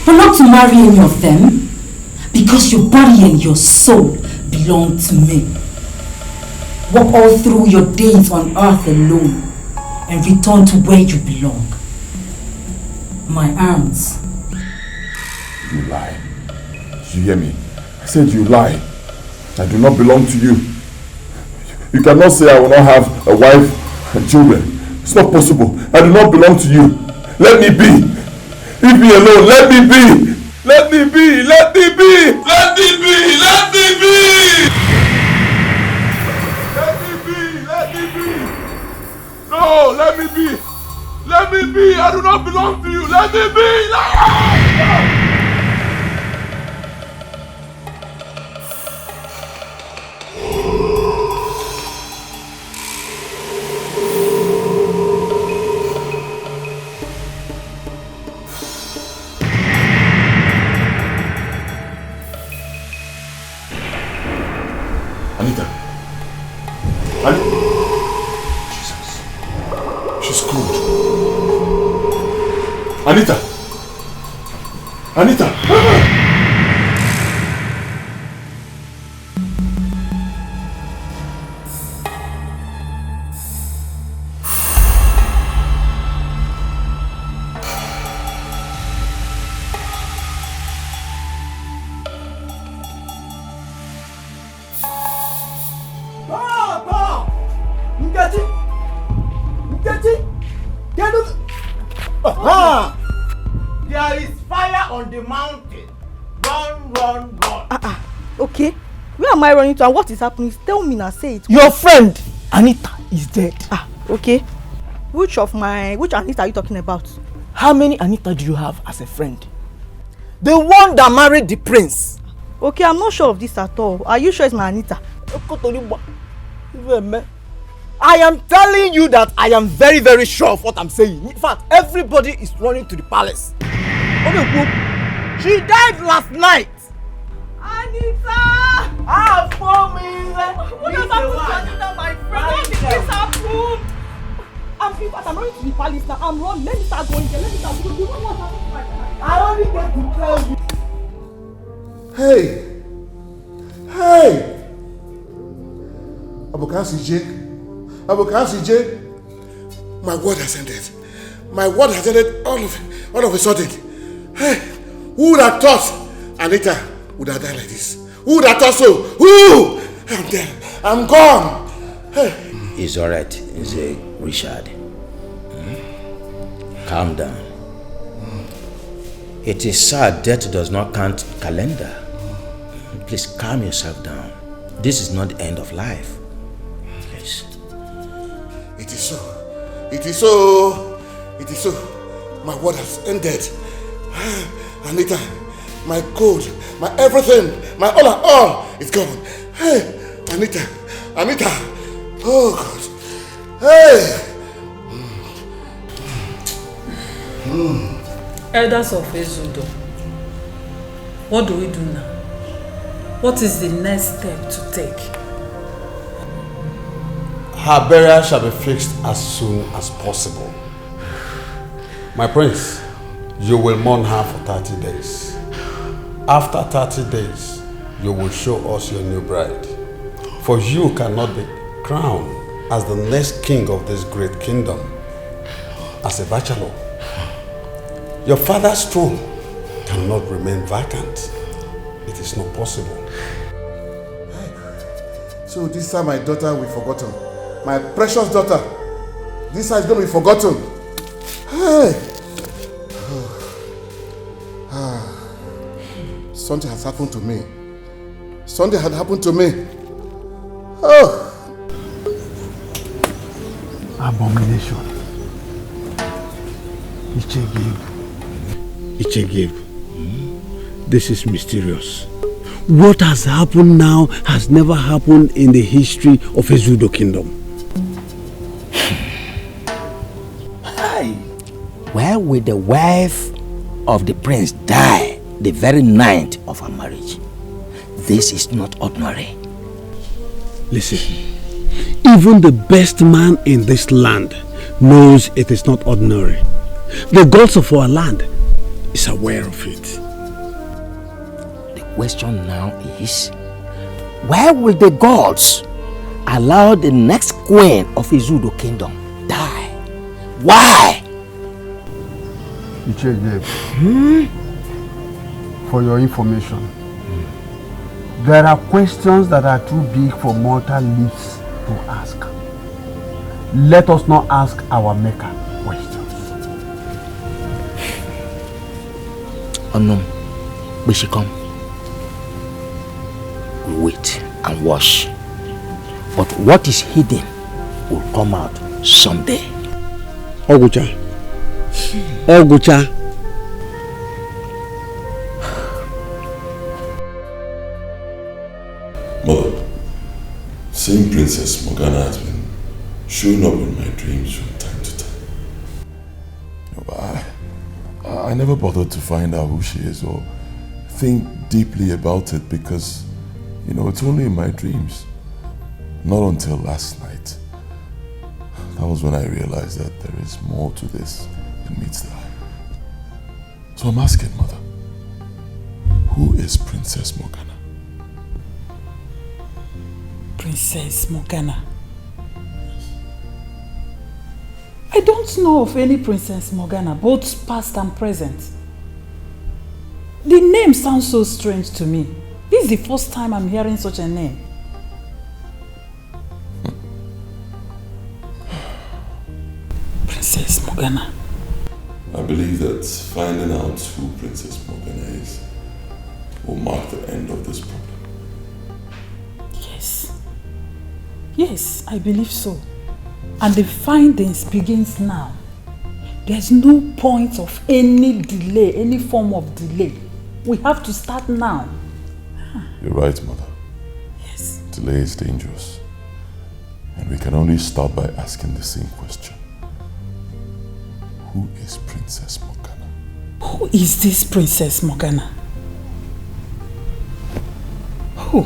D: but not to marry any of them, because your body and your soul belong to me. Walk all through your days on earth alone,
O: and return to where you belong. My arms.
B: You lie. You hear me? I said you lie. I do not belong to you. You cannot say I will not have a wife and children. It's not possible. I do not belong to you. Let me be. Leave me alone. Let me be. Let me be. Let me be. Let me be. Let me be. Let me be. Let me be. No, let me be. Let me be. I do not belong to you. Let me be. Anita! Anita!
K: There is fire on the mountain. Run, run, run.
L: Okay. Where am I running to and what is happening? Tell me now, say it.
K: Your friend, Anita, is dead.
L: Okay. Which Anita are you talking about?
K: How many Anita do you have as a friend? The one that married the prince.
L: Okay, I'm not sure of this at all. Are you sure it's my Anita?
K: I am telling you that I am very, very sure of what I'm saying. In fact, everybody is running to the palace. She died last night.
L: Anita! What has happened to Anita, my friend? What did this happen? I'm running to the palace now. I'm running. Let me start going there. Let me start going. You know what happened to my friend?
K: I only get to tell you.
B: Hey! Hey! Abukasi Jake, my word has ended. My word has ended all of a sudden. Hey, who would have thought Anita would have died like this? Who would have thought so? Who? I'm dead. I'm gone. Hey.
I: It's alright, Richard. Calm down. It is sad death does not count calendar. Please calm yourself down. This is not the end of life. Please.
B: It is so. It is so. It is so. My word has ended. Anita, my gold, my everything, my all is gone. Hey, Anita. Oh God. Hey.
C: Elders of Ezudo, what do we do now? What is the next step to take?
Q: Her burial shall be fixed as soon as possible. My prince, you will mourn her for 30 days. After 30 days, you will show us your new bride. For you cannot be crowned as the next king of this great kingdom as a bachelor. Your father's throne cannot remain vacant. It is not possible.
B: So this time my daughter will be forgotten. My precious daughter. This time is going to be forgotten. Hey. Something has happened to me. Something had happened to me. Oh.
Q: Abomination. Ichegib. This is mysterious. What has happened now has never happened in the history of Ezudo Kingdom.
I: Where will the wife of the prince die the very night of her marriage? This is not ordinary.
Q: Listen, even the best man in this land knows it is not ordinary. The gods of our land is aware of it.
I: The question now is, why will the gods allow the next queen of Ezudo Kingdom die Why?
Q: For your information, there are questions that are too big for mortal lips to ask. Let us not ask our maker questions.
I: Unknown, we should come. We wait and watch. But what is hidden will come out someday.
Q: Ogucha. Ogucha.
B: Mother, seeing Princess Morgana has been showing up in my dreams from time to time. I never bothered to find out who she is or think deeply about it because, you know, it's only in my dreams. Not until last night. That was when I realized that there is more to this than meets the eye. So I'm asking, Mother, who is Princess Morgana?
C: Princess Morgana. I don't know of any Princess Morgana, both past and present. The name sounds so strange to me. This is the first time I'm hearing such a name. Princess Morgana.
B: I believe that finding out who Princess Morgana is will mark the end of this problem.
C: Yes. Yes, I believe so. And the findings begins now. There's no point of any delay, any form of delay. We have to start now.
B: You're right, Mother.
C: Yes.
B: Delay is dangerous. And we can only start by asking the same question. Who is Princess Morgana?
C: Who is this Princess Morgana? Who?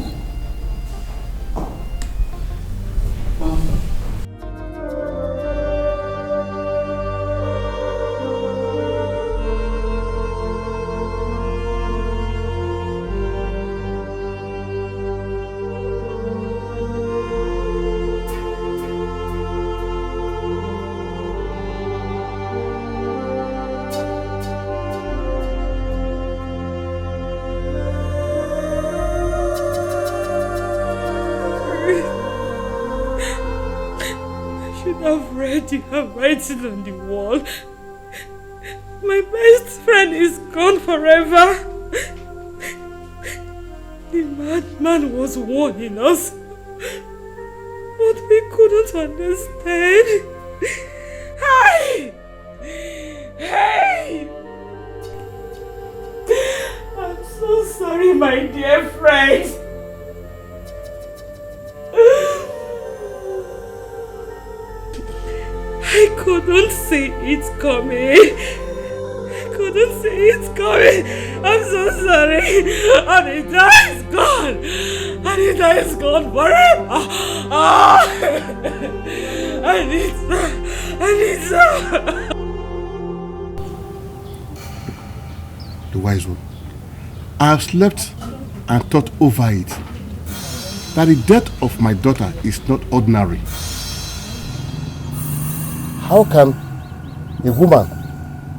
K: You have writing on the wall. My best friend is gone forever. The madman was warning us, but we couldn't understand. Hey! Hey! I'm so sorry, my dear friend. I couldn't see it coming. I couldn't see it coming. I'm so sorry. Anita is gone. Anita is gone forever. Anita.
J: The wise one. I have slept and thought over it. That the death of my daughter is not ordinary. How can a woman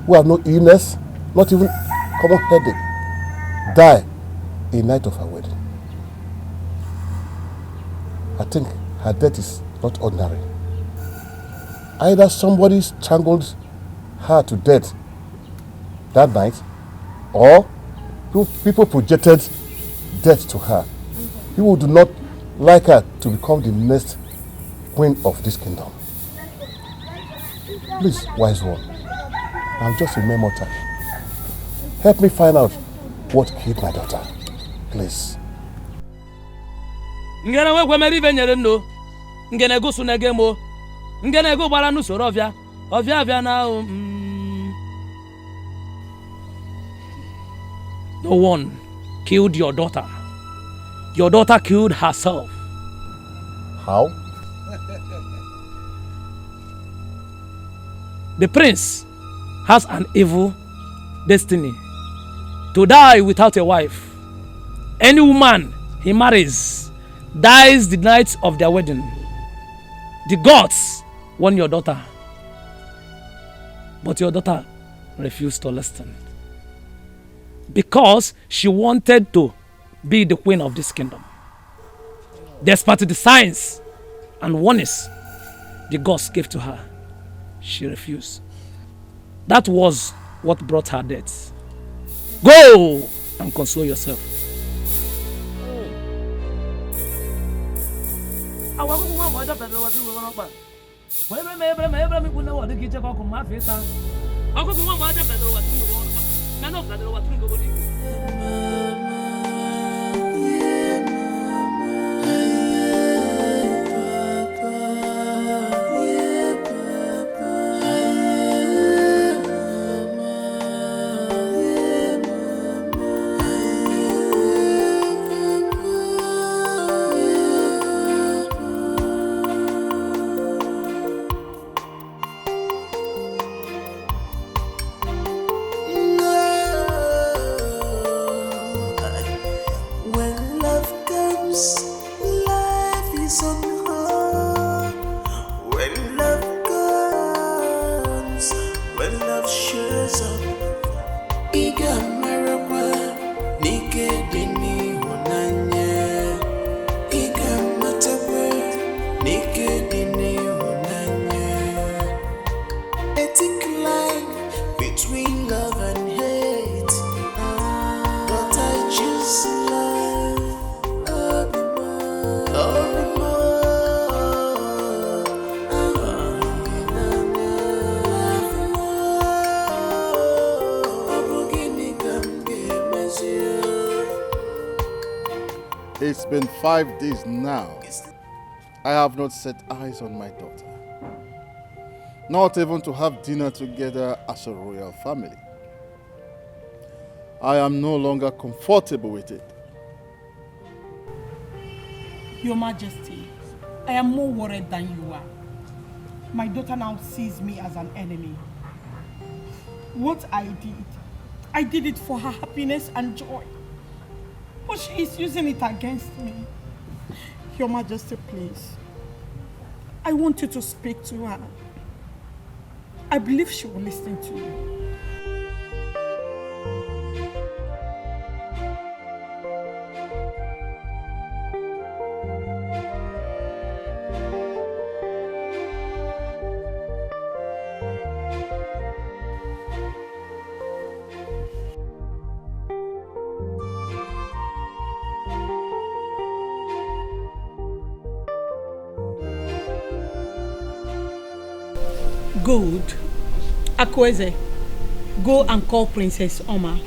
J: who has no illness, not even common headache, die in night of her wedding? I think her death is not ordinary. Either somebody strangled her to death that night, or people projected death to her. People do not like her to become the next queen of this kingdom. Please, wise one, I'm just a mere mortal. Help me find out what killed my daughter. Please.
V: Ngana we gwemeri benyere nno. Ngene go su na gemo. Ngene go gbara nu soro ovia. Ovia avia na No one killed your daughter. Your daughter killed herself.
J: How?
V: The prince has an evil destiny to die without a wife. Any woman he marries dies the night of their wedding. The gods want your daughter.
R: But your daughter refused to listen. Because she wanted to be the queen of this kingdom. Despite the signs and warnings the gods gave to her, she refused. That was what brought her death. Go and console yourself.
J: It's been 5 days now. I have not set eyes on my daughter. Not even to have dinner together as a royal family. I am no longer comfortable with it.
K: Your Majesty, I am more worried than you are. My daughter now sees me as an enemy. What I did it for her happiness and joy. But she is using it against me. Your Majesty, please. I want you to speak to her. I believe she will listen to you. Good. Akweze, go and call Princess Oma.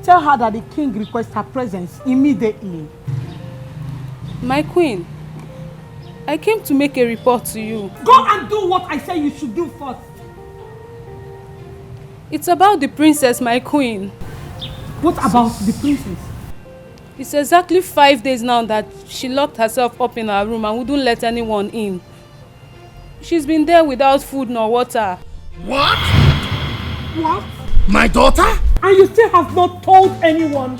K: Tell her that the king requests her presence immediately.
F: My queen, I came to make a report to you.
K: Go and do what I say you should do first.
F: It's about the princess, my queen.
K: What about the princess?
F: It's exactly 5 days now that she locked herself up in her room and wouldn't let anyone in. She's been there without food nor water.
K: What? What?
J: My daughter?
K: And you still have not told anyone?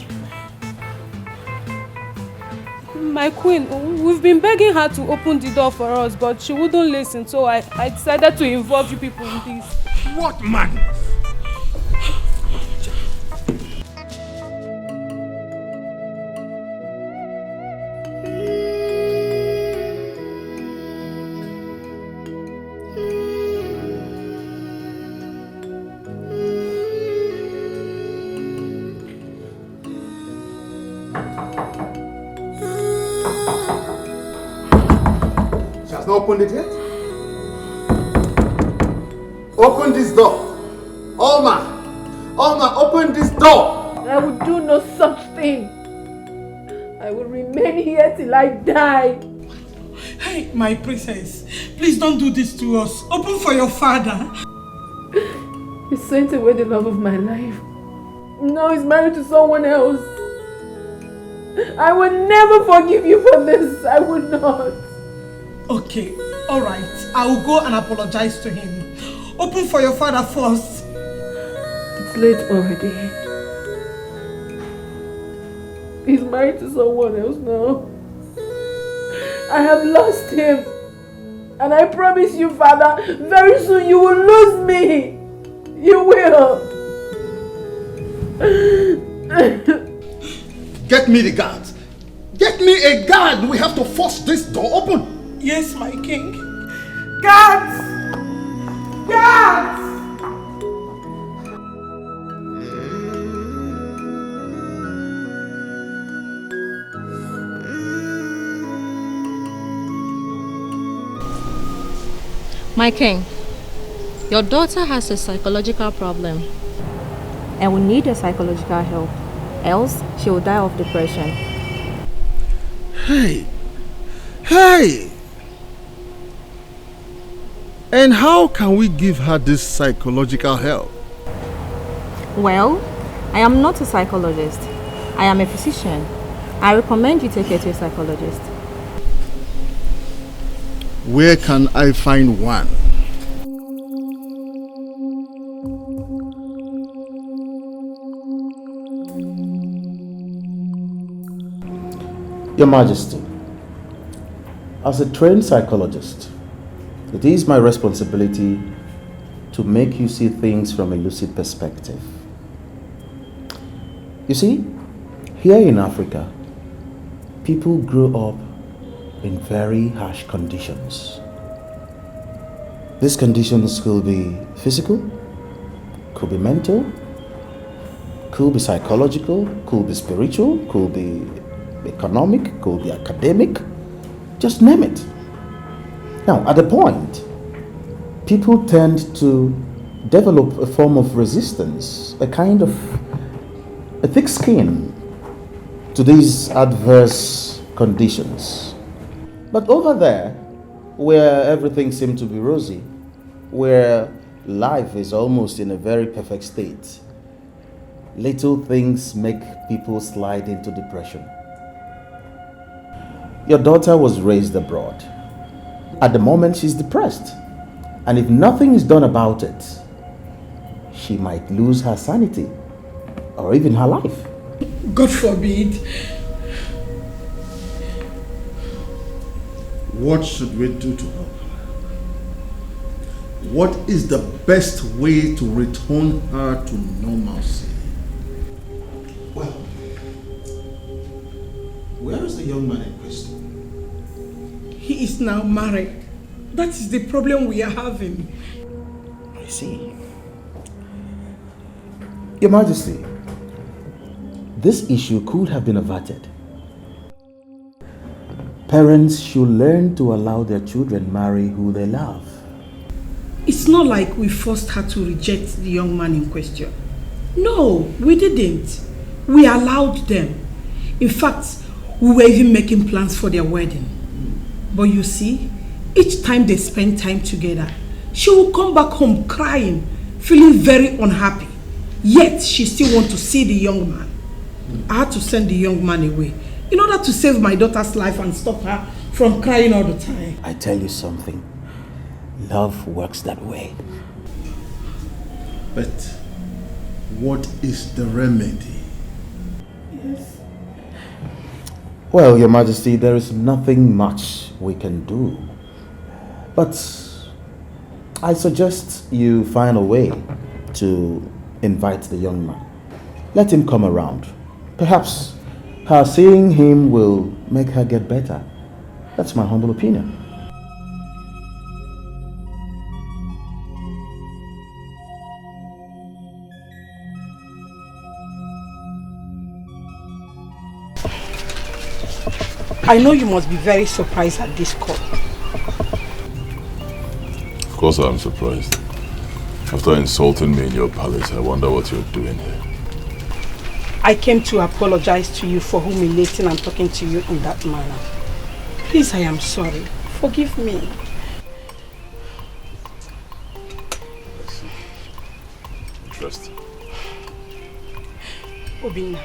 F: My queen, we've been begging her to open the door for us, but she wouldn't listen, so I decided to involve you people in this.
J: What madness? Opened it yet? Open this door. Alma, open this door.
G: I will do no such thing. I will remain here till I die.
K: Hey, my princess, please don't do this to us. Open for your father.
G: He sent away the love of my life. Now he's married to someone else. I will never forgive you for this. I will not.
K: Okay, alright. I will go and apologize to him. Open for your father first.
G: It's late already. He's married to someone else now. I have lost him. And I promise you, Father, very soon you will lose me. You will.
J: Get me the guards. Get me a guard. We have to force this door open.
K: Yes, my king.
G: Guards! Guards!
H: My king, your daughter has a psychological problem and will need your psychological help, else she will die of depression.
J: Hey! Hey! And how can we give her this psychological help?
H: Well, I am not a psychologist. I am a physician. I recommend you take her to a psychologist.
J: Where can I find one?
U: Your Majesty, as a trained psychologist, it is my responsibility to make you see things from a lucid perspective. You see, here in Africa, people grow up in very harsh conditions. These conditions could be physical, could be mental, could be psychological, could be spiritual, could be economic, could be academic, just name it. Now, at a point, people tend to develop a form of resistance, a kind of a thick skin to these adverse conditions. But over there, where everything seems to be rosy, where life is almost in a very perfect state, little things make people slide into depression. Your daughter was raised abroad. At the moment, she's depressed. And if nothing is done about it, she might lose her sanity or even her life.
K: God forbid.
J: What should we do to help her? What is the best way to return her to normalcy?
U: Well, where is the young man in question?
K: He is now married. That is the problem we are having.
U: I see. Your Majesty, this issue could have been averted. Parents should learn to allow their children marry who they love.
K: It's not like we forced her to reject the young man in question. No, we didn't. We allowed them. In fact, we were even making plans for their wedding. But you see, each time they spend time together, she will come back home crying, feeling very unhappy. Yet, she still wants to see the young man. I had to send the young man away in order to save my daughter's life and stop her from crying all the time.
U: I tell you something, love works that way.
J: But what is the remedy?
K: Yes.
U: Well, Your Majesty, there is nothing much we can do. But I suggest you find a way to invite the young man. Let him come around. Perhaps her seeing him will make her get better. That's my humble opinion.
K: I know you must be very surprised at this call.
B: Of course I'm surprised. After insulting me in your palace, I wonder what you're doing here.
K: I came to apologize to you for humiliating and talking to you in that manner. Please, I am sorry. Forgive me.
B: Interesting.
K: Obinna,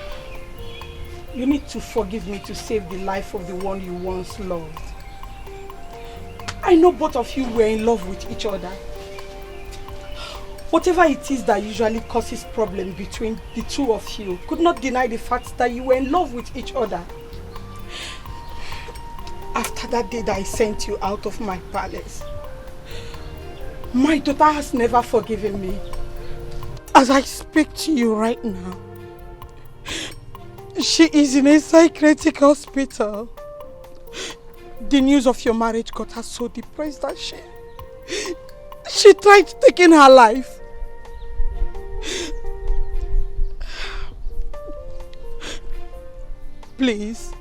K: you need to forgive me to save the life of the one you once loved. I know both of you were in love with each other. Whatever it is that usually causes problems between the two of you could not deny the fact that you were in love with each other. After that day that I sent you out of my palace, my daughter has never forgiven me. As I speak to you right now, she is in a psychiatric hospital. The news of your marriage got her so depressed that she tried taking her life. Please,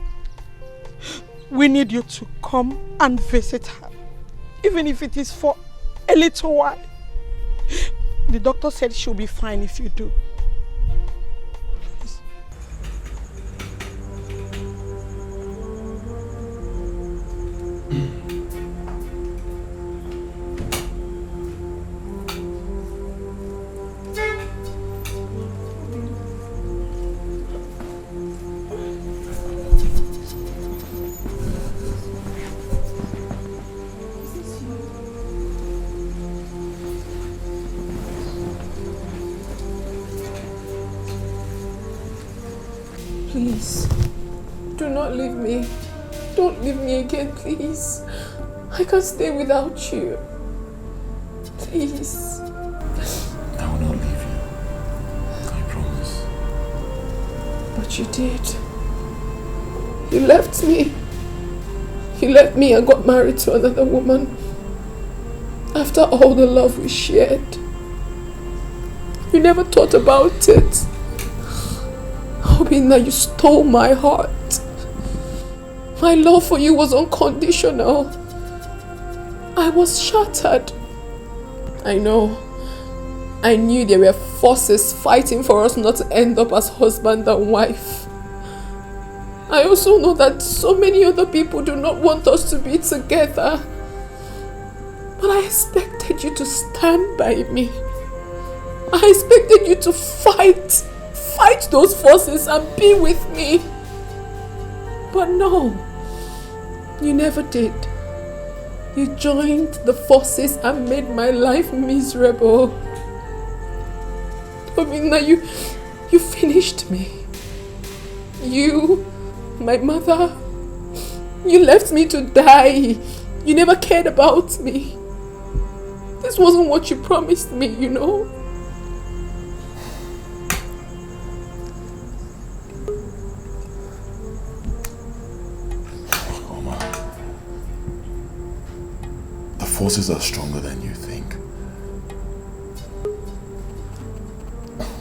K: we need you to come and visit her, even if it is for a little while. The doctor said she'll be fine if you do.
G: Please, do not leave me. Don't leave me again, please. I can't stay without you. Please.
B: I will not leave you. I promise.
G: But you did. You left me. You left me and got married to another woman. After all the love we shared. You never thought about it. Obinna, you stole my heart. My love for you was unconditional. I was shattered. I know. I knew there were forces fighting for us not to end up as husband and wife. I also know that so many other people do not want us to be together. But I expected you to stand by me. I expected you to fight those forces and be with me. But no, you never did. You joined the forces and made my life miserable. Obinna, you finished me. You, my mother, you left me to die. You never cared about me. This wasn't what you promised me, you know.
B: Forces are stronger than you think.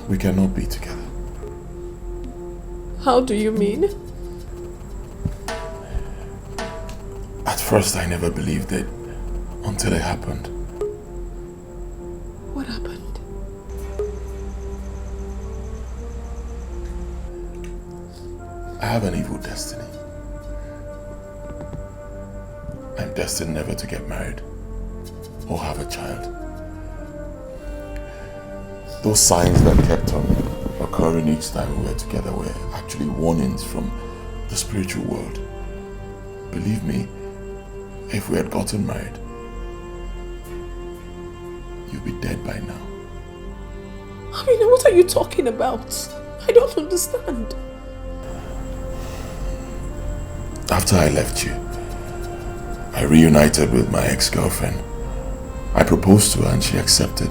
B: We cannot be together.
G: How do you mean?
B: At first I never believed it until it happened.
G: What happened?
B: I have an evil destiny. I'm destined never to get married or have a child. Those signs that kept on occurring each time we were together were actually warnings from the spiritual world. Believe me, if we had gotten married, you'd be dead by now.
G: I mean, what are you talking about? I don't understand.
B: After I left you, I reunited with my ex-girlfriend. I proposed to her and she accepted.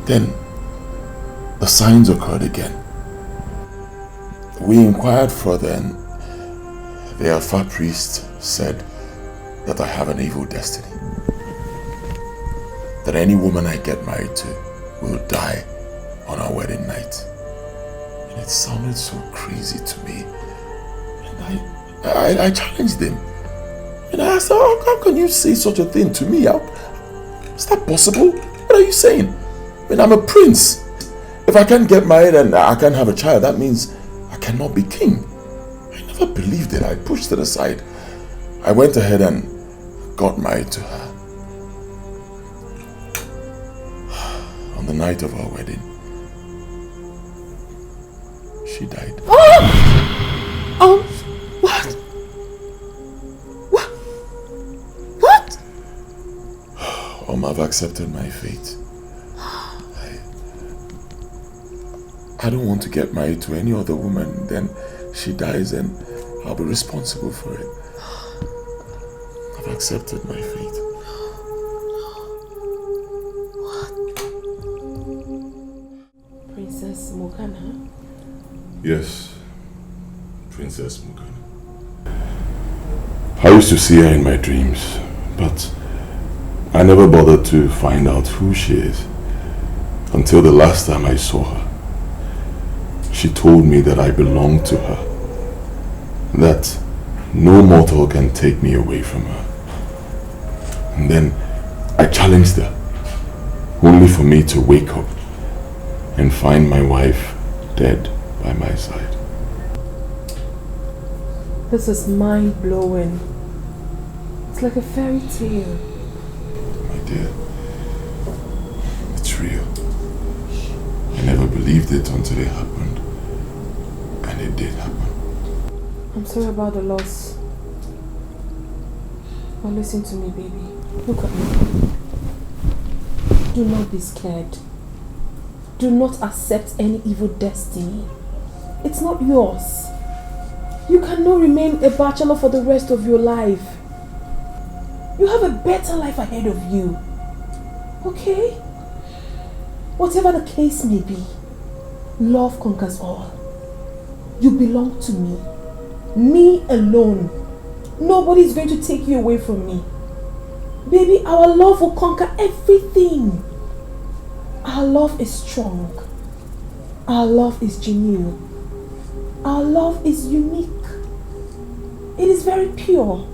B: Then, the signs occurred again. We inquired further and the Alpha priest said that I have an evil destiny. That any woman I get married to will die on our wedding night. And it sounded so crazy to me. And I challenged him. And I asked, how can you say such a thing to me? Is that possible? What are you saying? I mean, I'm a prince. If I can't get married and I can't have a child, that means I cannot be king. I never believed it. I pushed it aside. I went ahead and got married to her. On the night of our wedding, she died.
G: Oh! What? What?
B: I've accepted my fate. I don't want to get married to any other woman. Then she dies and I'll be responsible for it. I've accepted my fate. Yes, Princess Morgana. I used to see her in my dreams, but I never bothered to find out who she is until the last time I saw her. She told me that I belong to her, that no mortal can take me away from her. And then I challenged her, only for me to wake up and find my wife dead by my side.
E: This is mind-blowing. It's like a fairy tale.
B: My dear, it's real. I never believed it until it happened. And it did happen.
E: I'm sorry about the loss. But listen to me, baby. Look at me. Do not be scared. Do not accept any evil destiny. It's not yours. You cannot remain a bachelor for the rest of your life. You have a better life ahead of you. Okay? Whatever the case may be, love conquers all. You belong to me. Me alone. Nobody's going to take you away from me. Baby, our love will conquer everything. Our love is strong. Our love is genuine. Our love is unique. It is very pure.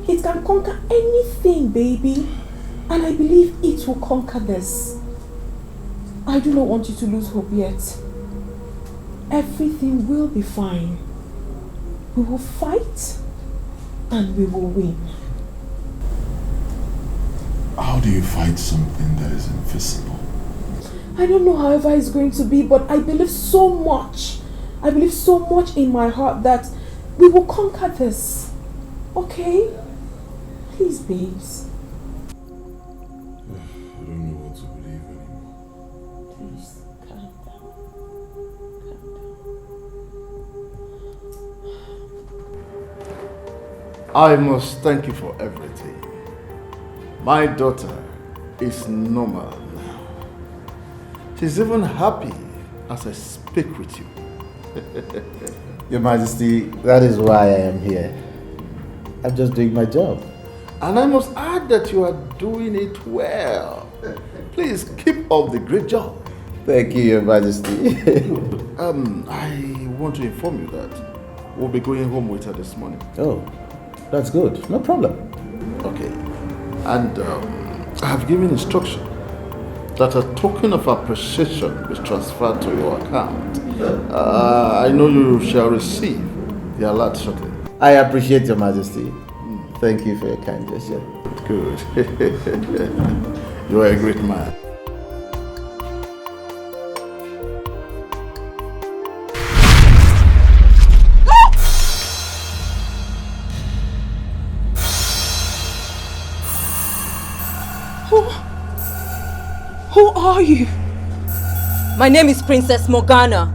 E: It can conquer anything, baby. And I believe it will conquer this. I do not want you to lose hope yet. Everything will be fine. We will fight and we will win.
B: How do you fight something that is invisible?
E: I don't know however it's going to be, but I believe so much. I believe so much in my heart that we will conquer this. Okay? Please, babes.
B: I don't know what to believe anymore.
E: Please, calm down. Calm down.
J: I must thank you for everything. My daughter is normal now. She's even happy as I speak with you.
U: Your Majesty, that is why I am here. I'm just doing my job.
J: And I must add that you are doing it well. Please keep up the great job.
U: Thank you, Your Majesty.
J: I want to inform you that we'll be going home with her this morning.
U: Oh, that's good. No problem.
J: Okay. And I have given instruction that a token of appreciation is transferred to your account. I know you shall receive the alert shortly.
U: I appreciate Your Majesty. Thank you for your kind gesture.
J: Good. You are a great man.
L: Who are you?
H: My name is Princess Morgana,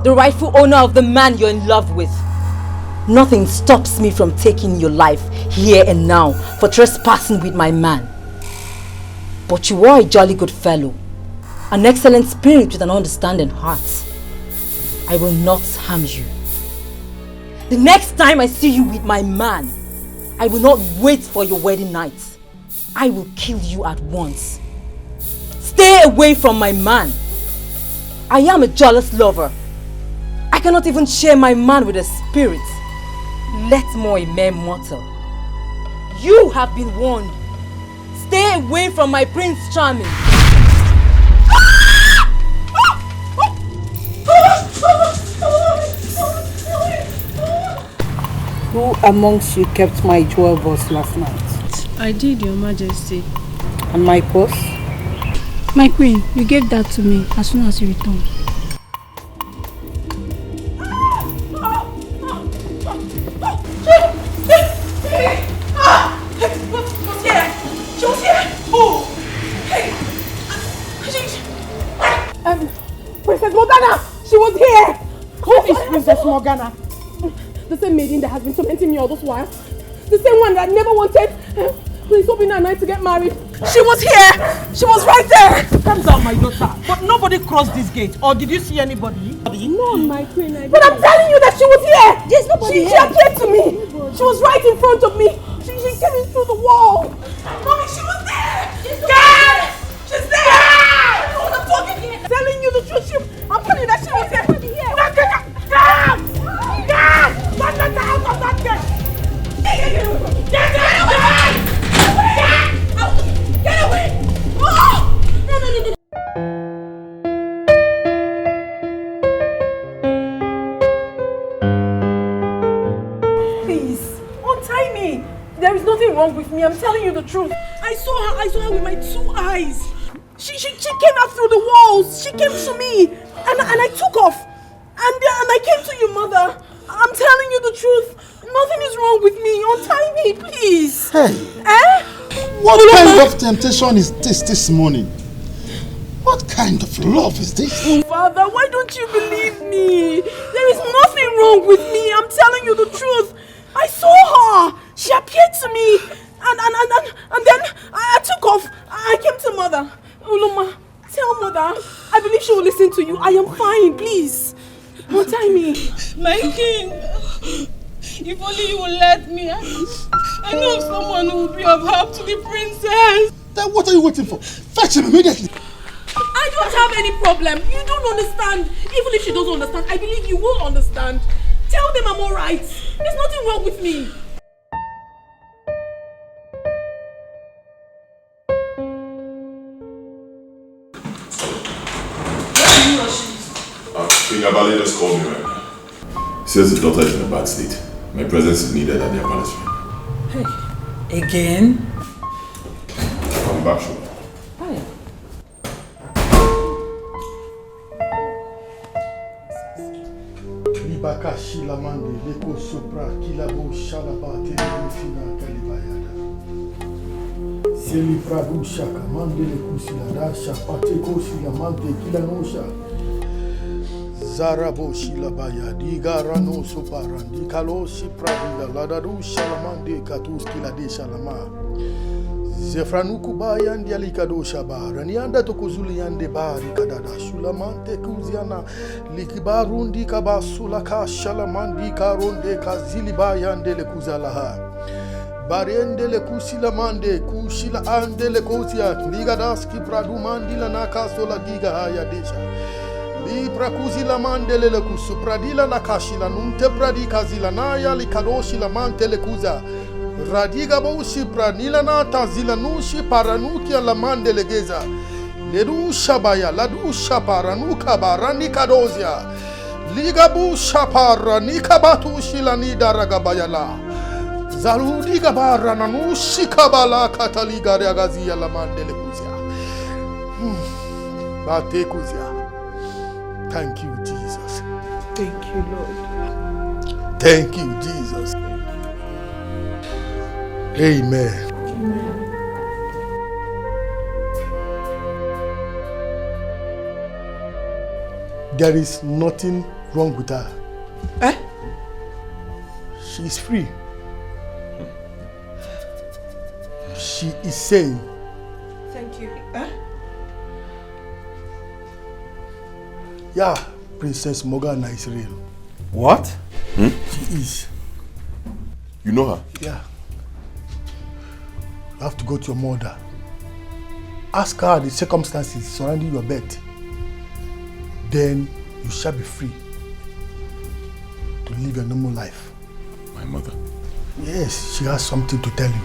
H: the rightful owner of the man you're in love with. Nothing stops me from taking your life here and now for trespassing with my man. But you are a jolly good fellow, an excellent spirit with an understanding heart. I will not harm you. The next time I see you with my man, I will not wait for your wedding night. I will kill you at once. Stay away from my man. I am a jealous lover. I cannot even share my man with a spirit, let more a mere mortal. You have been warned. Stay away from my Prince Charming.
O: Who amongst you kept my jewel box last night?
F: I did, Your Majesty.
O: And my purse?
F: My queen, you gave that to me as soon as you returned.
L: Princess Morgana! She was here! Who is Princess Morgana? The same maiden that has been tormenting me all this while? The same one that I never wanted
G: Prince Obinna and I to get married. She was here. She was right there.
K: Calm down, my daughter. But nobody crossed this gate. Or did you see anybody?
G: No, my queen. But I'm telling you that she was here. There's nobody here. She appeared to me. She was right in front of me. She came in through the wall. Mommy, she was there. Dad! She's there. You know what I'm talking here. Telling you the truth. I'm telling you that she was here. Dad! Dad! Let her out of that gate. Get away! Get away! Oh! No. Please, untie me. There is nothing wrong with me. I'm telling you the truth. I saw her with my 2 eyes. She came out through the walls. She came to me, and I took off, and I came to your mother. I'm telling you the truth. Nothing is wrong with me. Untie me, please.
J: Hey. What kind of temptation is this morning? What kind of love is this?
G: Father, why don't you believe me? There is nothing wrong with me. I'm telling you the truth. I saw her. She appeared to me. And then I took off. I came to mother. Uloma, tell mother. I believe she will listen to you. I am fine, please. Untie me.
K: My king. If only you will let me. I know of someone who will be of help to the princess.
J: Then what are you waiting for? Fetch him immediately.
G: I don't have any problem. You don't understand. Even if she doesn't understand, I believe you will understand. Tell them I'm alright. There's nothing wrong with me.
B: King Abale just called me right now. He says his daughter is in a bad state. My presence is needed at their palace.
C: Hey, again?
B: Come back, sure.
C: Hi.
J: Libaka Shilamande, Leko Sopra, Kilabo Shalabate, Fina Kalibayada. Seli Pradu Shaka, Mandele Kusilada, Shapate Kosilamante, Kilanosha. Zarabo Shilabaya, Digarano Soparan, Dikalo Sipradida, Ladadu Shalamande, Katus Kilade Shalama. Zefranuku Bayan Dialikado Shaba, Ranianda Tokuzulian de Bari Kadada, Shulamante Kuziana, Likibarundi Kabasulaka, Shalamandi Karonde Kazilibayan de Lekuzalaha. Barende le Kusilamande, Kushila Ande le Kozia, Ligadaski Pradumandi Lanaka Sola Giga Hayadesha. Li prakuzi la mandele le kusu pradila na kashila nunte pradika zila na ya li kadoshi la mante le kuza radiga baushi pranila na tazila nushi paranukia la mandele geza ledu shabaya ladu shaparanuka barani kadozia ligabu shaparanika batushi la nida ragabayala zarudiga barana nushi kabala kataliga reagazia la mandele kuzia bate kuzia. Thank you, Jesus.
G: Thank you, Lord.
J: Thank you, Jesus. Amen.
G: Amen.
J: There is nothing wrong with her.
G: Eh?
J: She is free. She is sane.
G: Thank you. Eh?
J: Yeah, Princess Morgana is real.
B: What?
J: She is.
B: You know her?
J: Yeah. You have to go to your mother. Ask her the circumstances surrounding your birth. Then you shall be free to live your normal life.
B: My mother?
J: Yes, she has something to tell you.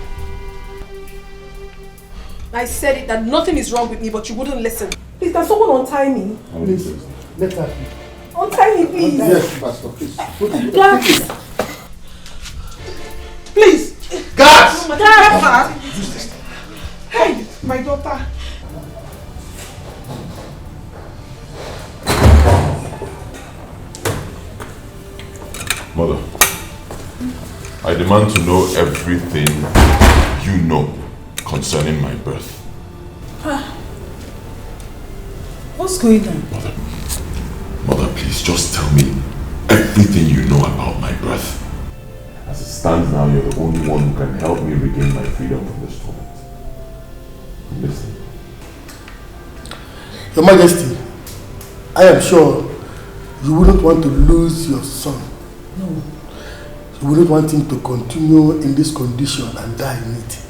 G: I said it that nothing is wrong with me, but you wouldn't listen. Please, can someone untie me?
J: Please, let her be.
G: Untie me, please.
J: Yes, Pastor, please.
G: Guards!
J: Please!
G: Guards! Guards! Hey, my daughter.
B: Mother, I demand to know everything you know concerning my birth.
C: What's going on?
B: Mother, please just tell me everything you know about my birth.
J: As it
B: stands now, you're the only one who can help me regain my freedom from this torment. Listen.
A: Your Majesty, I am sure you wouldn't want to lose your son.
O: No.
A: You wouldn't want him to continue in this condition and die in it.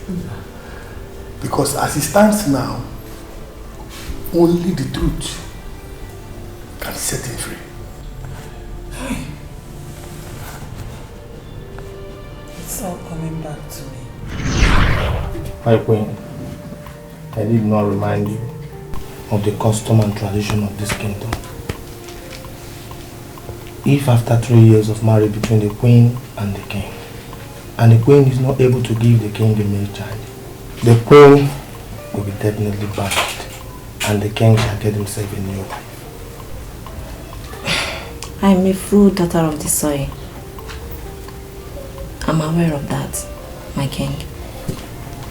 A: Because as he stands now, only the truth can set him free.
O: It's all coming back to me.
S: My queen, I did not remind you of the custom and tradition of this kingdom. If after 3 years of marriage between the queen and the king, and the queen is not able to give the king a male child, the queen will be definitely banished, and the king shall get himself a new wife.
D: I am a full daughter of the soil. I'm aware of that, my king.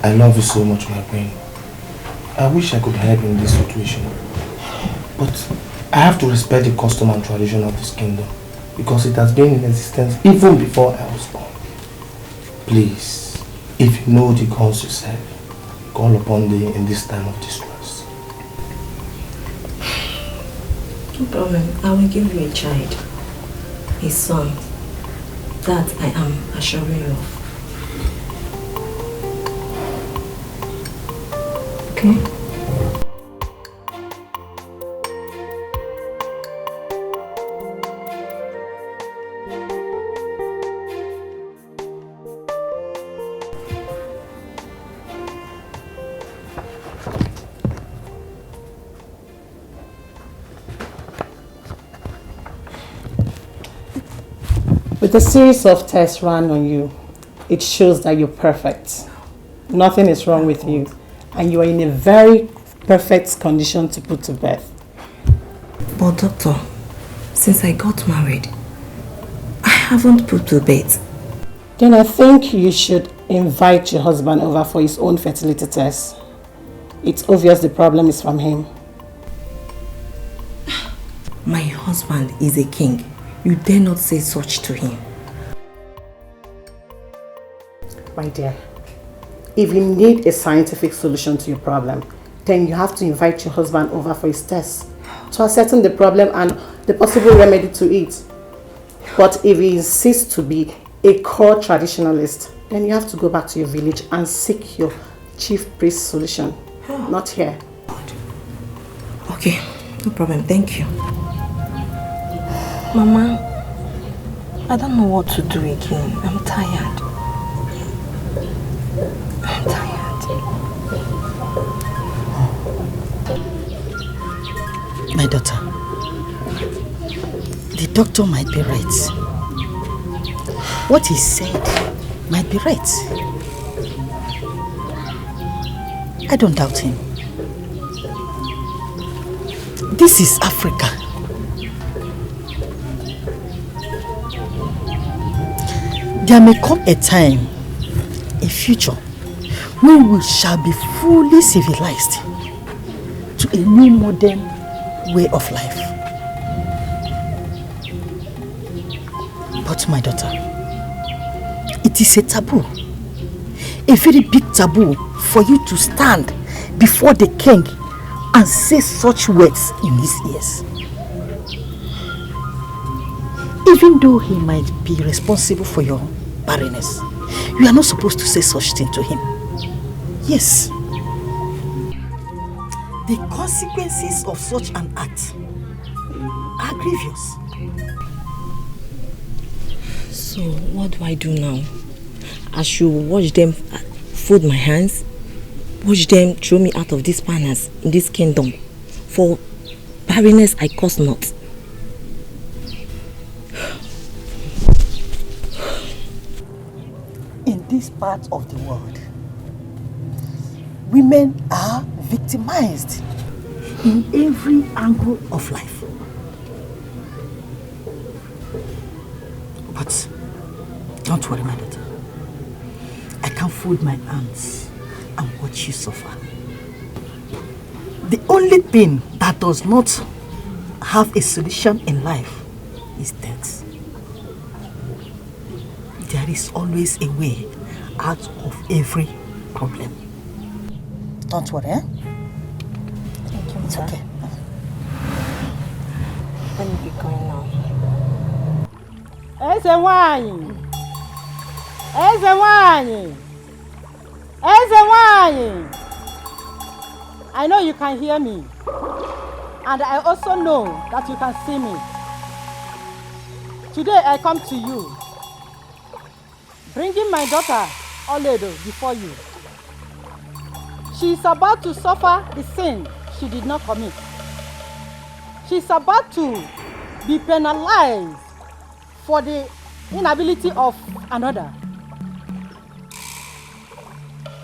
S: I love you so much, my queen. I wish I could help in this situation, but I have to respect the custom and tradition of this kingdom because it has been in existence even before I was born. Please, if you know the gods you serve, call upon thee in this time of distress.
D: No problem. I will give you a child, a son. That I am assuring you of. Okay?
T: With a series of tests run on you, it shows that you're perfect. Nothing is wrong with you, and you are in a very perfect condition to put to birth.
D: But doctor, since I got married, I haven't put to bed.
T: Then I think you should invite your husband over for his own fertility test. It's obvious the problem is from him.
D: My husband is a king. You dare not say such to him.
T: My dear, if you need a scientific solution to your problem, then you have to invite your husband over for his test to ascertain the problem and the possible remedy to it. But if he insists to be a core traditionalist, then you have to go back to your village and seek your chief priest solution, not here.
D: Okay, no problem, thank you. Mama, I don't know what to do again. I'm tired. I'm tired.
W: My daughter, the doctor might be right. What he said might be right. I don't doubt him. This is Africa. There may come a time in future when we shall be fully civilized to a new modern way of life. But my daughter, it is a taboo, a very big taboo for you to stand before the king and say such words in his ears. Even though he might be responsible for your barrenness, you are not supposed to say such thing to him. Yes. The consequences of such an act are grievous.
D: So what do I do now? I should watch them fold my hands, watch them throw me out of this palace in this kingdom. For barrenness I cause not.
W: In this part of the world, women are victimized in every angle of life. But don't worry, my daughter. I can fold my hands and watch you suffer. The only thing that does not have a solution in life is death. There there is always a way out of every problem. Don't worry, eh?
D: Thank you,
W: it's okay.
D: Let me be going now.
K: Eze wanyi! Eze wanyi! Eze wanyi! I know you can hear me. And I also know that you can see me. Today I come to you, bringing my daughter, Oledo, before you. She is about to suffer the sin she did not commit. She is about to be penalized for the inability of another.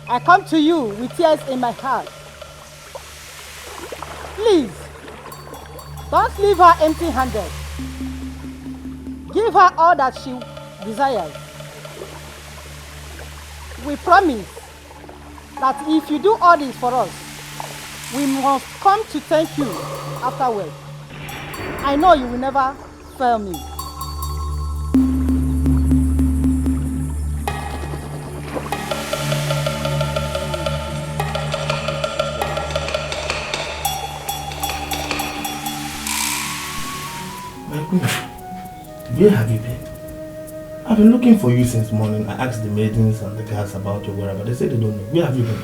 K: I come to you with tears in my heart. Please, don't leave her empty-handed. Give her all that she desires. We promise that if you do all this for us, we must come to thank you afterwards. I know you will never fail me.
S: Where have you been? I've been looking for you since morning. I asked the maidens and the guards about your whereabouts. They say they don't know. Where have you been?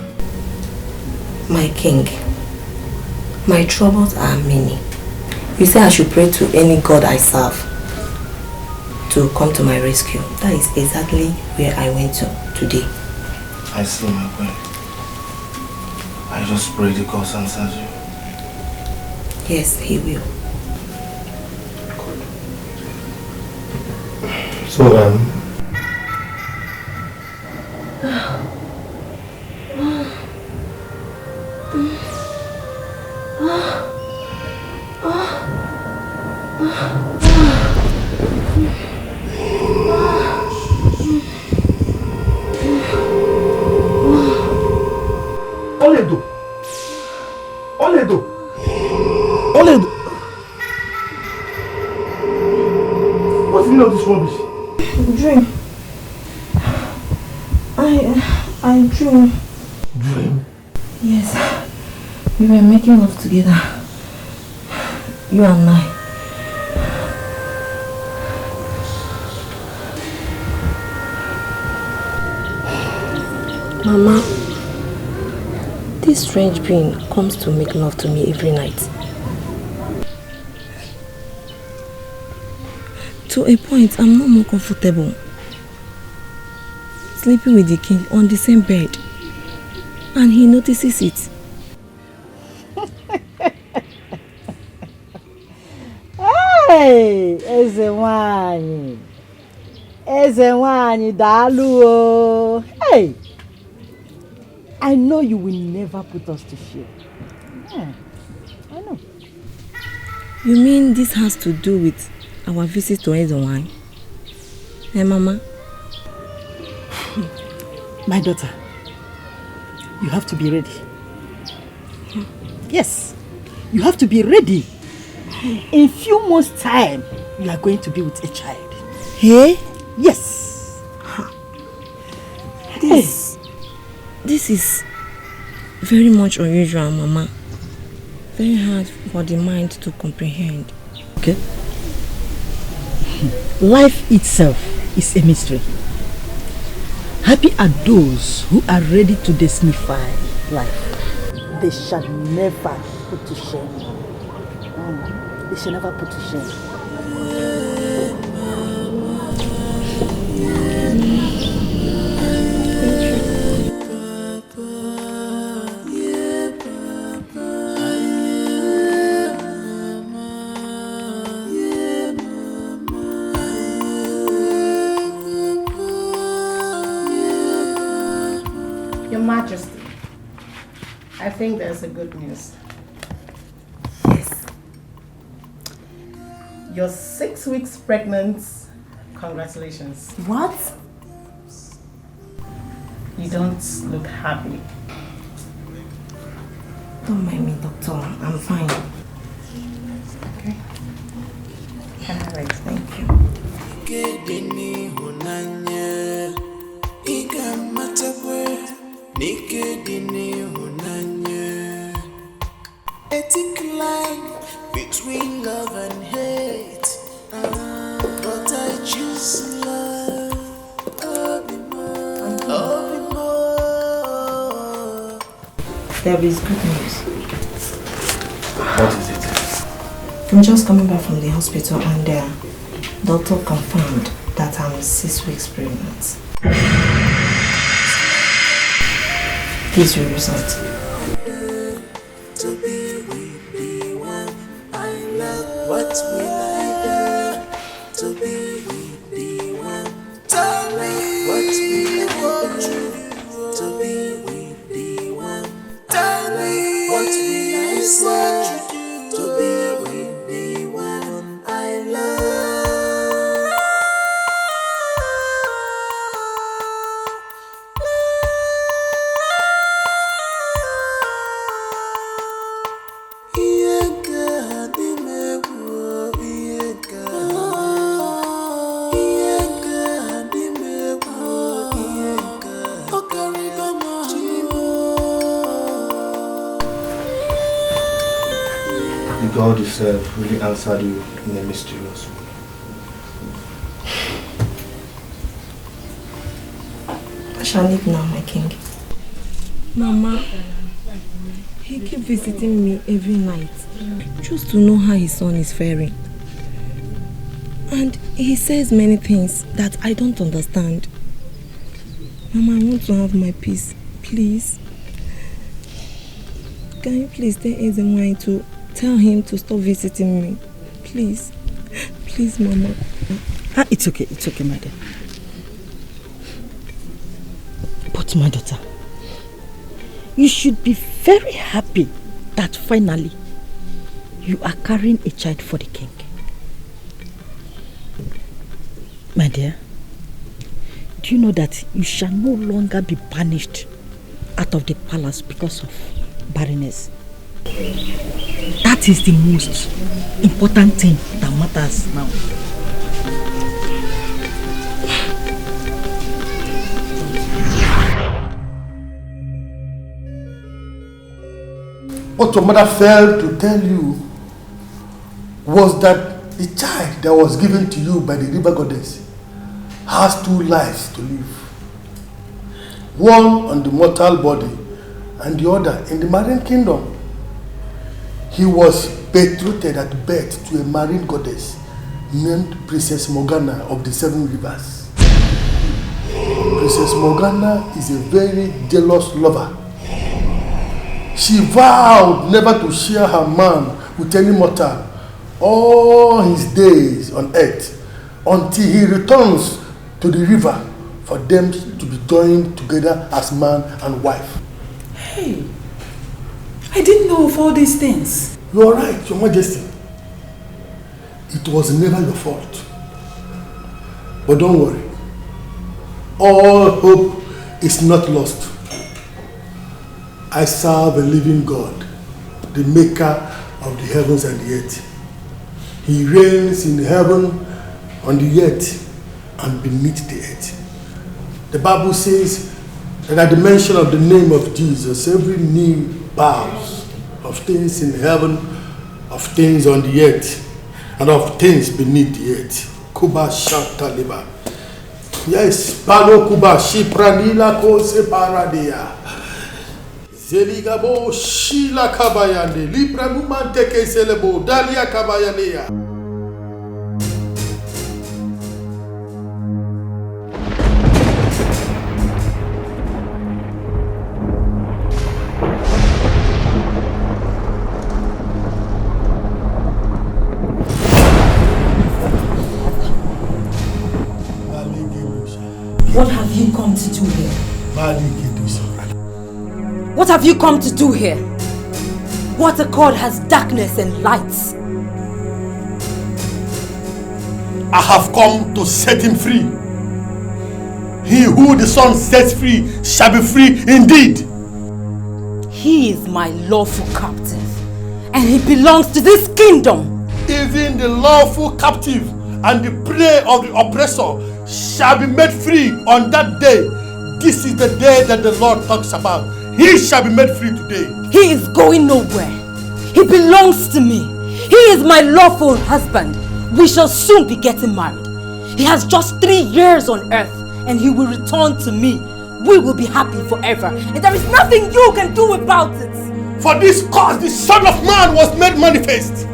D: My king, my troubles are many. You say I should pray to any god I serve to come to my rescue. That is exactly where I went to today.
S: I see, my queen. I just pray the God answers you.
D: Yes, he will.
S: So,
J: Oledo! Oledo! Oledo! What's the meaning of this rubbish?
D: Dream. I dream.
J: Dream?
D: Yes. We were making love together. You and I. Mama, this strange being comes to make love to me every night. To a point, I'm not more comfortable sleeping with the king on the same bed, and he notices it.
K: Hey, Ezewanyi! Ezewanyi dalu o! Hey! I know you will never put us to shame. Yeah, I know.
D: You mean this has to do with our visit to Ezewanyi? Hey, Mama?
W: My daughter, you have to be ready. Yes, you have to be ready. In few months' time, you are going to be with a child.
D: Hey?
W: Yes.
D: This is very much unusual, Mama. Very hard for the mind to comprehend.
W: Okay. Life itself is a mystery. Happy are those who are ready to demystify life. They shall never put to shame. They shall never put to shame.
M: Your Majesty, I think there's a good news.
D: Yes.
M: You're 6 weeks pregnant. Congratulations.
D: What?
M: You don't look happy.
D: Don't mind me, doctor. I'm fine.
M: Okay. Can I wait?
D: Thank you.
I: Ethic line between love and hate, but I choose love.
D: There is good news.
S: What is it?
D: I'm just coming back from the hospital and the doctor confirmed that I'm 6 weeks pregnant. Here's your result.
I: To be with the one I love, what will I do? To be with the one, tell me what will I do? To be with the one, tell me what will I say? To be with the one I love.
S: God Himself really answered you in a mysterious way.
D: I shall leave now, my king. Mama, he keeps visiting me every night just to know how his son is faring. And he says many things that I don't understand. Mama, I want to have my peace, please. Can you please tell Ezemwai to tell him to stop visiting me? Please. Please, Mama.
W: It's okay, my dear. But my daughter, you should be very happy that finally you are carrying a child for the king. My dear, do you know that you shall no longer be banished out of the palace because of barrenness? That is the most important thing that matters now.
A: What your mother failed to tell you was that the child that was given to you by the river goddess has 2 lives to live. One on the mortal body and the other in the marine kingdom. He was betrothed at birth to a marine goddess named Princess Morgana of the 7 rivers. Princess Morgana is a very jealous lover. She vowed never to share her man with any mortal all his days on earth until he returns to the river for them to be joined together as man and wife.
C: Hey, I didn't know of all these things.
A: You are right, Your Majesty. It was never your fault. But don't worry. All hope is not lost. I serve a living God, the maker of the heavens and the earth. He reigns in heaven, on the earth, and beneath the earth. The Bible says that at the mention of the name of Jesus, every knee bows, of things in heaven, of things on the earth, and of things beneath the earth. Kuba Shantaliba. Yes, Palo Kuba Shipranila Kose Paradia. Zeligabo Shila Kabayande, Libra Mumanteke Selebo, Dalia Kabayanea.
H: What have you come to do here? What have you come to do here? What accord has darkness and lights?
A: I have come to set him free. He who the Son sets free shall be free indeed.
H: He is my lawful captive, and he belongs to this kingdom.
A: Even the lawful captive and the prey of the oppressor shall be made free on that day. This is the day that the Lord talks about. He shall be made free today.
H: He is going nowhere. He belongs to me. He is my lawful husband. We shall soon be getting married. He has just 3 years on earth and he will return to me. We will be happy forever. And there is nothing you can do about it.
A: For this cause the Son of Man was made manifest,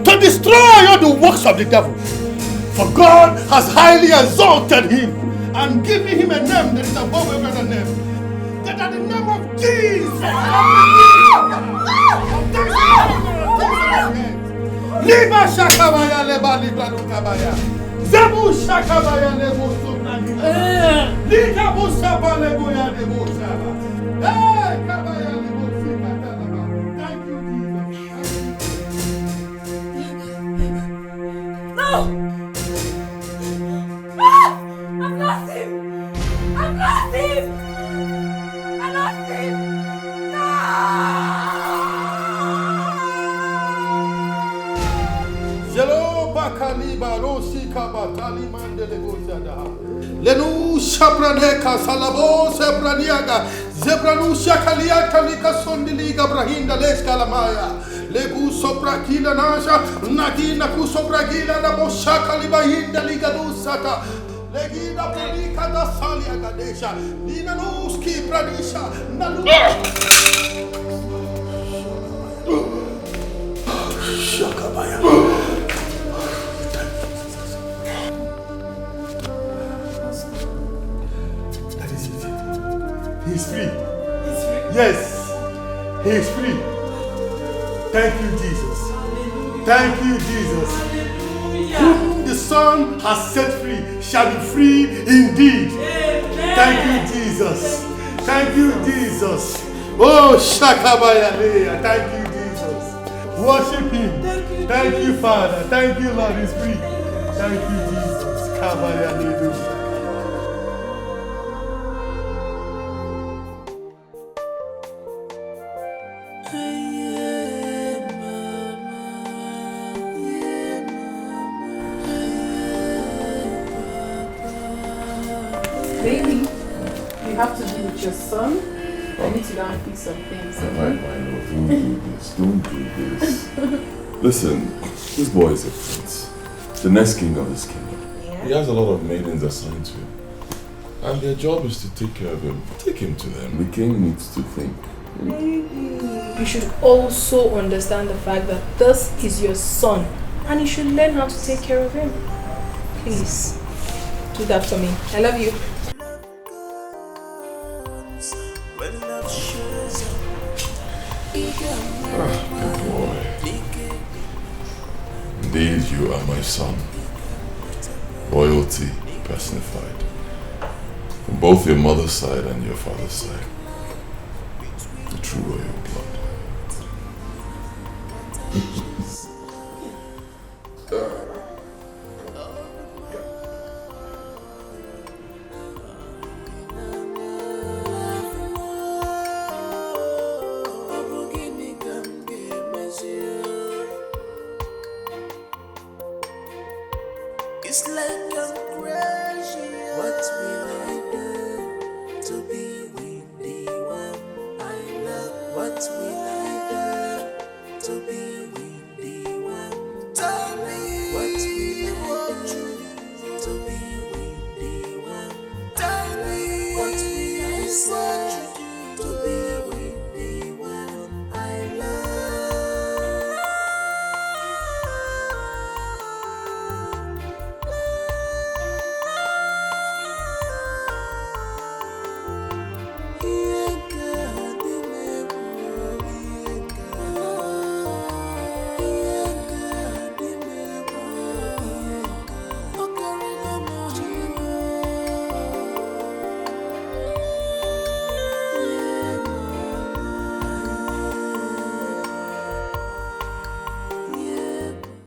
A: to destroy all the works of the devil. For God has highly exalted him and given him a name that is above every other name. That at the name of Jesus, Liba Shakabaya Leba Libra Kabaya, Zabu Shakabaya Lebo Sobrani, Lika Busaba Leboya Lebo Shaba, Kabaya Lebo Sikatalaba. Thank you, Jesus.
H: No! I've lost him! I've lost him! I lost him! No!
A: Jelo bakani barosi kabatali mandele gozada. Lenu shapraneka salabo sebraniaga. Zebranu shakalia kalika sondiliga brahinda leskalamaya. Legu soprakila nasha. Nagina kusopragila na boshaka libahinda ligadusata. Legina pranika da salia gadesha. Nina nuski pranisha. Nalu. Shakabaya. That is it. He is free. He's free. Yes, he is free. Thank you, Jesus. Thank you, Jesus. Whom the Son has set free shall be free indeed. Thank you, Jesus. Thank you, Jesus. Oh, Shakabaya. Thank you, Jesus. Worship him. Thank you, Father. Thank you, Lord. He's free. Thank you, Jesus. Kabaya Ledu.
G: Baby, you have to be with your son. I need to go and fix some things.
B: My love, don't do this. Don't do this. Listen, this boy is a prince. The next king of this kingdom. Yeah. He has a lot of maidens assigned to him. And their job is to take care of him. Take him to them. The king needs to think.
G: Baby, you should also understand the fact that this is your son. And you should learn how to take care of him. Please, do that for me. I love you.
B: Good boy. Indeed, you are my son. Royalty personified. From both your mother's side and your father's side. The true royal blood.
I: It's like